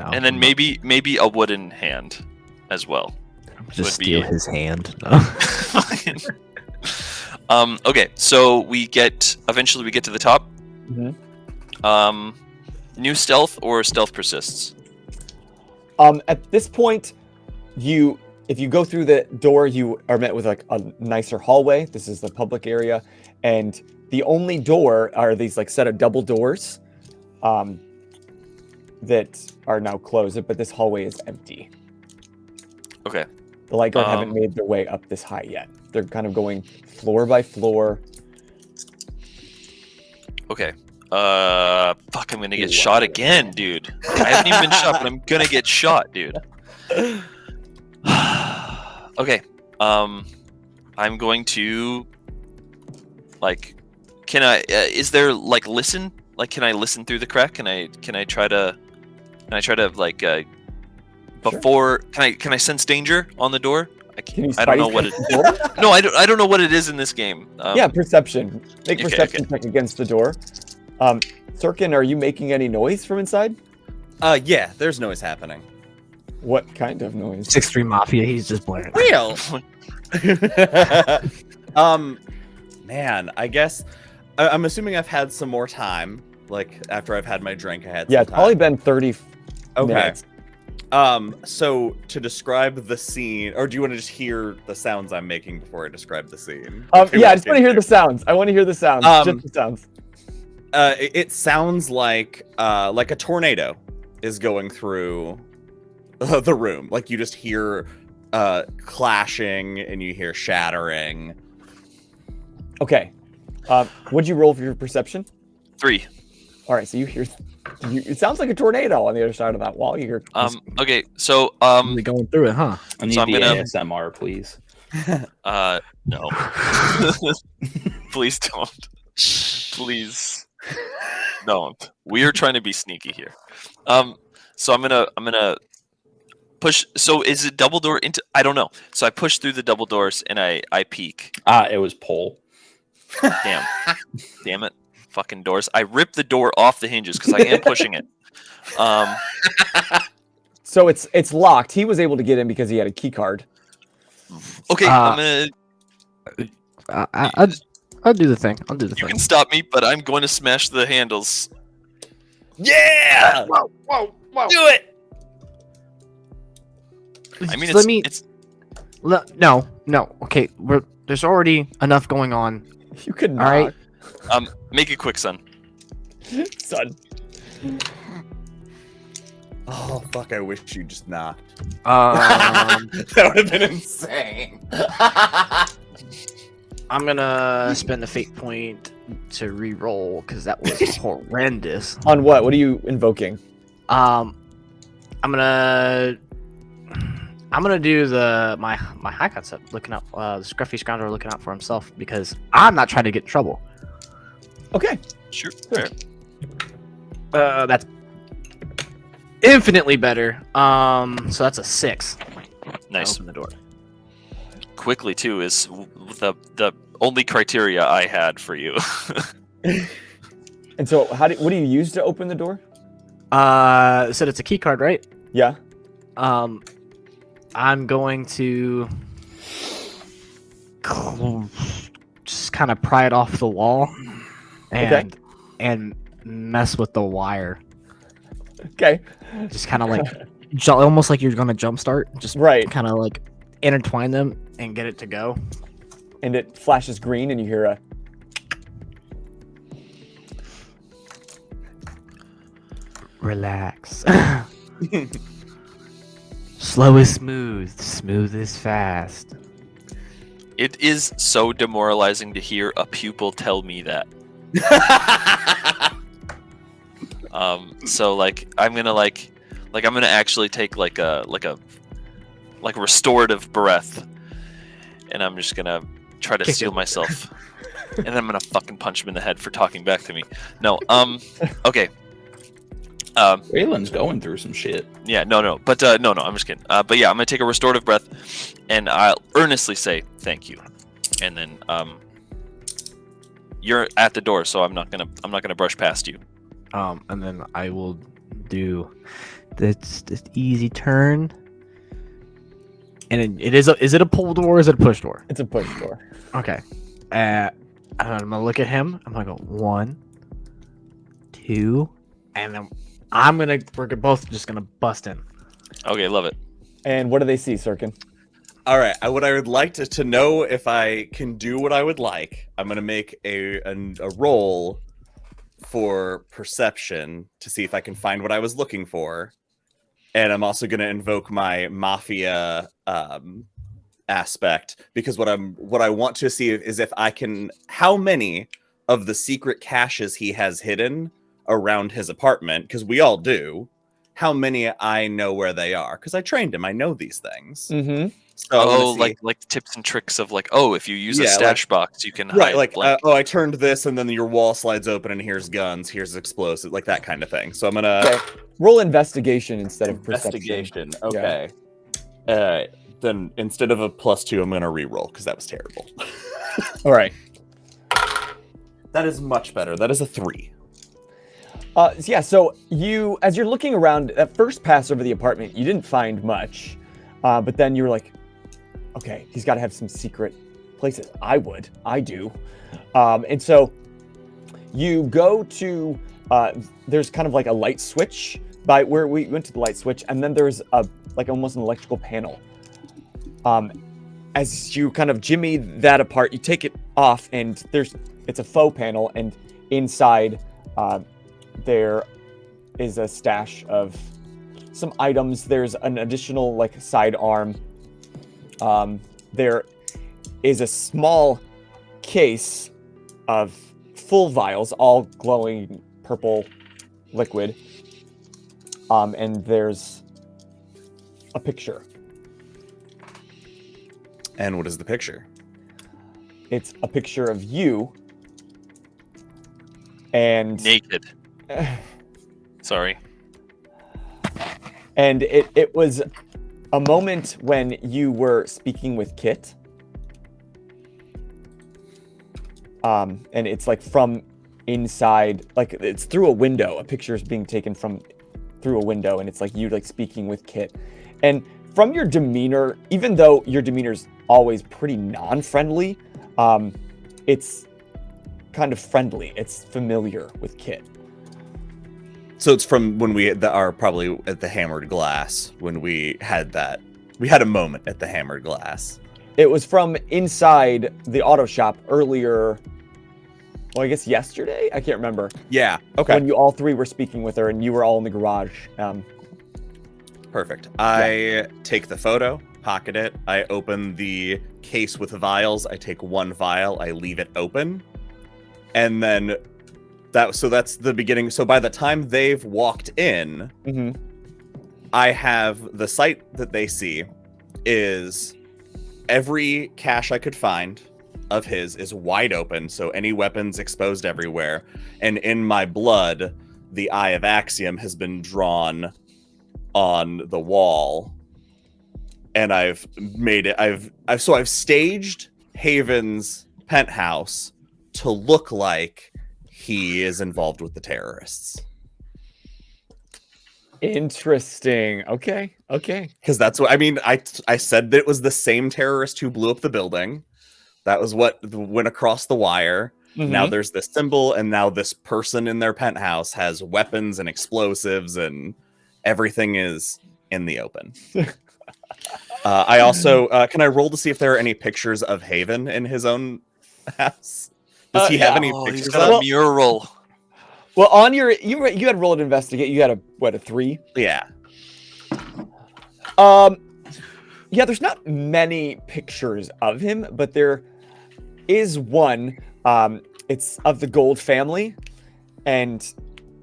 Speaker 2: And then maybe a wooden hand as well.
Speaker 5: just
Speaker 2: would
Speaker 5: steal
Speaker 2: be-
Speaker 5: his hand. No.
Speaker 2: Okay, so eventually we get to the top.
Speaker 1: Mhm.
Speaker 2: New stealth or stealth persists?
Speaker 1: At this point, if you go through the door, you are met with like a nicer hallway. This is the public area, and the only door are these like set of double doors, that are now closed. But this hallway is empty.
Speaker 2: Okay.
Speaker 1: The light guard haven't made their way up this high yet. They're kind of going floor by floor.
Speaker 2: Okay. Fuck, I'm gonna get shot again, dude. I haven't even been shot, but I'm gonna get shot, dude. Okay. I'm going to can I is there listen? Can I listen through the crack? Can I try to before can I sense danger on the door?
Speaker 1: Can you
Speaker 2: I don't know
Speaker 1: spy
Speaker 2: what it
Speaker 1: through the door?
Speaker 2: No, I don't know what it is in this game.
Speaker 1: Yeah, perception. Make a
Speaker 2: okay,
Speaker 1: perception check against the door. Syrkon, are you making any noise from inside?
Speaker 4: Yeah, there's noise happening.
Speaker 1: What kind of noise?
Speaker 5: 6'3 Mafia, he's just blaring.
Speaker 4: Real. Man, I guess I'm assuming I've had some more time. Like after I've had my drink, I had some
Speaker 1: Yeah, it's
Speaker 4: time.
Speaker 1: probably been 30
Speaker 4: Okay.
Speaker 1: minutes.
Speaker 4: So to describe the scene, or do you want to just hear the sounds I'm making before I describe the scene?
Speaker 1: Yeah, I just want to hear the sounds. I want to hear the sounds. Just the sounds.
Speaker 4: It sounds like a tornado is going through the room. Like you just hear clashing and you hear shattering.
Speaker 1: Okay. What'd you roll for your perception?
Speaker 2: 3.
Speaker 1: All right, so you hear. It sounds like a tornado on the other side of that wall. You hear.
Speaker 2: Okay, so
Speaker 5: Really going through it, huh?
Speaker 3: I need
Speaker 2: So I'm
Speaker 3: the
Speaker 2: gonna-
Speaker 3: ASMR, please.
Speaker 2: no. Please don't. Please don't. We are trying to be sneaky here. So I'm gonna push. So is it double door into? I don't know. So I push through the double doors and I peek.
Speaker 3: It was pole.
Speaker 2: Damn it, fucking doors! I ripped the door off the hinges because I am pushing it.
Speaker 1: So it's locked. He was able to get in because he had a key card.
Speaker 2: Okay, I'm gonna.
Speaker 5: I'll do the thing. I'll do the
Speaker 2: You
Speaker 5: thing.
Speaker 2: can stop me, but I'm going to smash the handles.
Speaker 4: Yeah!
Speaker 3: Whoa!
Speaker 4: Do it!
Speaker 2: I mean,
Speaker 5: Let me-
Speaker 2: it's
Speaker 5: No. Okay, there's already enough going on.
Speaker 1: You could
Speaker 5: All
Speaker 1: not,
Speaker 5: right.
Speaker 2: make it quick, son.
Speaker 1: son.
Speaker 4: Oh fuck! I wish you just knocked.
Speaker 3: That
Speaker 4: That would have been insane.
Speaker 5: I'm gonna spend a fate point to re-roll because that was horrendous.
Speaker 1: On what? What are you invoking?
Speaker 5: I'm gonna do my high concept, looking out the scruffy scoundrel looking out for himself because I'm not trying to get in trouble.
Speaker 1: Okay.
Speaker 2: Sure. Fair.
Speaker 5: That's infinitely better. So that's a 6.
Speaker 2: Nice.
Speaker 5: Open the door.
Speaker 2: Quickly too is the only criteria I had for you.
Speaker 1: And so, what do you use to open the door?
Speaker 5: Said it's a key card, right?
Speaker 1: Yeah.
Speaker 5: I'm going to just kind of pry it off the wall and mess with the wire.
Speaker 1: Okay.
Speaker 5: Just kind of like almost like you're gonna jumpstart. Just
Speaker 1: Right.
Speaker 5: kind of like intertwine them and get it to go.
Speaker 1: And it flashes green, and you hear a.
Speaker 5: Relax. Slow is smooth. Smooth is fast.
Speaker 2: It is so demoralizing to hear a pupil tell me that. So I'm gonna actually take like a restorative breath, and I'm just gonna try to
Speaker 5: Kick
Speaker 2: seal
Speaker 5: it.
Speaker 2: myself, and then I'm gonna fucking punch him in the head for talking back to me. No, okay.
Speaker 3: Waylon's going through some shit.
Speaker 2: Yeah, no, but no, I'm just kidding. But yeah, I'm gonna take a restorative breath, and I'll earnestly say thank you, and then you're at the door, so I'm not gonna brush past you.
Speaker 5: And then I will do this easy turn. And is it a pull door or is it a push door?
Speaker 1: It's a push door.
Speaker 5: Okay. I'm gonna look at him. I'm gonna go 1, 2, and then we're both just gonna bust in.
Speaker 2: Okay, love it.
Speaker 1: And what do they see, Syrkon?
Speaker 4: All right. What I would like to know if I can do what I would like. I'm gonna make a roll for perception to see if I can find what I was looking for, and I'm also gonna invoke my mafia aspect because what I want to see is if I can how many of the secret caches he has hidden around his apartment, because we all do, how many I know where they are because I trained him. I know these things.
Speaker 1: Mm-hmm.
Speaker 4: So
Speaker 2: like tips and tricks of if you use a stash box, you can
Speaker 4: right,
Speaker 2: hide,
Speaker 4: I turned this and then your wall slides open and here's guns, here's explosives, like that kind of thing. So I'm gonna
Speaker 1: roll investigation instead of perception.
Speaker 4: investigation. Okay. Then instead of a +2, I'm gonna re-roll because that was terrible.
Speaker 1: All right.
Speaker 4: That is much better. That is a 3.
Speaker 1: Yeah. So as you're looking around, at first pass over the apartment, you didn't find much, but then you were like, okay, he's got to have some secret places. I do. And so you go to, there's kind of like a light switch by where we went to the light switch, and then there's almost an electrical panel. As you kind of jimmy that apart, you take it off, and it's a faux panel, and inside there is a stash of some items. There's an additional side arm. There is a small case of full vials, all glowing purple liquid. And there's a picture.
Speaker 4: And what is the picture?
Speaker 1: It's a picture of you. And
Speaker 2: naked. Sorry.
Speaker 1: And it was a moment when you were speaking with Kit. And it's from inside, it's through a window. A picture is being taken through a window, and it's you speaking with Kit. And from your demeanor, even though your demeanor's always pretty non-friendly, it's kind of friendly. It's familiar with Kit.
Speaker 4: So it's from when we are probably at the Hammered Glass when we had that We had a moment at the Hammered Glass.
Speaker 1: It was from inside the auto shop earlier. Well, I guess yesterday? I can't remember.
Speaker 4: Yeah. Okay.
Speaker 1: When you all three were speaking with her and you were all in the garage.
Speaker 4: Perfect. I take the photo, pocket it. I open the case with the vials. I take one vial. I leave it open. And then that's the beginning. So by the time they've walked in, I have the sight that they see is every cache I could find of his is wide open, so any weapons exposed everywhere. And in my blood, the Eye of Axiom has been drawn on the wall. And I've made it. I've staged Haven's penthouse to look like he is involved with the terrorists.
Speaker 1: Interesting. Okay.
Speaker 4: Because that's what I mean. I said that it was the same terrorist who blew up the building. That was what went across the wire. Now there's this symbol, and now this person in their penthouse has weapons and explosives, and everything is in the open. I also can I roll to see if there are any pictures of Haven in his own house? Does he have any
Speaker 2: He's
Speaker 4: pictures
Speaker 2: got
Speaker 4: of?
Speaker 2: a mural.
Speaker 1: Well, on your you had roll to investigate. You had a 3?
Speaker 4: Yeah.
Speaker 1: Yeah, there's not many pictures of him, but there is one. It's of the Gold family, and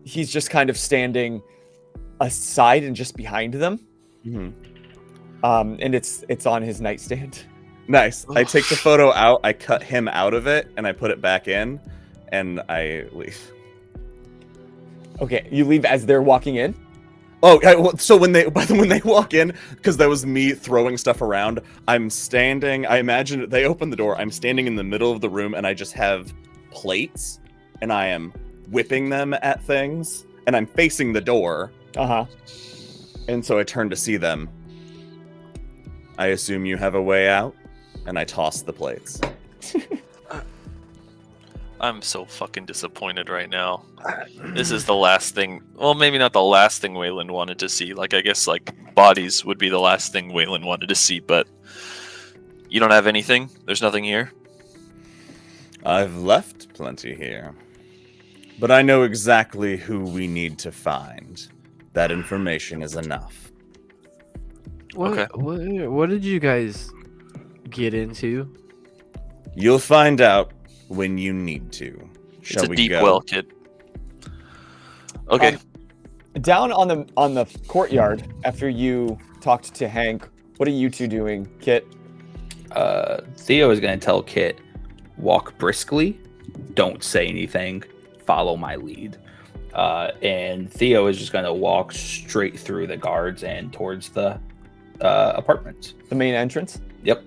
Speaker 1: he's just kind of standing aside and just behind them. And it's on his nightstand.
Speaker 4: Nice. I take the photo out, I cut him out of it, and I put it back in, and I leave.
Speaker 1: Okay, you leave as they're walking in?
Speaker 4: Oh, so when they walk in, because that was me throwing stuff around, I'm standing, I imagine they open the door, I'm standing in the middle of the room, and I just have plates, and I am whipping them at things, and I'm facing the door. And so I turn to see them. I assume you have a way out, and I toss the plates.
Speaker 2: I'm so fucking disappointed right now. This is the last thing. Well, maybe not the last thing Wayland wanted to see. Like, I guess, like, bodies would be the last thing Wayland wanted to see, but you don't have anything? There's nothing here?
Speaker 4: I've left plenty here. But I know exactly who we need to find. That information is enough.
Speaker 5: What did you guys get into?
Speaker 4: You'll find out when you need to. Shall
Speaker 2: It's a
Speaker 4: we
Speaker 2: deep
Speaker 4: go?
Speaker 2: well, kid. Okay.
Speaker 1: Down on the courtyard, after you talked to Hank, what are you two doing, Kit?
Speaker 3: Theo is going to tell Kit, walk briskly, don't say anything, follow my lead. And Theo is just going to walk straight through the guards and towards the apartments.
Speaker 1: The main entrance?
Speaker 3: Yep.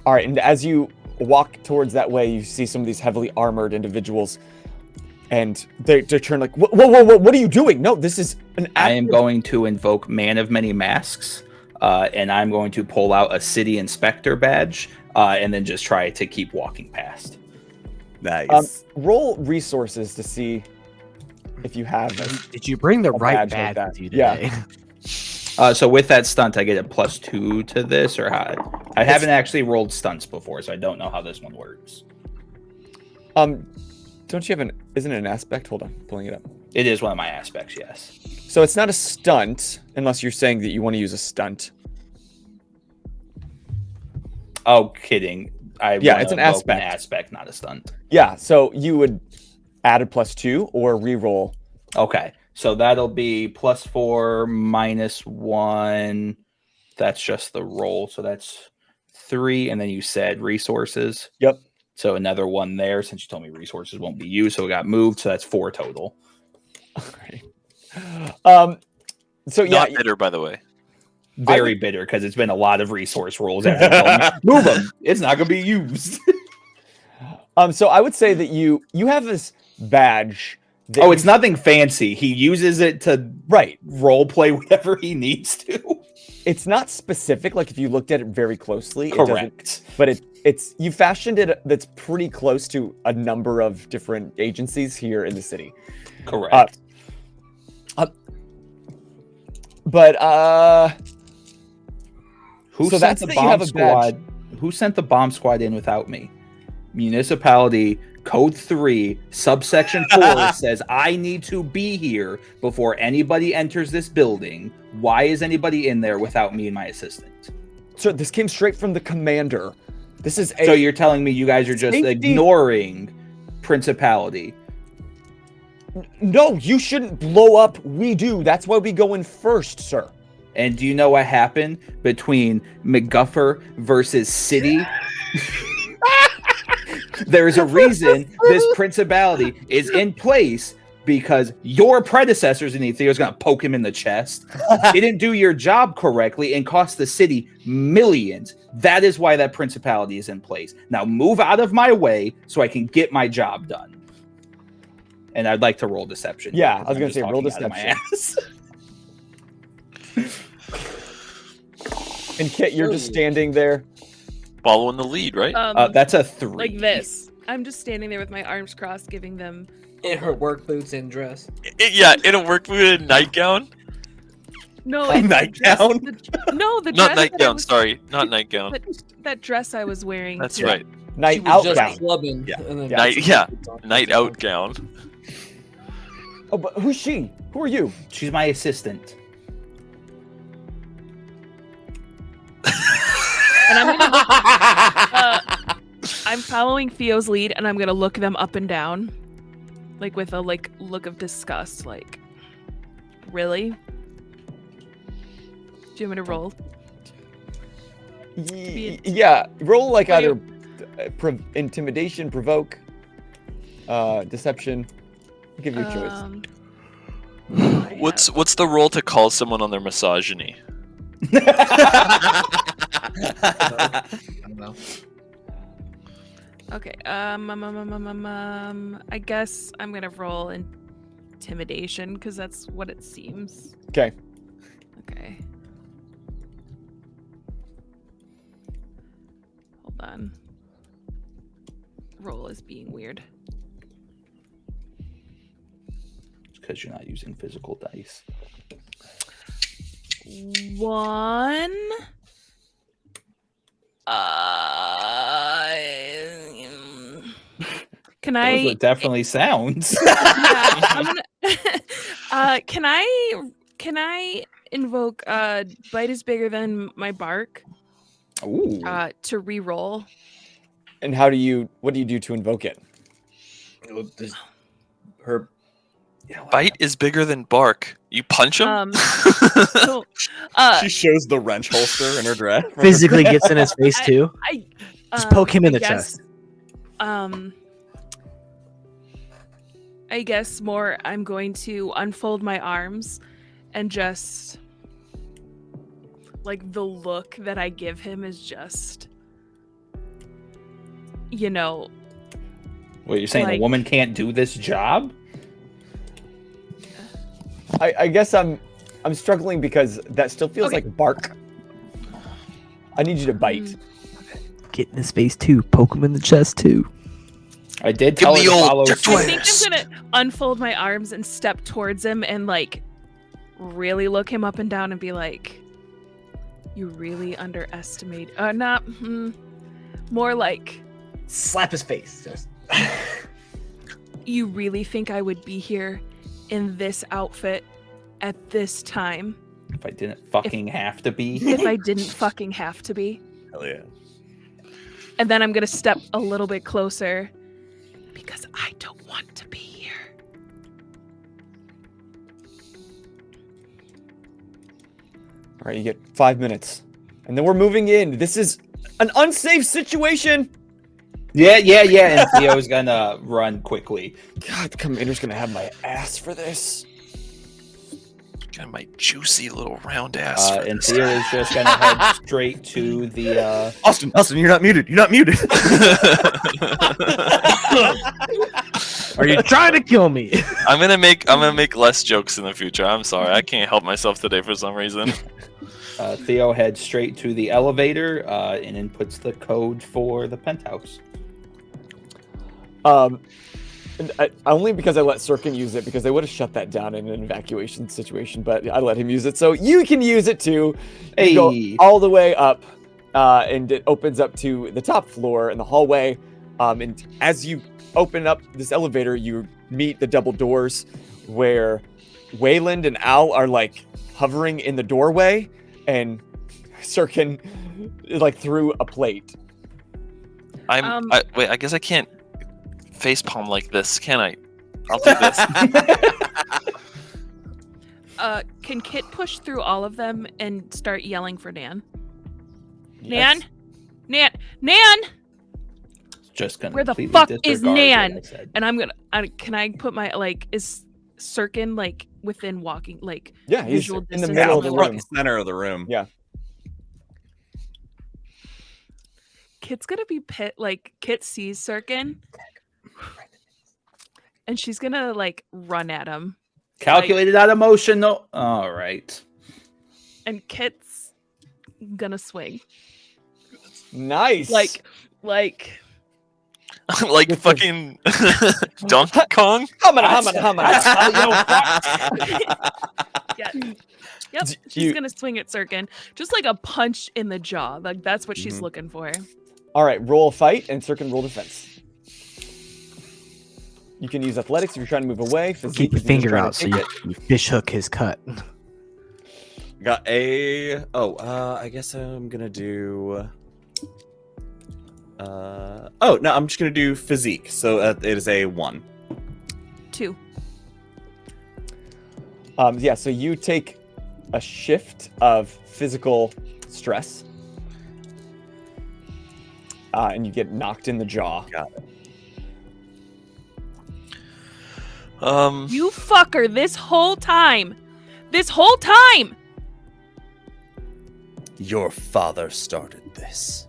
Speaker 1: All right, and as you walk towards that way, you see some of these heavily armored individuals, and they turn like, whoa, what are you doing? No, this is an
Speaker 3: I am going to invoke Man of Many Masks, and I'm going to pull out a city inspector badge, and then just try to keep walking past.
Speaker 4: Nice.
Speaker 1: Roll resources to see if you have
Speaker 5: Did you bring the right
Speaker 1: badge like
Speaker 5: badge
Speaker 1: that.
Speaker 5: with you today?
Speaker 3: So with that stunt, I get a +2 to this, or how? I haven't actually rolled stunts before, so I don't know how this one works.
Speaker 1: Don't you have isn't it an aspect? Hold on, pulling it up.
Speaker 3: It is one of my aspects, yes.
Speaker 1: So it's not a stunt, unless you're saying that you want to use a stunt.
Speaker 3: Oh, kidding.
Speaker 1: It's an aspect.
Speaker 3: An aspect, not a stunt.
Speaker 1: Yeah, so you would add a +2 or re-roll.
Speaker 3: Okay, so that'll be +4, -1. That's just the roll, so that's 3. And then you said resources.
Speaker 1: Yep.
Speaker 3: So another 1 there, since you told me resources won't be used, so it got moved. So that's 4 total.
Speaker 1: Okay. So yeah,
Speaker 2: Not bitter, by the way.
Speaker 3: Very bitter because it's been a lot of resource rolls. After you told me, move them. It's not going to be used.
Speaker 1: so I would say that you have this badge. That
Speaker 3: Oh, it's nothing fancy. He uses it to role play whatever he needs to.
Speaker 1: It's not specific. Like if you looked at it very closely,
Speaker 3: Correct.
Speaker 1: But it's you fashioned it that's pretty close to a number of different agencies here in the city.
Speaker 3: Correct. Who
Speaker 1: So
Speaker 3: sent
Speaker 1: that's
Speaker 3: the
Speaker 1: that you
Speaker 3: bomb
Speaker 1: have a badge.
Speaker 3: squad? Who sent the bomb squad in without me? Municipality Code 3, subsection 4 says I need to be here before anybody enters this building. Why is anybody in there without me and my assistant?
Speaker 1: Sir, this came straight from the commander. This is
Speaker 3: So you're telling me you guys are just
Speaker 1: Safety-
Speaker 3: ignoring Principality?
Speaker 1: No, you shouldn't blow up. We do. That's why we go in first, sir.
Speaker 3: And do you know what happened between McGuffer versus City? There's a reason this Principality is in place because your predecessors in Theo's going to poke him in the chest. Didn't do your job correctly and cost the city millions. That is why that Principality is in place. Now move out of my way so I can get my job done. And I'd like to roll deception.
Speaker 1: Yeah,
Speaker 3: because
Speaker 1: I was
Speaker 3: I'm
Speaker 1: gonna
Speaker 3: just
Speaker 1: say roll
Speaker 3: talking out of my ass.
Speaker 1: And Kit, you're just standing there.
Speaker 2: Following the lead, right?
Speaker 3: That's a 3.
Speaker 6: Like this. I'm just standing there with my arms crossed, giving them.
Speaker 7: In her work boots and dress.
Speaker 2: Yeah, in a work boot and nightgown.
Speaker 6: No,
Speaker 4: A
Speaker 6: it's
Speaker 4: nightgown?
Speaker 6: No, the
Speaker 2: Not
Speaker 6: dress that I
Speaker 2: nightgown.
Speaker 6: was-
Speaker 2: Sorry, not nightgown.
Speaker 6: That dress I was wearing.
Speaker 2: That's
Speaker 6: too.
Speaker 2: right.
Speaker 1: Night
Speaker 7: She was
Speaker 1: out
Speaker 7: just
Speaker 1: gown.
Speaker 7: clubbing.
Speaker 4: Yeah.
Speaker 7: And then
Speaker 2: Night- yeah, Night out gown.
Speaker 1: Oh, but who's she? Who are you?
Speaker 3: She's my assistant.
Speaker 6: And I'm gonna I'm following Theo's lead, and I'm gonna look them up and down, like with a look of disgust. Like, really? Do you want me to roll?
Speaker 1: Yeah, roll like
Speaker 6: Are
Speaker 1: either intimidation, provoke, deception. I'll give you a choice.
Speaker 2: What's the role to call someone on their misogyny?
Speaker 7: I don't know.
Speaker 6: Okay. I guess I'm gonna roll intimidation because that's what it seems.
Speaker 1: Okay.
Speaker 6: Okay. Hold on. Roll is being weird.
Speaker 3: Because you're not using physical dice.
Speaker 6: 1. Can
Speaker 3: Those
Speaker 6: I?
Speaker 3: are definitely sounds.
Speaker 6: Yeah, I'm gonna, can I invoke bite is bigger than my bark
Speaker 3: Ooh.
Speaker 6: to re-roll?
Speaker 1: And what do you do to invoke it?
Speaker 7: Her
Speaker 2: Bite is bigger than bark. You punch him?
Speaker 6: So,
Speaker 4: She shows the wrench holster in her dress.
Speaker 5: Physically gets in his face too. Just poke him in the
Speaker 6: I
Speaker 5: chest.
Speaker 6: I guess more I'm going to unfold my arms and just like the look that I give him is just
Speaker 3: What, you're saying
Speaker 6: like-
Speaker 3: a woman can't do this job?
Speaker 1: I guess I'm struggling because that still feels
Speaker 6: Okay.
Speaker 1: like bark. I need you to bite.
Speaker 5: Get in his face too. Poke him in the chest too.
Speaker 3: I did
Speaker 2: Give
Speaker 3: tell her
Speaker 2: me
Speaker 3: to
Speaker 2: old
Speaker 3: follow
Speaker 2: dick
Speaker 6: I
Speaker 3: suit.
Speaker 6: think I'm gonna unfold my arms and step towards him and like really look him up and down and be like, "You really underestimate." More like,
Speaker 7: slap his face. Just
Speaker 6: "You really think I would be here in this outfit at this time
Speaker 3: If I didn't fucking have to be.
Speaker 6: if I didn't fucking have to be?"
Speaker 4: Hell yeah.
Speaker 6: And then I'm gonna step a little bit closer because I don't want to be here.
Speaker 1: All right, you get 5 minutes, and then we're moving in. This is an unsafe situation.
Speaker 3: Yeah. And Theo's gonna run quickly.
Speaker 1: God, the commander's gonna have my ass for this.
Speaker 2: Got my juicy little round ass. for
Speaker 3: And
Speaker 2: this.
Speaker 3: Theo is just gonna head straight to the.
Speaker 4: Austin, you're not muted. You're not muted.
Speaker 5: Are you trying to kill me?
Speaker 2: I'm gonna make less jokes in the future. I'm sorry, I can't help myself today for some reason.
Speaker 3: Theo heads straight to the elevator and inputs the code for the penthouse.
Speaker 1: Only because I let Syrkon use it, because they would have shut that down in an evacuation situation, but I let him use it, so you can use it too. You go all the way up, and it opens up to the top floor in the hallway. And as you open up this elevator, you meet the double doors where Wayland and Al are like hovering in the doorway, and Syrkon like threw a plate.
Speaker 2: Wait, I guess I can't facepalm like this, can I? I'll do this.
Speaker 6: Can Kit push through all of them and start yelling for Nan?
Speaker 1: Yes.
Speaker 6: Nan! Nan!
Speaker 3: Just gonna
Speaker 6: Where the
Speaker 3: completely
Speaker 6: fuck is
Speaker 3: disregard what
Speaker 6: Nan?
Speaker 3: I said.
Speaker 6: And I'm gonna. Can I put my is Syrkon like within walking
Speaker 1: Yeah, he's
Speaker 6: visual
Speaker 1: in the
Speaker 6: distance
Speaker 1: middle
Speaker 6: of
Speaker 1: of the
Speaker 6: my
Speaker 1: room.
Speaker 6: walking-
Speaker 4: Center of the room.
Speaker 1: Yeah.
Speaker 6: Kit's gonna be Kit sees Syrkon, and she's gonna run at him.
Speaker 3: Calculated out of motion, though. All right.
Speaker 6: And Kit's gonna swing.
Speaker 1: Nice.
Speaker 6: Like
Speaker 2: Like fucking Donkey Kong.
Speaker 6: yeah. Yep. She's gonna swing at Syrkon. Just like a punch in the jaw. Like that's what she's looking for.
Speaker 1: All right, roll a fight, and Syrkon roll defense. You can use athletics if you're trying to move away.
Speaker 5: Keep your finger out so you fish hook his cut.
Speaker 4: Got a. I guess I'm gonna do. No, I'm just gonna do physique. So it is a 1.
Speaker 6: 2.
Speaker 1: Yeah, so you take a shift of physical stress, and you get knocked in the jaw.
Speaker 4: Got it.
Speaker 6: You fucker! This whole time.
Speaker 4: Your father started this.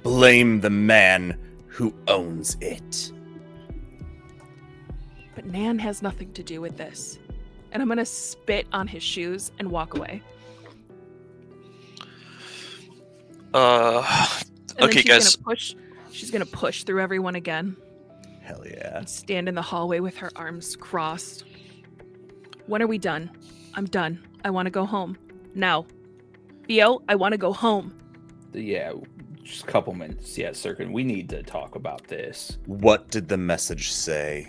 Speaker 4: Blame the man who owns it.
Speaker 6: But Nan has nothing to do with this. And I'm gonna spit on his shoes and walk away. And then
Speaker 2: Okay, guys.
Speaker 6: She's gonna push through everyone again.
Speaker 4: Hell yeah.
Speaker 6: And stand in the hallway with her arms crossed. When are we done? I'm done. I want to go home. Now. Theo, I want to go home.
Speaker 3: Yeah, just a couple minutes. Yeah, Syrkon, we need to talk about this.
Speaker 4: What did the message say?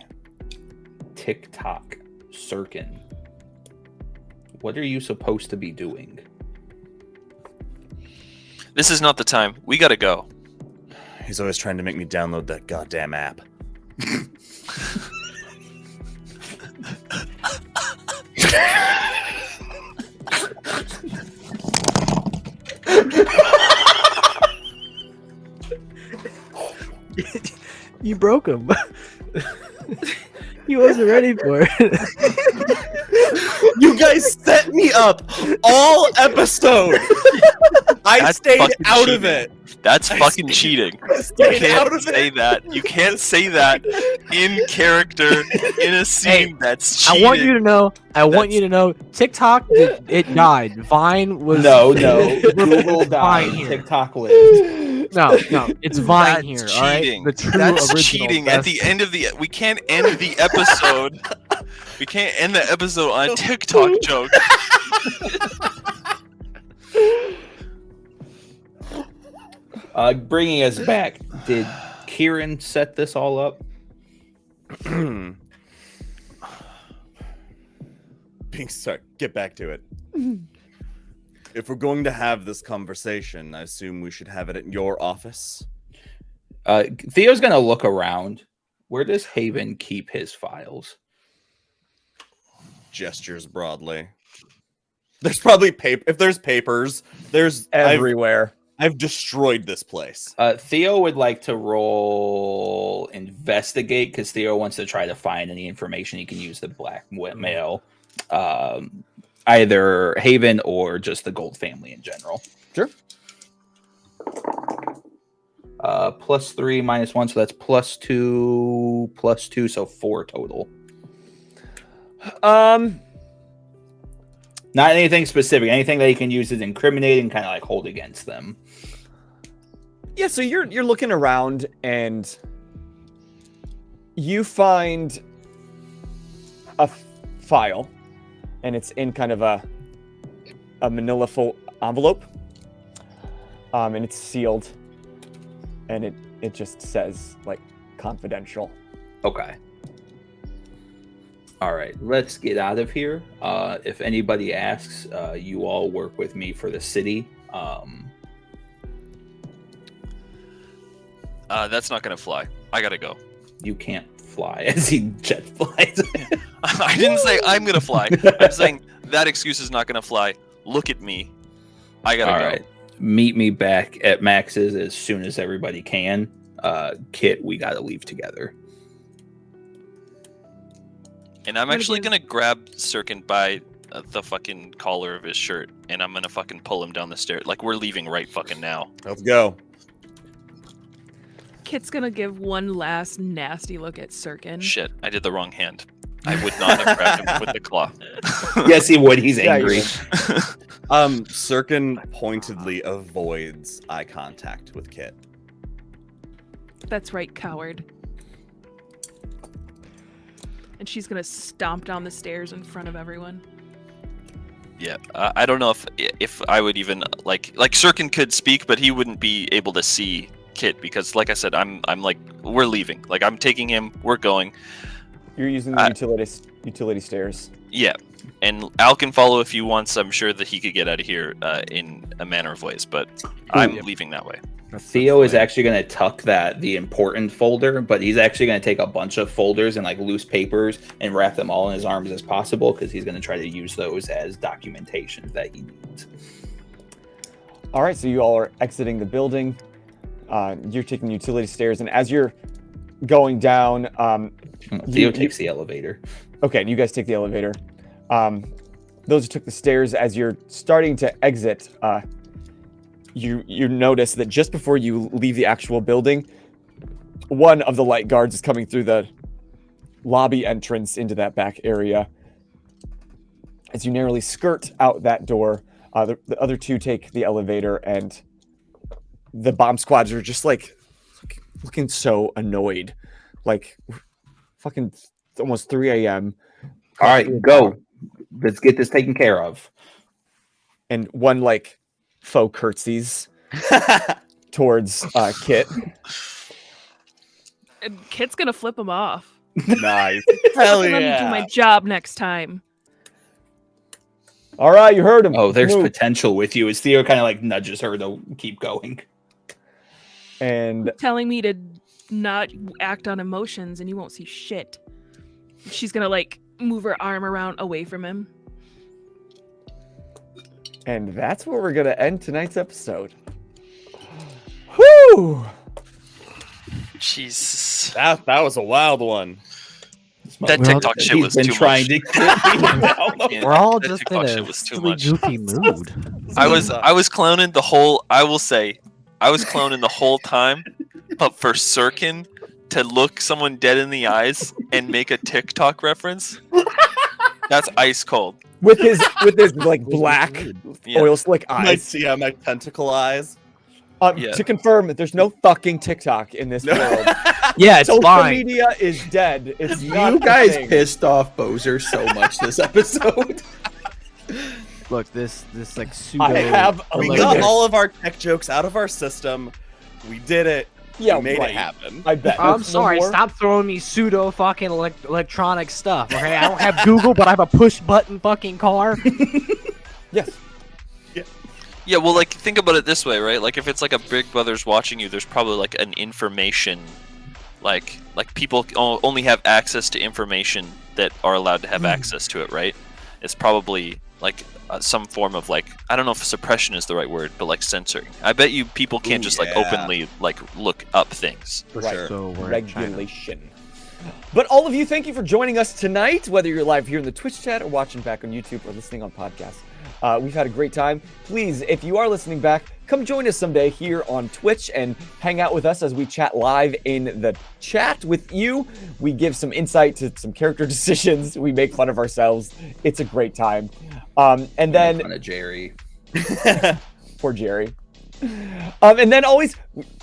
Speaker 3: TikTok, Syrkon. What are you supposed to be doing?
Speaker 2: This is not the time. We gotta go.
Speaker 4: He's always trying to make me download that goddamn app.
Speaker 5: You broke him. He wasn't ready for it.
Speaker 4: You guys set me up all episode. I
Speaker 2: That's
Speaker 4: stayed
Speaker 2: fucking
Speaker 4: out of
Speaker 2: cheating.
Speaker 4: it.
Speaker 2: That's fucking cheating. You
Speaker 4: Stayed out
Speaker 2: can't
Speaker 4: of
Speaker 2: say
Speaker 4: it.
Speaker 2: that. You can't say that in character in a scene that's cheating.
Speaker 5: I want you to know. TikTok, it died. Vine was
Speaker 3: No, Google died.
Speaker 5: Vine here.
Speaker 3: TikTok lived.
Speaker 5: No, it's Vine
Speaker 2: That's
Speaker 5: here. All right,
Speaker 2: cheating.
Speaker 5: the true
Speaker 2: That's
Speaker 5: original.
Speaker 2: cheating.
Speaker 5: best-
Speaker 2: At the end of the, we can't end the episode. We can't end the episode on a TikTok joke.
Speaker 3: Bringing us back, did Kieran set this all up?
Speaker 4: Sorry, get back to it. If we're going to have this conversation, I assume we should have it at your office.
Speaker 3: Theo's gonna look around. Where does Haven keep his files?
Speaker 4: Gestures broadly. There's probably paper. If there's papers, there's
Speaker 1: Everywhere.
Speaker 4: I've destroyed this place.
Speaker 3: Theo would like to roll investigate because Theo wants to try to find any information he can use to blackmail either Haven or just the Gold family in general.
Speaker 1: Sure.
Speaker 3: +3 -1, so that's +2 so 4 total. Not anything specific. Anything that he can use as incriminating, kind of like hold against them.
Speaker 1: Yeah, so you're looking around, and You find a file, and it's in kind of a manila envelope, and it's sealed, and it just says like confidential.
Speaker 3: Okay. All right, let's get out of here. If anybody asks, you all work with me for the city.
Speaker 2: That's not gonna fly. I gotta go.
Speaker 3: You can't fly as he jet flies.
Speaker 2: I didn't say I'm gonna fly. I'm saying that excuse is not gonna fly. Look at me. I gotta
Speaker 3: All
Speaker 2: go.
Speaker 3: right. Meet me back at Max's as soon as everybody can. Kit, we gotta leave together.
Speaker 2: And I'm actually gonna grab Syrkon by the fucking collar of his shirt, and I'm gonna fucking pull him down the stairs. Like, we're leaving right fucking now.
Speaker 4: Let's go.
Speaker 6: Kit's gonna give one last nasty look at Syrkon.
Speaker 2: Shit, I did the wrong hand. I would not have grabbed him with the claw.
Speaker 3: Yes, he would. He's
Speaker 1: Yeah,
Speaker 3: angry.
Speaker 4: Syrkon pointedly avoids eye contact with Kit.
Speaker 6: That's right, coward. And she's gonna stomp down the stairs in front of everyone.
Speaker 2: Yeah, I don't know if I would even like Syrkon could speak, but he wouldn't be able to see Kit because, like I said, I'm like, we're leaving. Like, I'm taking him. We're going.
Speaker 1: You're using the utility stairs.
Speaker 2: Yeah, and Al can follow if he wants. I'm sure that he could get out of here in a manner of ways, but I'm leaving that way.
Speaker 3: Theo is actually going to tuck the important folder, but he's actually going to take a bunch of folders and like loose papers and wrap them all in his arms as possible because he's going to try to use those as documentation that he needs.
Speaker 1: All right, so you all are exiting the building. You're taking the utility stairs, and as you're going down,
Speaker 3: Theo takes the elevator.
Speaker 1: Okay, you guys take the elevator. Those who took the stairs, as you're starting to exit, you notice that just before you leave the actual building, one of the light guards is coming through the lobby entrance into that back area. As you narrowly skirt out that door, the other two take the elevator, and the bomb squads are just like looking so annoyed. Like, fucking almost 3 a.m.
Speaker 3: All right, go. Let's get this taken care of.
Speaker 1: And one like faux curtsies towards Kit.
Speaker 6: And Kit's gonna flip him off.
Speaker 4: Nice. Hell
Speaker 6: Let me do
Speaker 4: yeah.
Speaker 6: my job next time.
Speaker 1: All right, you heard him.
Speaker 3: Oh, there's
Speaker 1: Move.
Speaker 3: potential with you. As Theo kind of like nudges her to keep going.
Speaker 1: And
Speaker 6: Telling me to not act on emotions and you won't see shit. She's gonna like move her arm around away from him.
Speaker 1: And that's where we're gonna end tonight's episode. Whoo!
Speaker 2: Jesus.
Speaker 4: That was a wild one.
Speaker 2: That TikTok shit was too much.
Speaker 5: We're all
Speaker 2: That
Speaker 5: just
Speaker 2: TikTok
Speaker 5: in
Speaker 2: shit
Speaker 5: a
Speaker 2: was too
Speaker 5: silly,
Speaker 2: much.
Speaker 5: goofy mood.
Speaker 2: I was cloning the whole. I will say, I was cloning the whole time, but for Syrkon to look someone dead in the eyes and make a TikTok reference, that's ice cold.
Speaker 1: With his like black
Speaker 2: Yeah.
Speaker 1: oil slick eyes.
Speaker 4: My tentacle eyes.
Speaker 2: Yeah.
Speaker 1: To confirm, there's no fucking TikTok in this world.
Speaker 5: Yeah, it's
Speaker 1: Social
Speaker 5: fine.
Speaker 1: media is dead. It's not
Speaker 3: You
Speaker 1: a
Speaker 3: guys
Speaker 1: thing.
Speaker 3: pissed off Bozer so much this episode.
Speaker 5: Look, this like pseudo.
Speaker 1: I have a
Speaker 4: We
Speaker 1: limit.
Speaker 4: got all of our tech jokes out of our system. We did it.
Speaker 1: Yeah,
Speaker 4: we made
Speaker 1: right.
Speaker 4: it happen.
Speaker 1: I bet.
Speaker 5: I'm
Speaker 1: No
Speaker 5: sorry.
Speaker 1: more?
Speaker 5: Stop throwing me pseudo fucking electronic stuff. Okay, I don't have Google, but I have a push button fucking car.
Speaker 1: Yes.
Speaker 2: Yeah, well, like, think about it this way, right? Like, if it's like a Big Brother's watching you, there's probably like an information, like people only have access to information that are allowed to have access to it, right? It's probably like some form of like, I don't know if suppression is the right word, but like censoring. I bet you people can't
Speaker 4: Ooh,
Speaker 2: just like
Speaker 4: yeah.
Speaker 2: openly like look up things.
Speaker 4: For
Speaker 1: Right.
Speaker 4: sure.
Speaker 5: So we're in China.
Speaker 1: Regulation. But all of you, thank you for joining us tonight, whether you're live here in the Twitch chat or watching back on YouTube or listening on podcast. We've had a great time. Please, if you are listening back, come join us someday here on Twitch and hang out with us as we chat live in the chat with you. We give some insight to some character decisions. We make fun of ourselves. It's a great time. And then
Speaker 3: Fun of Jerry.
Speaker 1: poor Jerry. And then always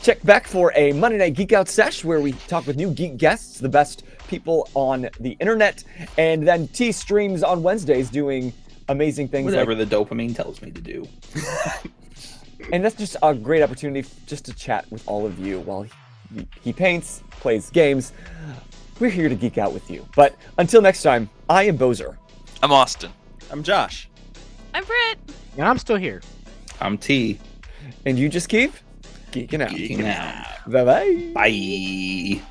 Speaker 1: check back for a Monday Night Geek Out sesh where we talk with new geek guests, the best people on the internet. And then T streams on Wednesdays doing amazing things.
Speaker 3: Whatever the dopamine tells me to do.
Speaker 1: And that's just a great opportunity just to chat with all of you while he paints, plays games. We're here to geek out with you. But until next time, I am Bozer.
Speaker 2: I'm Austin.
Speaker 4: I'm Josh.
Speaker 6: I'm Britt.
Speaker 5: And I'm still here.
Speaker 3: I'm T.
Speaker 1: And you just keep geeking out.
Speaker 3: Geeking out.
Speaker 1: Bye-bye.
Speaker 3: Bye.